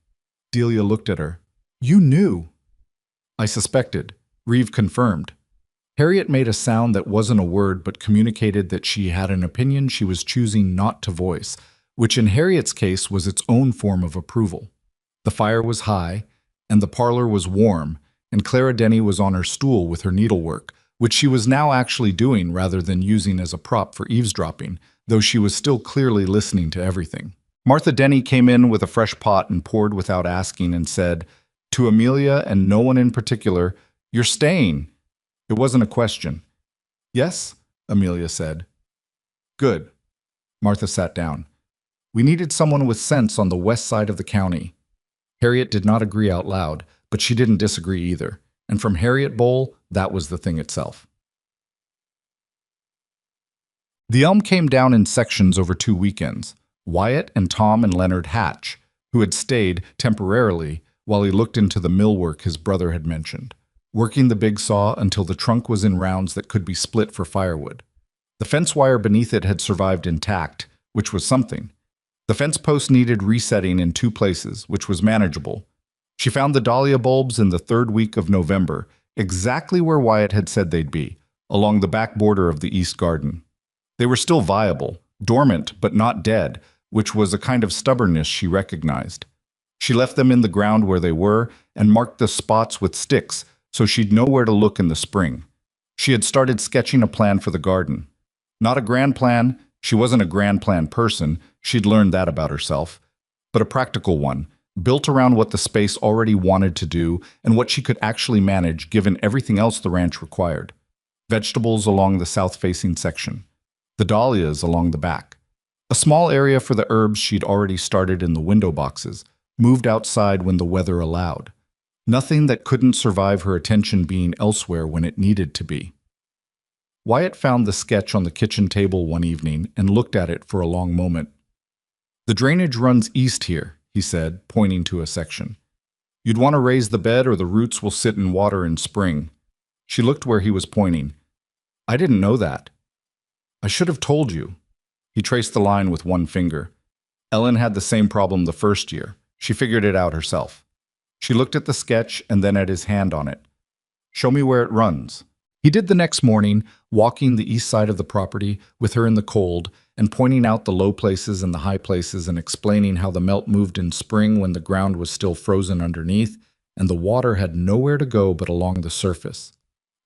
Delia looked at her. You knew. I suspected. Reeve confirmed. Harriet made a sound that wasn't a word but communicated that she had an opinion she was choosing not to voice, which in Harriet's case was its own form of approval. The fire was high, and the parlor was warm, and Clara Denny was on her stool with her needlework, which she was now actually doing rather than using as a prop for eavesdropping, though she was still clearly listening to everything. Martha Denny came in with a fresh pot and poured without asking and said, to Amelia and no one in particular, "You're staying." It wasn't a question. "Yes," Amelia said. "Good." Martha sat down. "We needed someone with sense on the west side of the county." Harriet did not agree out loud, but she didn't disagree either. And from Harriet Bowl, that was the thing itself. The Elm came down in sections over 2 weekends. Wyatt and Tom and Leonard Hatch, who had stayed temporarily while he looked into the millwork his brother had mentioned, working the big saw until the trunk was in rounds that could be split for firewood. The fence wire beneath it had survived intact, which was something. The fence post needed resetting in 2 places, which was manageable. She found the dahlia bulbs in the 3rd week of November, exactly where Wyatt had said they'd be, along the back border of the east garden. They were still viable, dormant but not dead, which was a kind of stubbornness she recognized. She left them in the ground where they were and marked the spots with sticks so she'd know where to look in the spring. She had started sketching a plan for the garden. Not a grand plan, she wasn't a grand plan person, she'd learned that about herself, but a practical one, built around what the space already wanted to do and what she could actually manage given everything else the ranch required. Vegetables along the south-facing section. The dahlias along the back. A small area for the herbs she'd already started in the window boxes, moved outside when the weather allowed. Nothing that couldn't survive her attention being elsewhere when it needed to be. Wyatt found the sketch on the kitchen table one evening and looked at it for a long moment. "The drainage runs east here," he said, pointing to a section. "You'd want to raise the bed or the roots will sit in water in spring." She looked where he was pointing. "I didn't know that." "I should have told you." He traced the line with one finger. Ellen had the same problem the first year. She figured it out herself. She looked at the sketch and then at his hand on it. "Show me where it runs." He did the next morning, walking the east side of the property with her in the cold and pointing out the low places and the high places and explaining how the melt moved in spring when the ground was still frozen underneath and the water had nowhere to go but along the surface.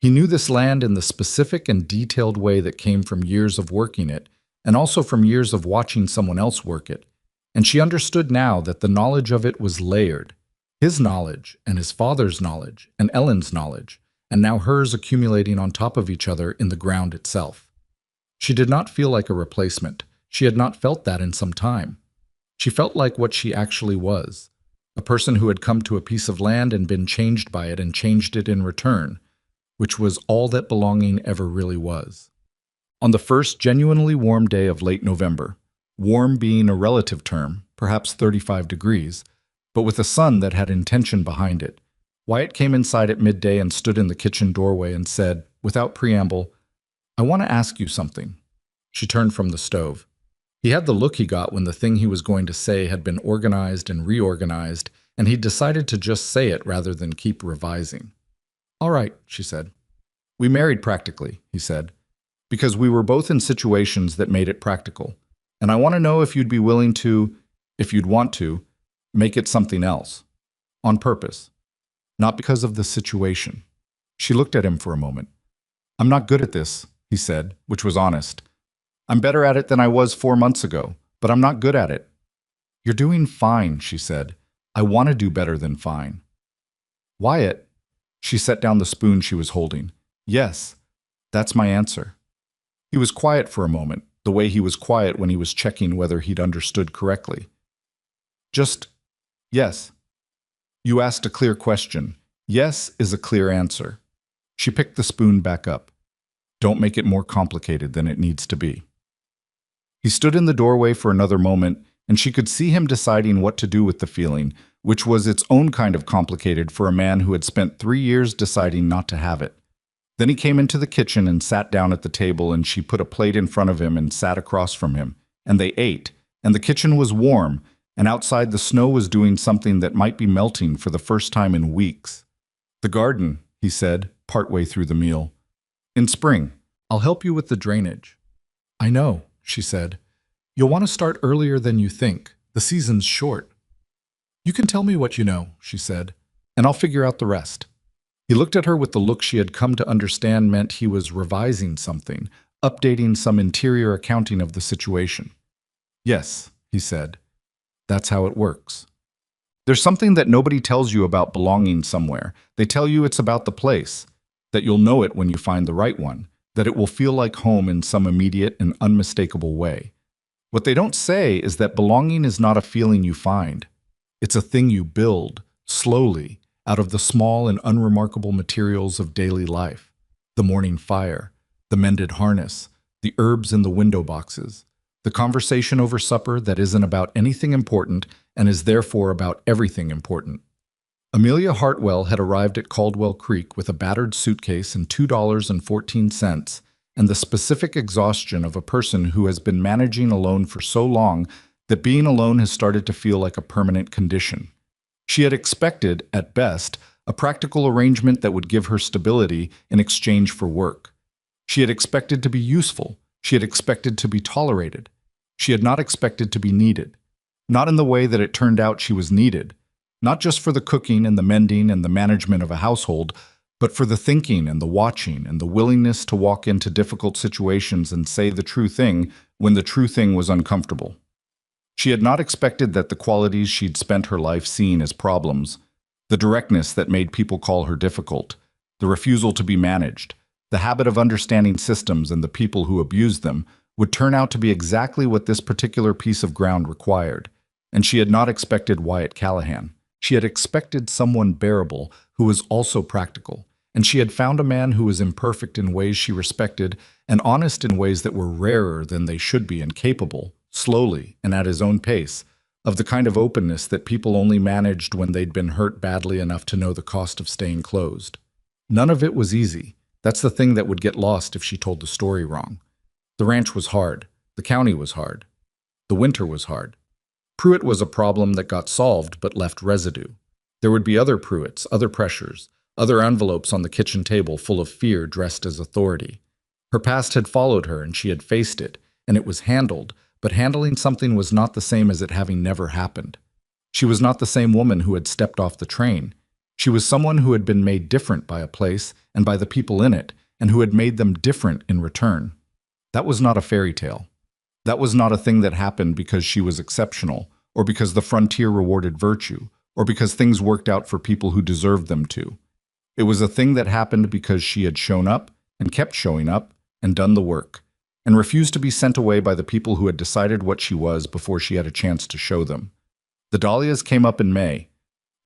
He knew this land in the specific and detailed way that came from years of working it and also from years of watching someone else work it. And she understood now that the knowledge of it was layered. His knowledge and his father's knowledge and Ellen's knowledge, and now hers accumulating on top of each other in the ground itself. She did not feel like a replacement. She had not felt that in some time. She felt like what she actually was, a person who had come to a piece of land and been changed by it and changed it in return, which was all that belonging ever really was. On the first genuinely warm day of late November, warm being a relative term, perhaps 35 degrees, but with a sun that had intention behind it, Wyatt came inside at midday and stood in the kitchen doorway and said, without preamble, "I want to ask you something." She turned from the stove. He had the look he got when the thing he was going to say had been organized and reorganized, and he decided to just say it rather than keep revising. "All right," she said. "We married practically," he said, "because we were both in situations that made it practical. And I want to know if you'd be willing to, if you'd want to, make it something else. On purpose. Not because of the situation." She looked at him for a moment. "I'm not good at this," he said, which was honest. "I'm better at it than I was 4 months ago, but I'm not good at it." "You're doing fine," she said. "I want to do better than fine." "Wyatt," she set down the spoon she was holding. "Yes, that's my answer." He was quiet for a moment, the way he was quiet when he was checking whether he'd understood correctly. "Just, yes." "You asked a clear question. Yes is a clear answer." She picked the spoon back up. "Don't make it more complicated than it needs to be." He stood in the doorway for another moment, and she could see him deciding what to do with the feeling, which was its own kind of complicated for a man who had spent 3 years deciding not to have it. Then he came into the kitchen and sat down at the table, and she put a plate in front of him and sat across from him, and they ate, and the kitchen was warm, and outside the snow was doing something that might be melting for the first time in weeks. "The garden," he said, partway through the meal. In spring, I'll help you with the drainage. I know, she said. You'll want to start earlier than you think. The season's short. You can tell me what you know, she said, and I'll figure out the rest. He looked at her with the look she had come to understand meant he was revising something, updating some interior accounting of the situation. Yes, he said. That's how it works. There's something that nobody tells you about belonging somewhere. They tell you it's about the place, that you'll know it when you find the right one, that it will feel like home in some immediate and unmistakable way. What they don't say is that belonging is not a feeling you find. It's a thing you build, slowly, out of the small and unremarkable materials of daily life. The morning fire, the mended harness, the herbs in the window boxes, the conversation over supper that isn't about anything important and is therefore about everything important. Amelia Hartwell had arrived at Caldwell Creek with a battered suitcase and $2.14, and the specific exhaustion of a person who has been managing alone for so long that being alone has started to feel like a permanent condition. She had expected, at best, a practical arrangement that would give her stability in exchange for work. She had expected to be useful. She had expected to be tolerated. She had not expected to be needed. Not in the way that it turned out she was needed. Not just for the cooking and the mending and the management of a household, but for the thinking and the watching and the willingness to walk into difficult situations and say the true thing when the true thing was uncomfortable. She had not expected that the qualities she'd spent her life seeing as problems, the directness that made people call her difficult, the refusal to be managed, the habit of understanding systems and the people who abused them, would turn out to be exactly what this particular piece of ground required. And she had not expected Wyatt Callahan. She had expected someone bearable who was also practical, and she had found a man who was imperfect in ways she respected and honest in ways that were rarer than they should be, and capable, slowly and at his own pace, of the kind of openness that people only managed when they'd been hurt badly enough to know the cost of staying closed. None of it was easy. That's the thing that would get lost if she told the story wrong. The ranch was hard. The county was hard. The winter was hard. Pruitt was a problem that got solved but left residue. There would be other Pruitts, other pressures, other envelopes on the kitchen table full of fear dressed as authority. Her past had followed her and she had faced it, and it was handled, but handling something was not the same as it having never happened. She was not the same woman who had stepped off the train. She was someone who had been made different by a place and by the people in it, and who had made them different in return. That was not a fairy tale. That was not a thing that happened because she was exceptional, or because the frontier rewarded virtue, or because things worked out for people who deserved them to. It was a thing that happened because she had shown up, and kept showing up, and done the work, and refused to be sent away by the people who had decided what she was before she had a chance to show them. The Dahlias came up in May,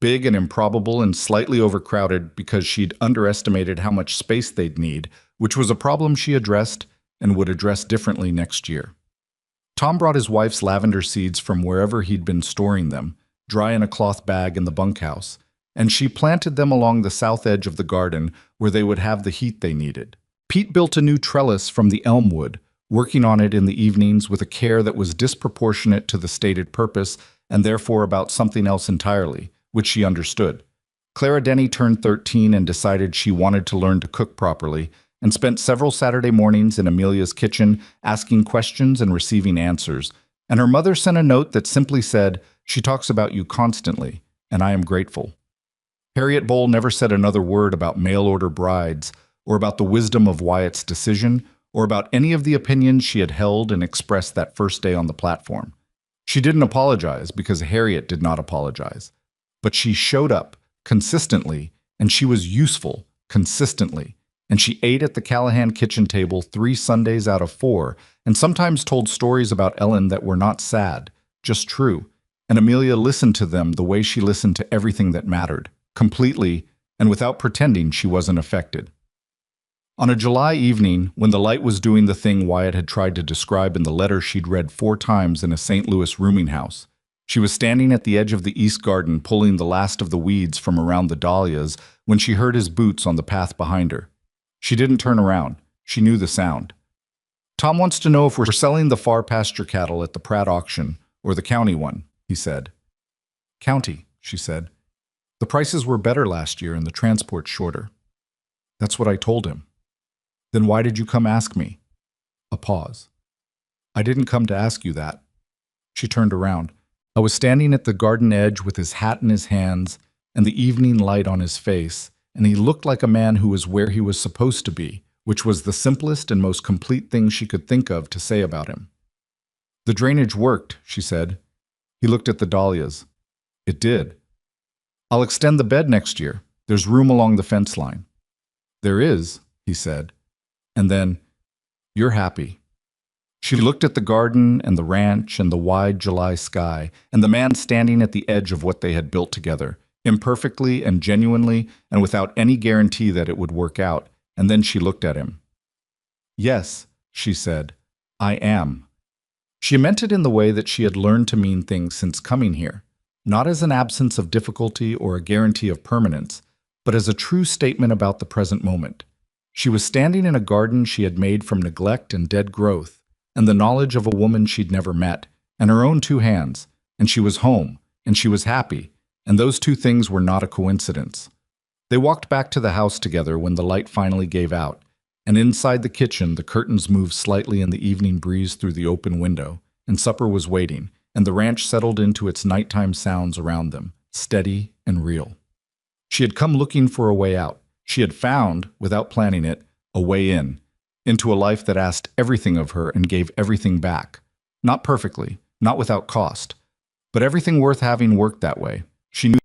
big and improbable and slightly overcrowded because she'd underestimated how much space they'd need, which was a problem she addressed and would address differently next year. Tom brought his wife's lavender seeds from wherever he'd been storing them, dry in a cloth bag in the bunkhouse, and she planted them along the south edge of the garden where they would have the heat they needed. Pete built a new trellis from the elm wood, working on it in the evenings with a care that was disproportionate to the stated purpose and therefore about something else entirely, which she understood. Clara Denny turned 13 and decided she wanted to learn to cook properly, and spent several Saturday mornings in Amelia's kitchen asking questions and receiving answers, and her mother sent a note that simply said, "She talks about you constantly, and I am grateful." Harriet Bowl never said another word about mail-order brides, or about the wisdom of Wyatt's decision, or about any of the opinions she had held and expressed that first day on the platform. She didn't apologize because Harriet did not apologize. But she showed up, consistently, and she was useful, consistently. And she ate at the Callahan kitchen table 3 Sundays out of 4, and sometimes told stories about Ellen that were not sad, just true. And Amelia listened to them the way she listened to everything that mattered, completely, and without pretending she wasn't affected. On a July evening, when the light was doing the thing Wyatt had tried to describe in the letter she'd read 4 times in a St. Louis rooming house, she was standing at the edge of the east garden pulling the last of the weeds from around the dahlias when she heard his boots on the path behind her. She didn't turn around. She knew the sound. "Tom wants to know if we're selling the far pasture cattle at the Pratt auction, or the county one," he said. "County," she said. "The prices were better last year and the transport shorter." That's what I told him. Then why did you come ask me? A pause. I didn't come to ask you that. She turned around. I was standing at the garden edge with his hat in his hands and the evening light on his face, and he looked like a man who was where he was supposed to be, which was the simplest and most complete thing she could think of to say about him. The drainage worked, she said. He looked at the dahlias. It did. I'll extend the bed next year. There's room along the fence line. There is, he said. And then, you're happy. She looked at the garden and the ranch and the wide July sky and the man standing at the edge of what they had built together, imperfectly and genuinely and without any guarantee that it would work out, and then she looked at him. Yes, she said, I am. She meant it in the way that she had learned to mean things since coming here, not as an absence of difficulty or a guarantee of permanence, but as a true statement about the present moment. She was standing in a garden she had made from neglect and dead growth, and the knowledge of a woman she'd never met, and her own two hands, and she was home, and she was happy, and those two things were not a coincidence. They walked back to the house together when the light finally gave out, and inside the kitchen the curtains moved slightly in the evening breeze through the open window, and supper was waiting, and the ranch settled into its nighttime sounds around them, steady and real. She had come looking for a way out. She had found, without planning it, a way in, into a life that asked everything of her and gave everything back. Not perfectly, not without cost, but everything worth having worked that way. She knew